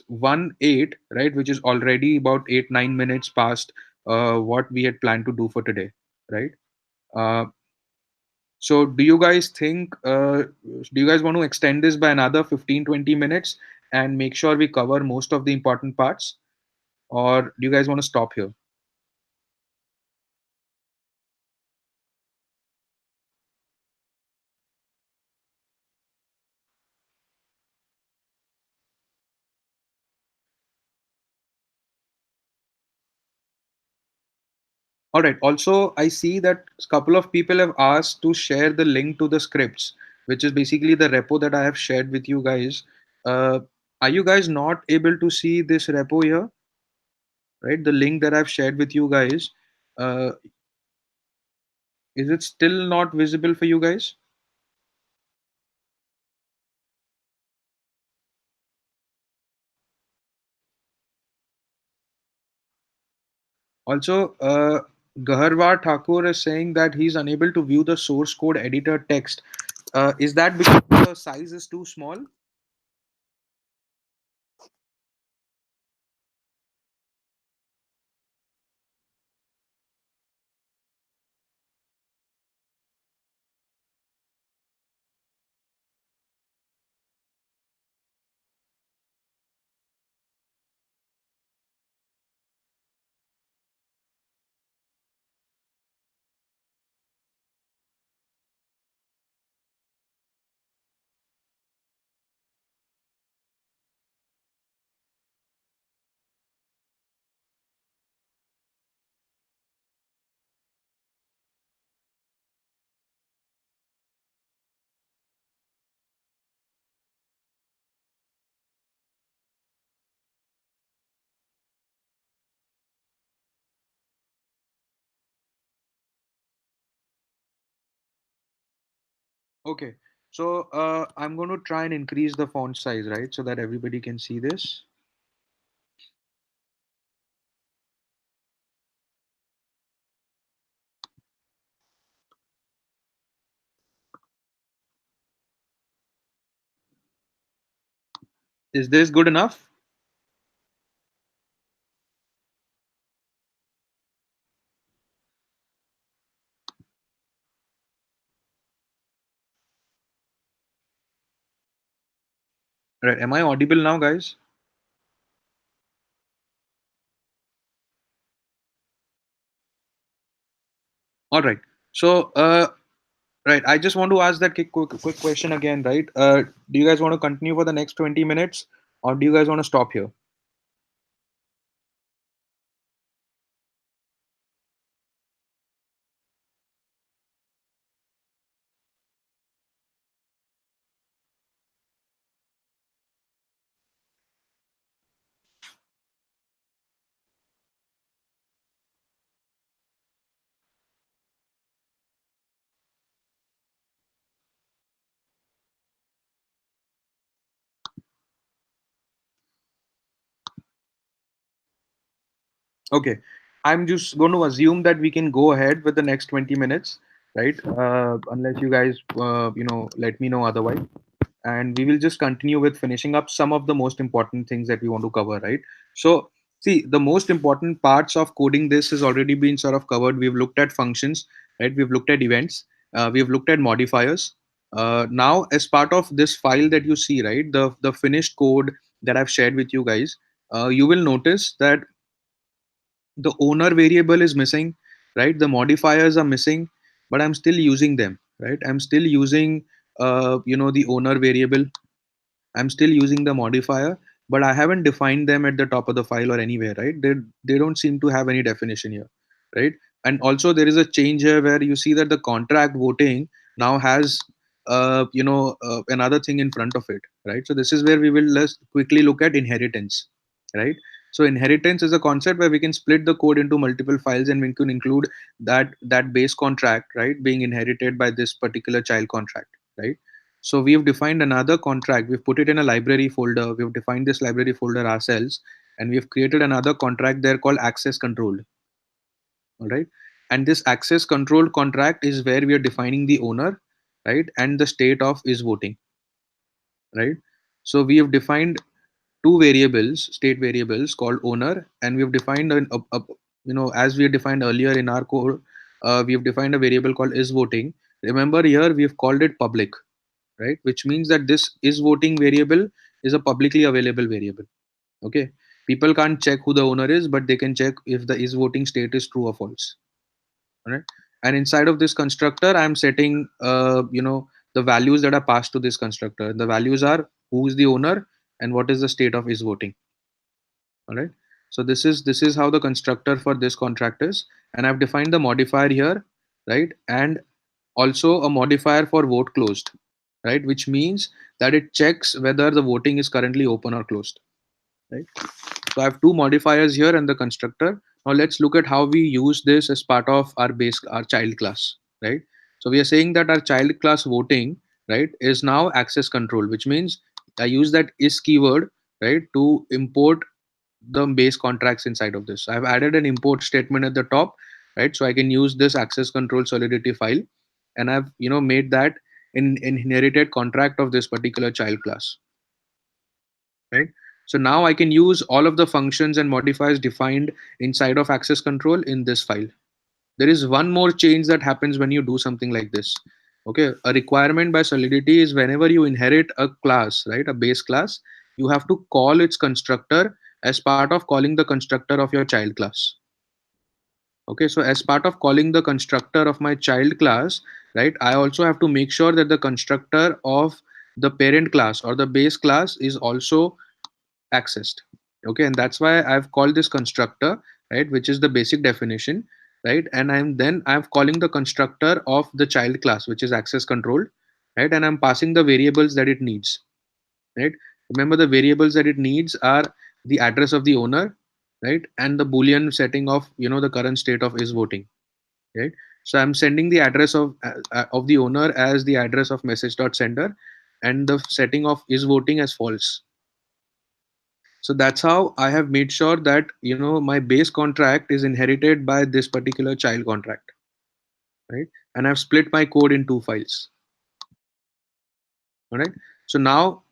1:08, right, which is already about 8-9 minutes past what we had planned to do for today, right? uh, So do you guys think do you guys want to extend this by another 15-20 minutes and make sure we cover most of the important parts, or do you guys want to stop here? All right. Also, I see that a couple of people have asked to share the link to the scripts, which is basically the repo that I have shared with you guys. Uh, are you guys not able to see this repo here? Right, the link that I've shared with you guys. Uh, is it still not visible for you guys? Also, Gaharwar Thakur is saying that he's unable to view the source code editor text. Is that because the size is too small? Okay, so I'm going to try and increase the font size, right, so that everybody can see this. Is this good enough? Right. Am I audible now, guys? All right. So, right. I just want to ask that quick question again, right? Do you guys want to continue for the next 20 minutes, or do you guys want to stop here? Okay. I'm just going to assume that we can go ahead with the next 20 minutes, right? Unless you guys, let me know otherwise. And we will just continue with finishing up some of the most important things that we want to cover, right? So, see, the most important parts of coding this has already been sort of covered. We've looked at functions, right? We've looked at events, we've looked at modifiers. Now, as part of this file that you see, right, the finished code that I've shared with you guys, you will notice that the owner variable is missing, right? The modifiers are missing, but I'm still using them, right? I'm still using the owner variable. I'm still using the modifier, but I haven't defined them at the top of the file or anywhere, right? They don't seem to have any definition here, right? And also there is a change here where you see that the contract voting now has another thing in front of it, right? So this is where we will let's quickly look at inheritance, right? So inheritance is a concept where we can split the code into multiple files and we can include that base contract, right, being inherited by this particular child contract, right? So we've defined another contract. We've put it in a library folder. We've defined this library folder ourselves, and we've created another contract there called access controlled. All right. And this access controlled contract is where we are defining the owner, right, and the state of is voting, right. So we have defined two variables, state variables called owner, and we have defined as we had defined earlier in our code, we have defined a variable called is voting. Remember here we have called it public, right? Which means that this is voting variable is a publicly available variable. Okay. People can't check who the owner is, but they can check if the is voting state is true or false. All right. And inside of this constructor, I'm setting, the values that are passed to this constructor. The values are who is the owner and what is the state of is voting. All right. So this is how the constructor for this contract is, and I've defined the modifier here, right? And also a modifier for vote closed, right? Which means that it checks whether the voting is currently open or closed, right? So I have two modifiers here and the constructor. Now let's look at how we use this as part of our child class, right? So we are saying that our child class voting, right, is now access control, which means I use that is keyword, right, to import the base contracts inside of this. So I've added an import statement at the top, right? So I can use this access control solidity file, and I've made that in inherited contract of this particular child class, right? So now I can use all of the functions and modifiers defined inside of access control in this file. There is one more change that happens when you do something like this. Okay, a requirement by solidity is whenever you inherit a class, right, a base class, you have to call its constructor as part of calling the constructor of your child class. Okay, so as part of calling the constructor of my child class, right, I also have to make sure that the constructor of the parent class or the base class is also accessed. Okay, and that's why I've called this constructor, right, which is the basic definition, right, and I'm calling the constructor of the child class, which is access controlled, right, and I'm passing the variables that it needs, right. Remember the variables that it needs are the address of the owner, right, and the boolean setting of the current state of is voting, right. So I'm sending the address of the owner as the address of message.sender, and the setting of is voting as false. So that's how I have made sure that my base contract is inherited by this particular child contract, right? And I've split my code in two files. All right. So now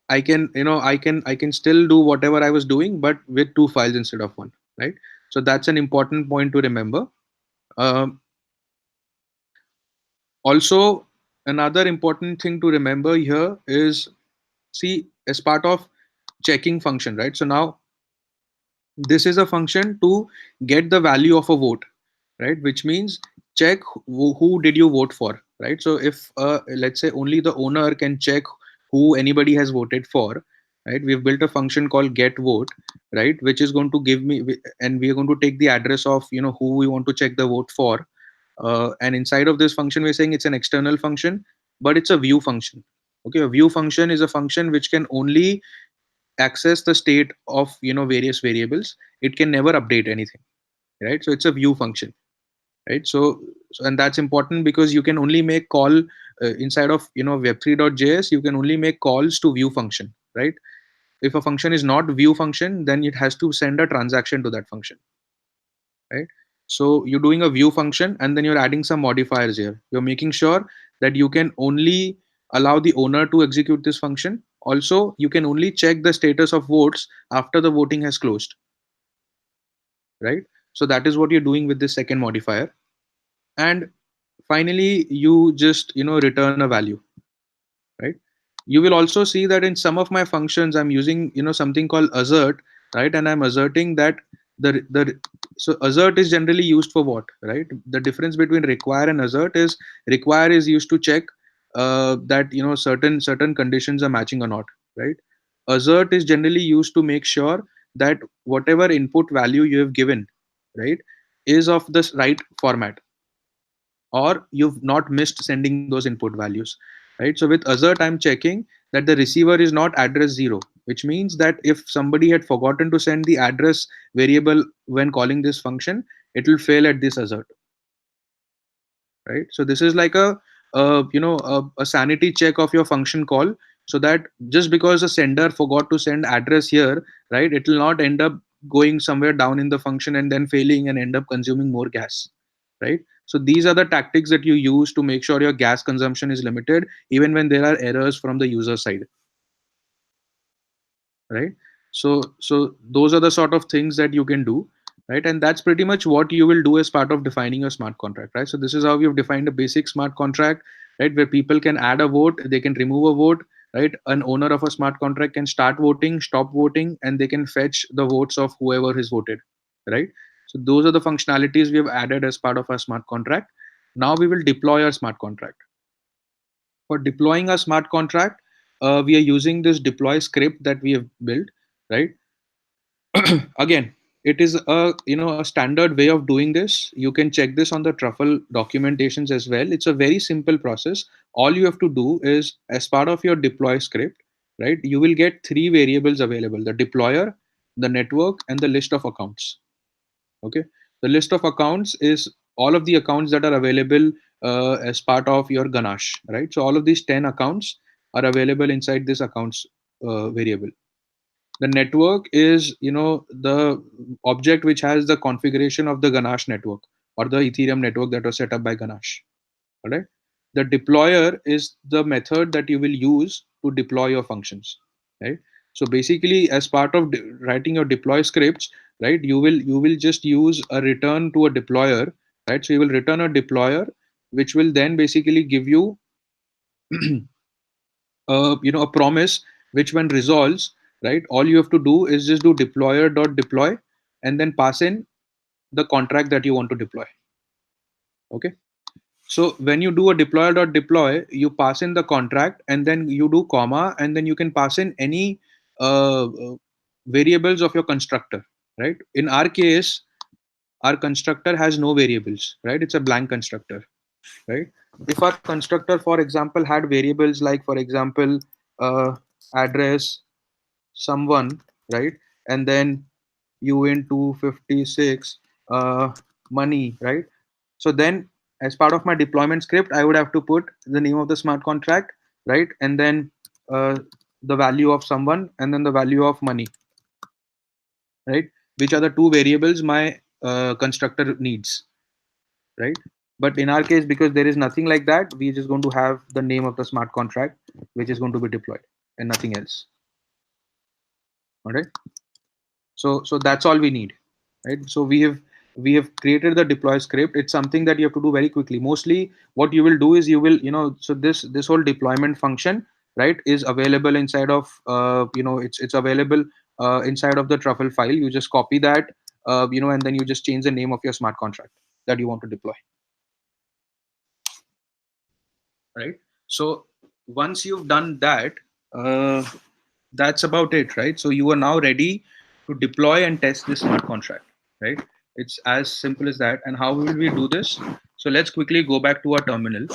I can still do whatever I was doing, but with two files instead of one, right? So that's an important point to remember. um, Also, another important thing to remember here is, see, as part of checking function, right? So now this is a function to get the value of a vote, right? Which means check who did you vote for, right? So if let's say only the owner can check who anybody has voted for, right? We've built a function called get vote, right? Which is going to give me, and we are going to take the address of who we want to check the vote for, and inside of this function we're saying it's an external function, but it's a view function. Okay, a view function is a function which can only access the state of various variables. It can never update anything, right? So it's a view function, right? And that's important because you can only make call inside of web3.js. You can only make calls to view function, right? If a function is not view function, then it has to send a transaction to that function, right? So you're doing a view function and then you're adding some modifiers here. You're making sure that you can only allow the owner to execute this function. Also, you can only check the status of votes after the voting has closed, right? So that is what you're doing with this second modifier. And finally, you just return a value, right? You will also see that in some of my functions I'm using something called assert, right? And I'm asserting that the so assert is generally used for what, right? The difference between require and assert is, require is used to check that certain conditions are matching or not, right? Assert is generally used to make sure that whatever input value you have given, right, is of this right format, or you've not missed sending those input values, right? So with assert I'm checking that the receiver is not address 0, which means that if somebody had forgotten to send the address variable when calling this function, it will fail at this assert, right? So this is like a sanity check of your function call, so that just because the sender forgot to send address here, right, it will not end up going somewhere down in the function and then failing and end up consuming more gas, right? So these are the tactics that you use to make sure your gas consumption is limited even when there are errors from the user side, right? So those are the sort of things that you can do, right? And that's pretty much what you will do as part of defining your smart contract, right? So this is how we've defined a basic smart contract, right? Where people can add a vote, they can remove a vote, right? An owner of a smart contract can start voting, stop voting, and they can fetch the votes of whoever has voted, right? So those are the functionalities we have added as part of our smart contract. Now we will deploy our smart contract. For deploying a smart contract, we are using this deploy script that we have built, right? Again, it is a standard way of doing this. You can check this on the truffle documentations as well. It's a very simple process. All you have to do is, as part of your deploy script, right, you will get three variables available: the deployer, the network, and the list of accounts. Okay, the list of accounts is all of the accounts that are available as part of your ganache, right? So all of these 10 accounts are available inside this accounts variable. The network is the object which has the configuration of the ganache network, or the Ethereum network that was set up by ganache. All right. The deployer is the method that you will use to deploy your functions, right? So basically, as part of writing your deploy scripts, right, you will just use a return to a deployer, right? So you will return a deployer which will then basically give you a promise, which when resolves, right, all you have to do is just do deployer dot deploy and then pass in the contract that you want to deploy. Okay. So when you do a deployer dot deploy, you pass in the contract and then you do comma, and then you can pass in any variables of your constructor, right? In our case, our constructor has no variables, right? It's a blank constructor, right? If our constructor, for example, had variables like, for example, address, someone, right, and then UN 256, money, right? So then, as part of my deployment script, I would have to put the name of the smart contract, right, and then uh, the value of someone, and then the value of money, right, which are the two variables my constructor needs, right? But in our case, because there is nothing like that, we're just going to have the name of the smart contract, which is going to be deployed, and nothing else. All right. So that's all we need, right? So we have created the deploy script. It's something that you have to do very quickly. Mostly what you will do is you will, so this whole deployment function, right, is available inside of, it's available inside of the truffle file. You just copy that, and then you just change the name of your smart contract that you want to deploy, right? So once you've done that, uh, that's about it, right? So you are now ready to deploy and test this smart contract, right? It's as simple as that. And how will we do this? So let's quickly go back to our terminal,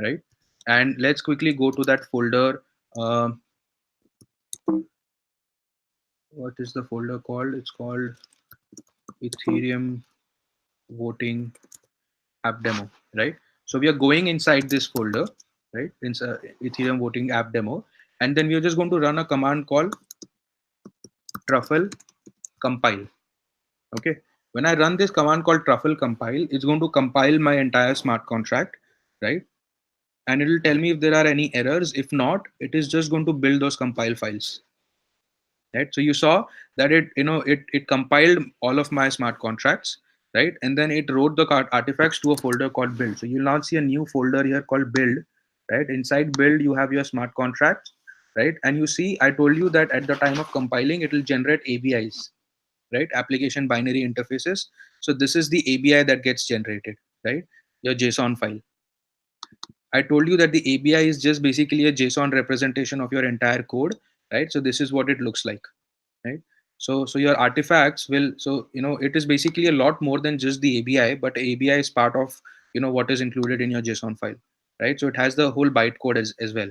right? And let's quickly go to that folder. um what is the folder called? It's called Ethereum voting app demo, right? So we are going inside this folder, right? Inside Ethereum voting app demo, and then we are just going to run a command called truffle compile. Okay. When I run this command called truffle compile, it's going to compile my entire smart contract, right? And it will tell me if there are any errors. If not, it is just going to build those compile files, right? So you saw that it compiled all of my smart contracts, right? And then it wrote the artifacts to a folder called build. So you'll now see a new folder here called build, right? Inside build, you have your smart contracts, right? And you see, I told you that at the time of compiling, it will generate ABIs, right? Application binary interfaces. So this is the ABI that gets generated, right? Your JSON file. I told you that the ABI is just basically a JSON representation of your entire code, right? So this is what it looks like, right? So your artifacts will, it is basically a lot more than just the ABI, but ABI is part of, what is included in your JSON file, right? So it has the whole bytecode as well,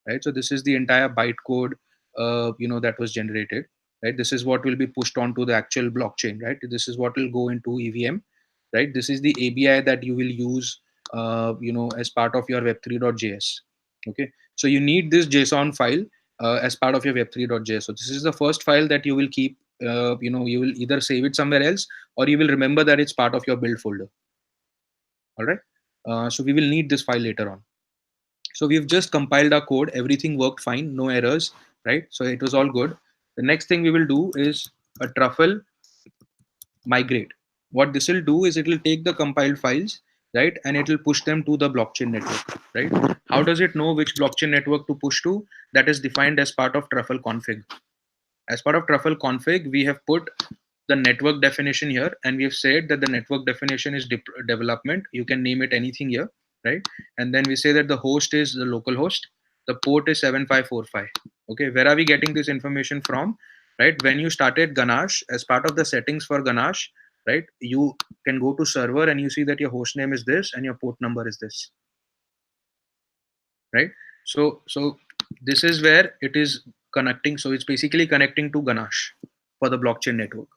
right? So this is the entire bytecode, that was generated, right? This is what will be pushed onto the actual blockchain, right? This is what will go into EVM, right? This is the ABI that you will use, as part of your web3.js. Okay, so you need this JSON file as part of your web3.js. So this is the first file that you will keep. You will either save it somewhere else, or you will remember that it's part of your build folder. All right. So we will need this file later on. So we've just compiled our code. Everything worked fine, no errors, right? So it was all good. The next thing we will do is a truffle migrate. What this will do is it will take the compiled files, right, and it will push them to the blockchain network, right? How does it know which blockchain network to push to? That is defined as part of truffle config. As part of truffle config, we have put the network definition here, and we have said that the network definition is development. You can name it anything here, right? And then we say that the host is the local host, the port is 7545. Okay, where are we getting this information from? Right, when you started Ganache, as part of the settings for Ganache, right, you can go to server and you see that your host name is this and your port number is this, right? So this is where it is connecting. So it's basically connecting to Ganache for the blockchain network.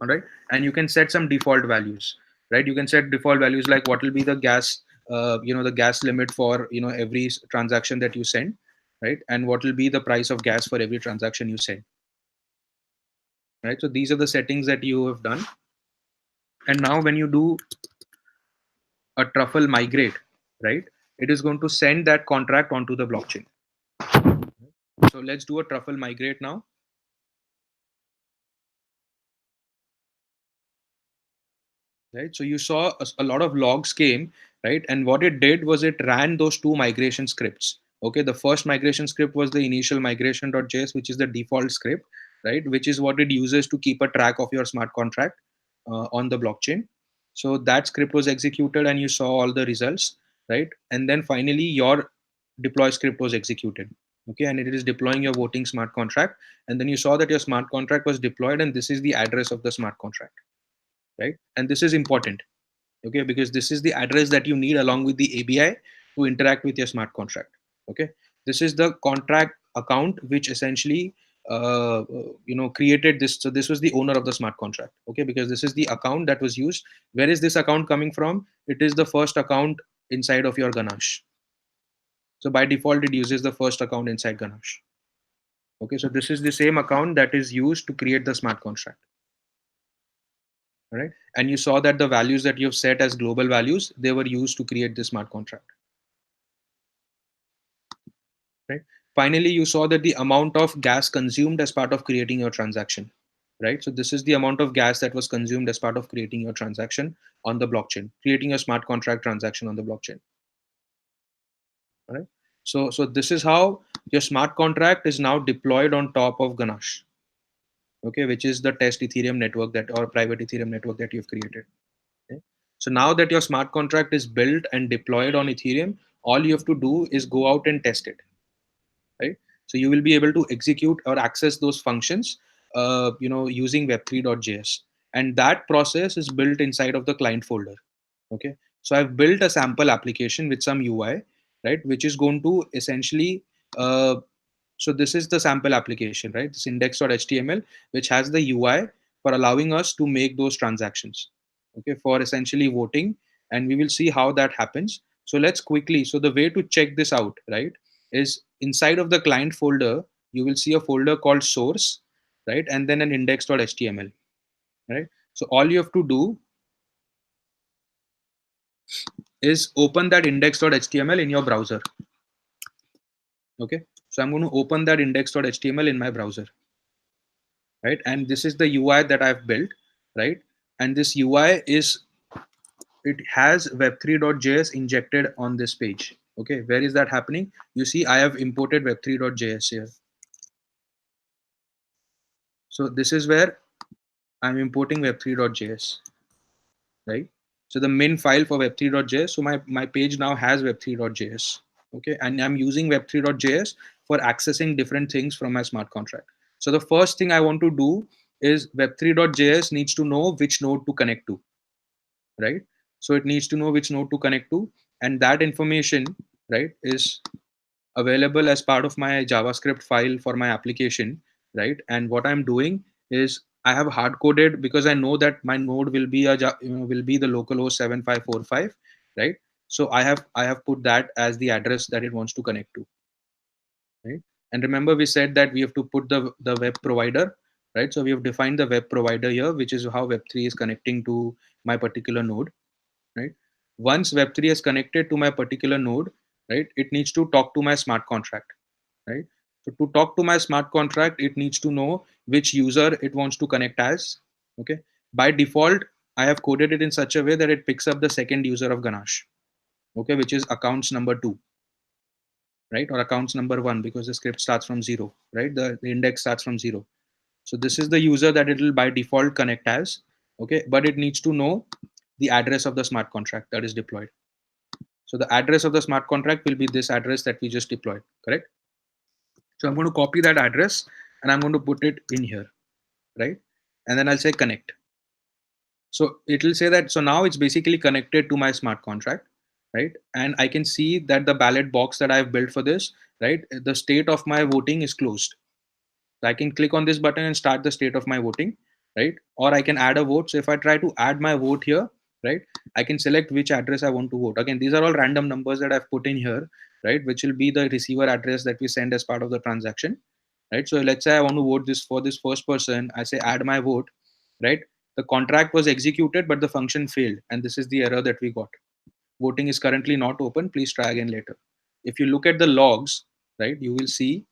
All right, and you can set some default values, right? You can set default values like what will be the gas, the gas limit for, every transaction that you send, right? And what will be the price of gas for every transaction you send, right? So these are the settings that you have done. And now when you do a truffle migrate, right, it is going to send that contract onto the blockchain. So let's do a truffle migrate now. Right, so you saw a lot of logs came, right? And what it did was it ran those two migration scripts. Okay, the first migration script was the initial migration.js, which is the default script, right, which is what it uses to keep a track of your smart contract on the blockchain. So that script was executed and you saw all the results, right? And then finally your deploy script was executed. Okay, and it is deploying your voting smart contract, and then you saw that your smart contract was deployed, and this is the address of the smart contract, right? And this is important, okay, because this is the address that you need along with the ABI to interact with your smart contract. Okay, this is the contract account which essentially created this. So this was the owner of the smart contract, okay, because this is the account that was used. Where is this account coming from? It is the first account inside of your Ganache. So by default it uses the first account inside Ganache. Okay, so this is the same account that is used to create the smart contract. Right, and you saw that the values that you've set as global values, they were used to create the smart contract, right? Finally, you saw that the amount of gas consumed as part of creating your transaction, right? So this is the amount of gas that was consumed as part of creating your transaction on the blockchain, creating a smart contract transaction on the blockchain, right? So this is how your smart contract is now deployed on top of Ganache, okay, which is the test Ethereum network that, or private Ethereum network that you've created. Okay? So now that your smart contract is built and deployed on Ethereum, all you have to do is go out and test it, right? So you will be able to execute or access those functions, using web3.js, and that process is built inside of the client folder. Okay, so I've built a sample application with some UI, right, which is going to essentially, uh, so this is the sample application, right? This index.html, which has the UI for allowing us to make those transactions, okay, for essentially voting, and we will see how that happens. So let's quickly, so the way to check this out, right, is inside of the client folder, you will see a folder called source, right, and then an index.html, right? So all you have to do is open that index.html in your browser. Okay, so I'm going to open that index.html in my browser, right? And this is the UI that I've built, right? And this UI is, it has web3.js injected on this page. Okay, where is that happening? You see, I have imported web3.js here. So this is where I'm importing web3.js, right? So the min file for web3.js. So my page now has web3.js. Okay, and I'm using web3.js for accessing different things from my smart contract. So the first thing I want to do is web3.js needs to know which node to connect to, right? So it needs to know which node to connect to, and that information, right, is available as part of my JavaScript file for my application, right? And what I'm doing is I have hard coded, because I know that my node will be will be the localhost 7545, right? So I have put that as the address that it wants to connect to, right? And remember, we said that we have to put the web provider, right? So we have defined the web provider here, which is how Web3 is connecting to my particular node, right? Once Web3 is connected to my particular node, right, it needs to talk to my smart contract, right? So to talk to my smart contract, it needs to know which user it wants to connect as. Okay. By default, I have coded it in such a way that it picks up the second user of Ganache, okay, which is accounts number 2, right, or accounts number 1, because the script starts from 0, right? The index starts from 0. So this is the user that it will by default connect as. Okay, but it needs to know the address of the smart contract that is deployed. So the address of the smart contract will be this address that we just deployed, correct? So I'm going to copy that address and I'm going to put it in here, right? And then I'll say connect. So it will say that, so now it's basically connected to my smart contract, right? And I can see that the ballot box that I've built for this, right, the state of my voting is closed. So I can click on this button and start the state of my voting, right? Or I can add a vote. So if I try to add my vote here, right, I can select which address I want to vote. Again, these are all random numbers that I've put in here, right, which will be the receiver address that we send as part of the transaction, right? So let's say I want to vote this for this first person. I say add my vote, right? The contract was executed, but the function failed, and this is the error that we got. Voting is currently not open. Please try again later. If you look at the logs, right, you will see,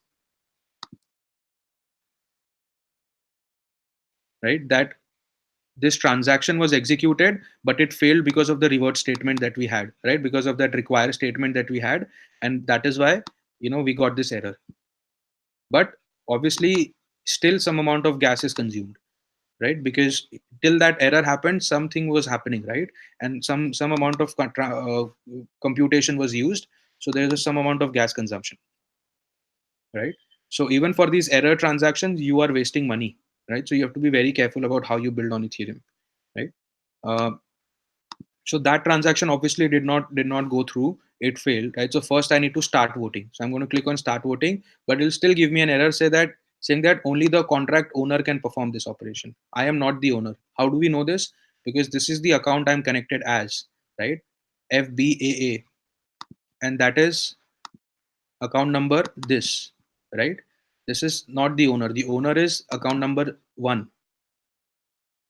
right, that this transaction was executed, but it failed because of the revert statement that we had, right? Because of that require statement that we had, and that is why, we got this error. But obviously, still some amount of gas is consumed, right? Because till that error happened, something was happening, right? And some amount of computation was used, so there is some amount of gas consumption, right? So even for these error transactions, you are wasting money, right? So you have to be very careful about how you build on Ethereum, right? Uh, so that transaction obviously did not go through. It failed, right? So first I need to start voting. So I'm going to click on start voting, but it'll still give me an error saying that only the contract owner can perform this operation. I am not the owner. How do we know this? Because this is the account I'm connected as, right? FBAA, and that is account number this, right? This is not the owner. The owner is account number 1,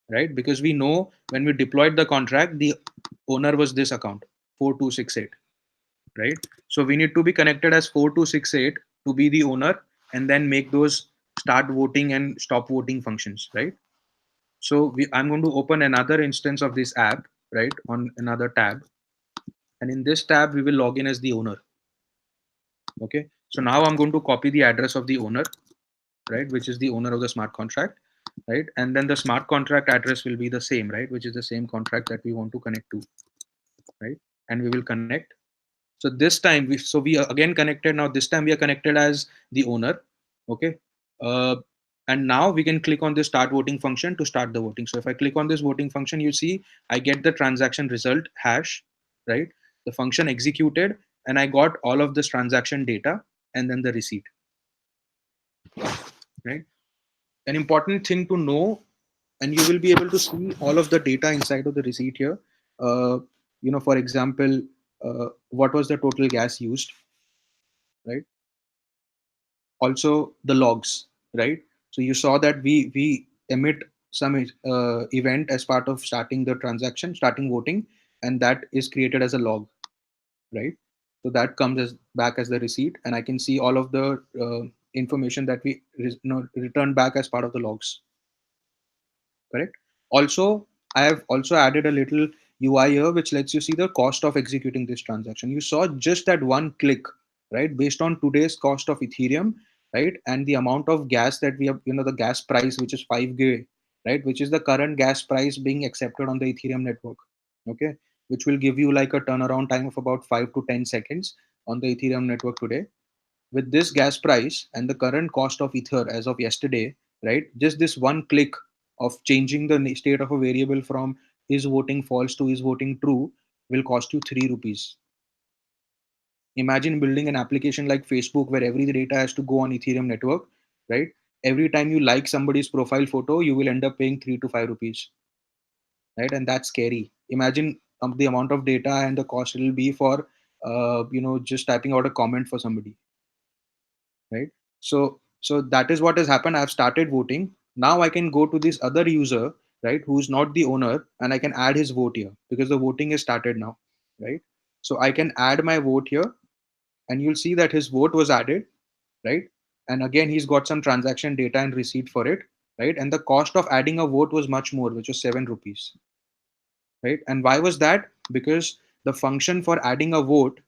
right? Because we know when we deployed the contract, the owner was this account 4268, right? So we need to be connected as 4268, to be the owner, and then make those start voting and stop voting functions, right? So I'm going to open another instance of this app, right, on another tab. And in this tab, we will log in as the owner. Okay. So now I'm going to copy the address of the owner, right, which is the owner of the smart contract, right? And then the smart contract address will be the same, right, which is the same contract that we want to connect to, right? And we will connect. So this time, we are again connected. Now this time we are connected as the owner, okay? Uh, and now we can click on the start voting function to start the voting. So if I click on this voting function, you see I get the transaction result hash, right? The function executed, and I got all of this transaction data and then the receipt, right? An important thing to know, and you will be able to see all of the data inside of the receipt here. uh, for example, what was the total gas used, right? Also the logs, right? So you saw that we emit some event as part of starting the transaction, starting voting, and that is created as a log, right? So that comes as back as the receipt, and I can see all of the information that we return back as part of the logs, correct? Also, I have also added a little UI here which lets you see the cost of executing this transaction. You saw just that one click, right, based on today's cost of Ethereum, right? And the amount of gas that we have, the gas price, which is 5G, right, which is the current gas price being accepted on the Ethereum network, okay, which will give you like a turnaround time of about 5 to 10 seconds on the Ethereum network today. With this gas price and the current cost of ether as of yesterday, right, just this one click of changing the state of a variable from is voting false to is voting true will cost you 3 rupees. Imagine building an application like Facebook where every data has to go on Ethereum network, right? Every time you like somebody's profile photo, you will end up paying 3 to 5 rupees, right? And that's scary. Imagine the amount of data and the cost it will be for just typing out a comment for somebody, right? So that is what has happened. I've started voting. Now I can go to this other user, right, who's not the owner, and I can add his vote here because the voting is started now, right? So I can add my vote here, and you'll see that his vote was added, right? And again, he's got some transaction data and receipt for it, right? And the cost of adding a vote was much more, which was 7 rupees, right? And why was that? Because the function for adding a vote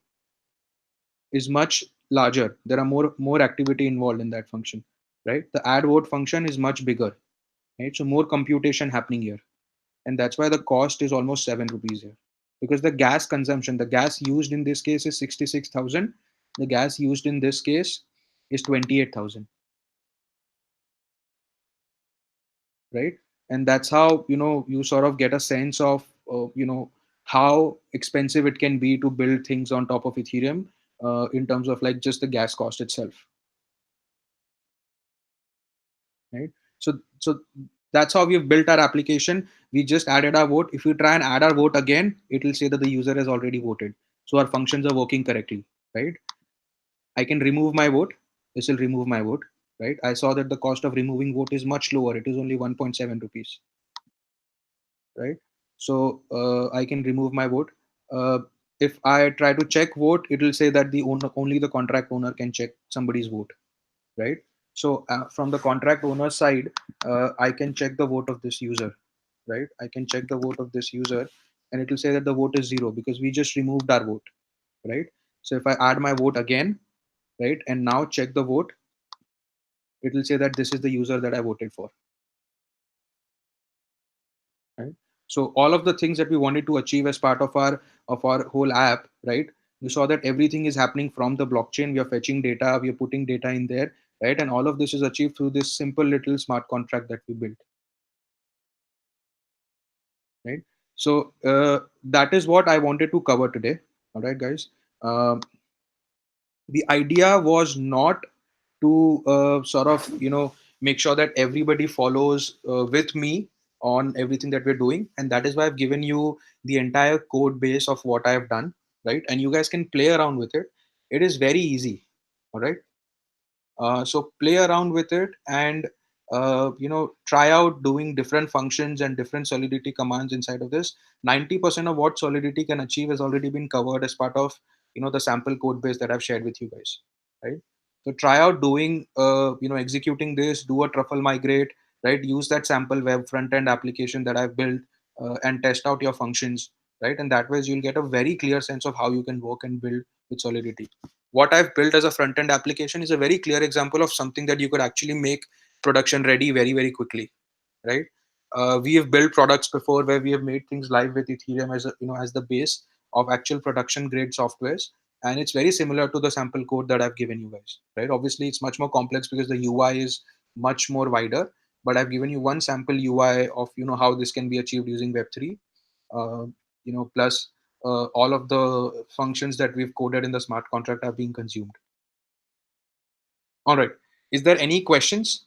is much larger. There are more activity involved in that function, right? The add vote function is much bigger, right? So more computation happening here, and that's why the cost is almost 7 rupees here. Because the gas consumption, the gas used in this case is 66,000. The gas used in this case is 28,000, right? And that's how you sort of get a sense of how expensive it can be to build things on top of Ethereum in terms of like just the gas cost itself, right? So that's how we've built our application. We just added our vote. If we try and add our vote again, it will say that the user has already voted, so our functions are working correctly, right? I can remove my vote. This will remove my vote, right? I saw that the cost of removing vote is much lower. It is only 1.7 rupees, right? So I can remove my vote. uh, if I try to check vote, it will say that the owner, only the contract owner can check somebody's vote, right? So from the contract owner side, I can check the vote of this user, right? I can check the vote of this user, and it will say that the vote is 0 because we just removed our vote, right? So if I add my vote again, right, and now check the vote, it will say that this is the user that I voted for, right? So all of the things that we wanted to achieve as part of our whole app, right? You saw that everything is happening from the blockchain. We are fetching data, we are putting data in there, right? And all of this is achieved through this simple little smart contract that we built, right? So that is what I wanted to cover today. All right, guys. Um, the idea was not to sort of make sure that everybody follows with me on everything that we're doing, and that is why I've given you the entire code base of what I've done, right? And you guys can play around with it. It is very easy. All right. So play around with it, and try out doing different functions and different solidity commands inside of this. 90% of what solidity can achieve has already been covered as part of the sample code base that I've shared with you guys, right? So try out doing, executing this, do a truffle migrate, right? Use that sample web front end application that I've built, and test out your functions, right? And that way you'll get a very clear sense of how you can work and build with Solidity. What I've built as a front end application is a very clear example of something that you could actually make production ready very, very quickly, right? We have built products before where we have made things live with Ethereum as a, as the base of actual production grade softwares, and it's very similar to the sample code that I've given you guys, right? Obviously, it's much more complex because the UI is much more wider, but I've given you one sample UI of how this can be achieved using Web3, uh, plus all of the functions that we've coded in the smart contract are being consumed. All right. Is there any questions?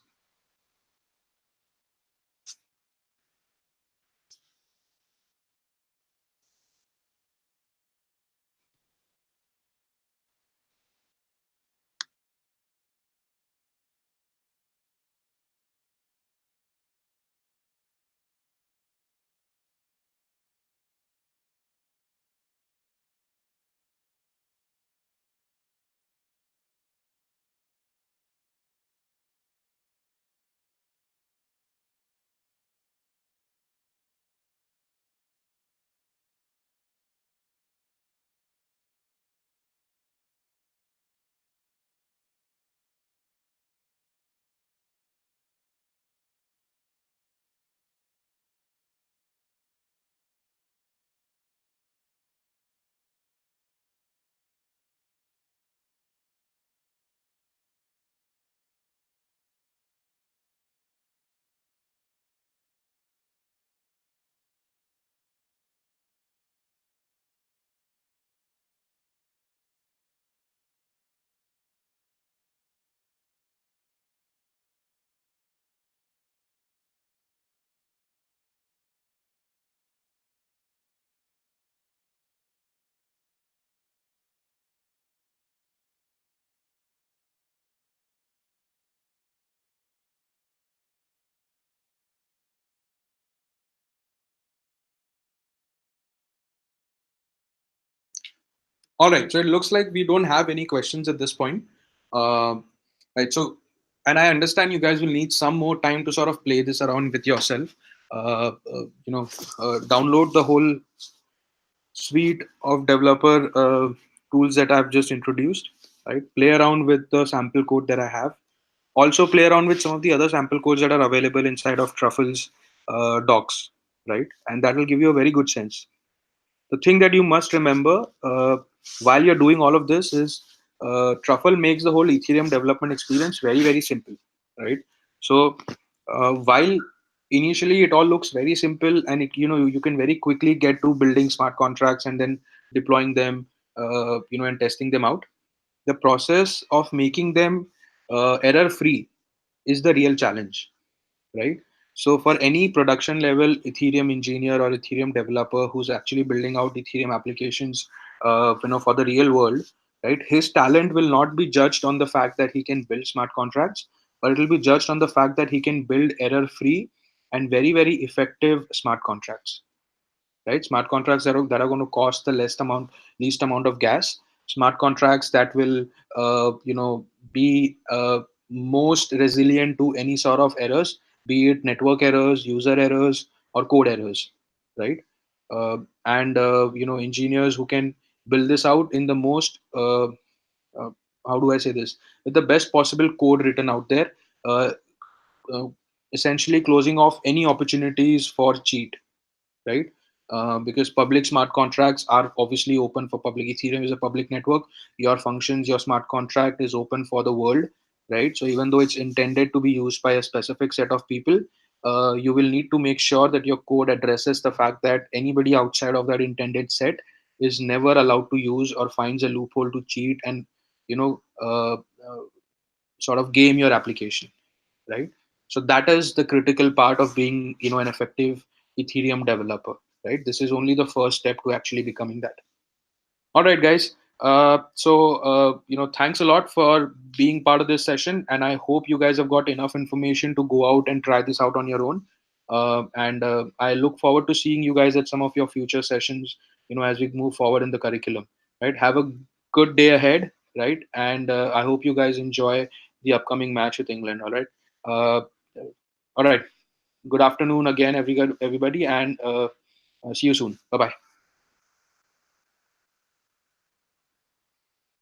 All right. So it looks like we don't have any questions at this point. Uh, right. So, and I understand you guys will need some more time to sort of play this around with yourself. Download the whole suite of developer tools that I've just introduced. Right. Play around with the sample code that I have. Also, play around with some of the other sample codes that are available inside of Truffle's docs. Right, and that will give you a very good sense. The thing that you must remember while you're doing all of this is Truffle makes the whole Ethereum development experience very, very simple, right? So while initially it all looks very simple, and you can very quickly get to building smart contracts and then deploying them, and testing them out. The process of making them error free is the real challenge, right? So for any production level Ethereum engineer or Ethereum developer who's actually building out Ethereum applications, for the real world, right? His talent will not be judged on the fact that he can build smart contracts, but it will be judged on the fact that he can build error-free and very, very effective smart contracts, right? Smart contracts that are going to cost the least amount of gas. Smart contracts that will, be most resilient to any sort of errors, be it network errors, user errors, or code errors, right? And engineers who can build this out in the most, uh, how do I say this, with the best possible code written out there, uh, uh, essentially closing off any opportunities for cheat, right? Because public smart contracts are obviously open for public. Ethereum is a public network. Your functions, your smart contract is open for the world, right? So even though it's intended to be used by a specific set of people, you will need to make sure that your code addresses the fact that anybody outside of that intended set is never allowed to use or finds a loophole to cheat and you know uh, uh, sort of game your application, right? So that is the critical part of being an effective Ethereum developer, right? This is only the first step to actually becoming that. All right, guys. Thanks a lot for being part of this session, and I hope you guys have got enough information to go out and try this out on your own. And I look forward to seeing you guys at some of your future sessions, as we move forward in the curriculum. Right. Have a good day ahead. right? And I hope you guys enjoy the upcoming match with England. All right. Uh, all right. Good afternoon again, everybody, and see you soon. Bye bye.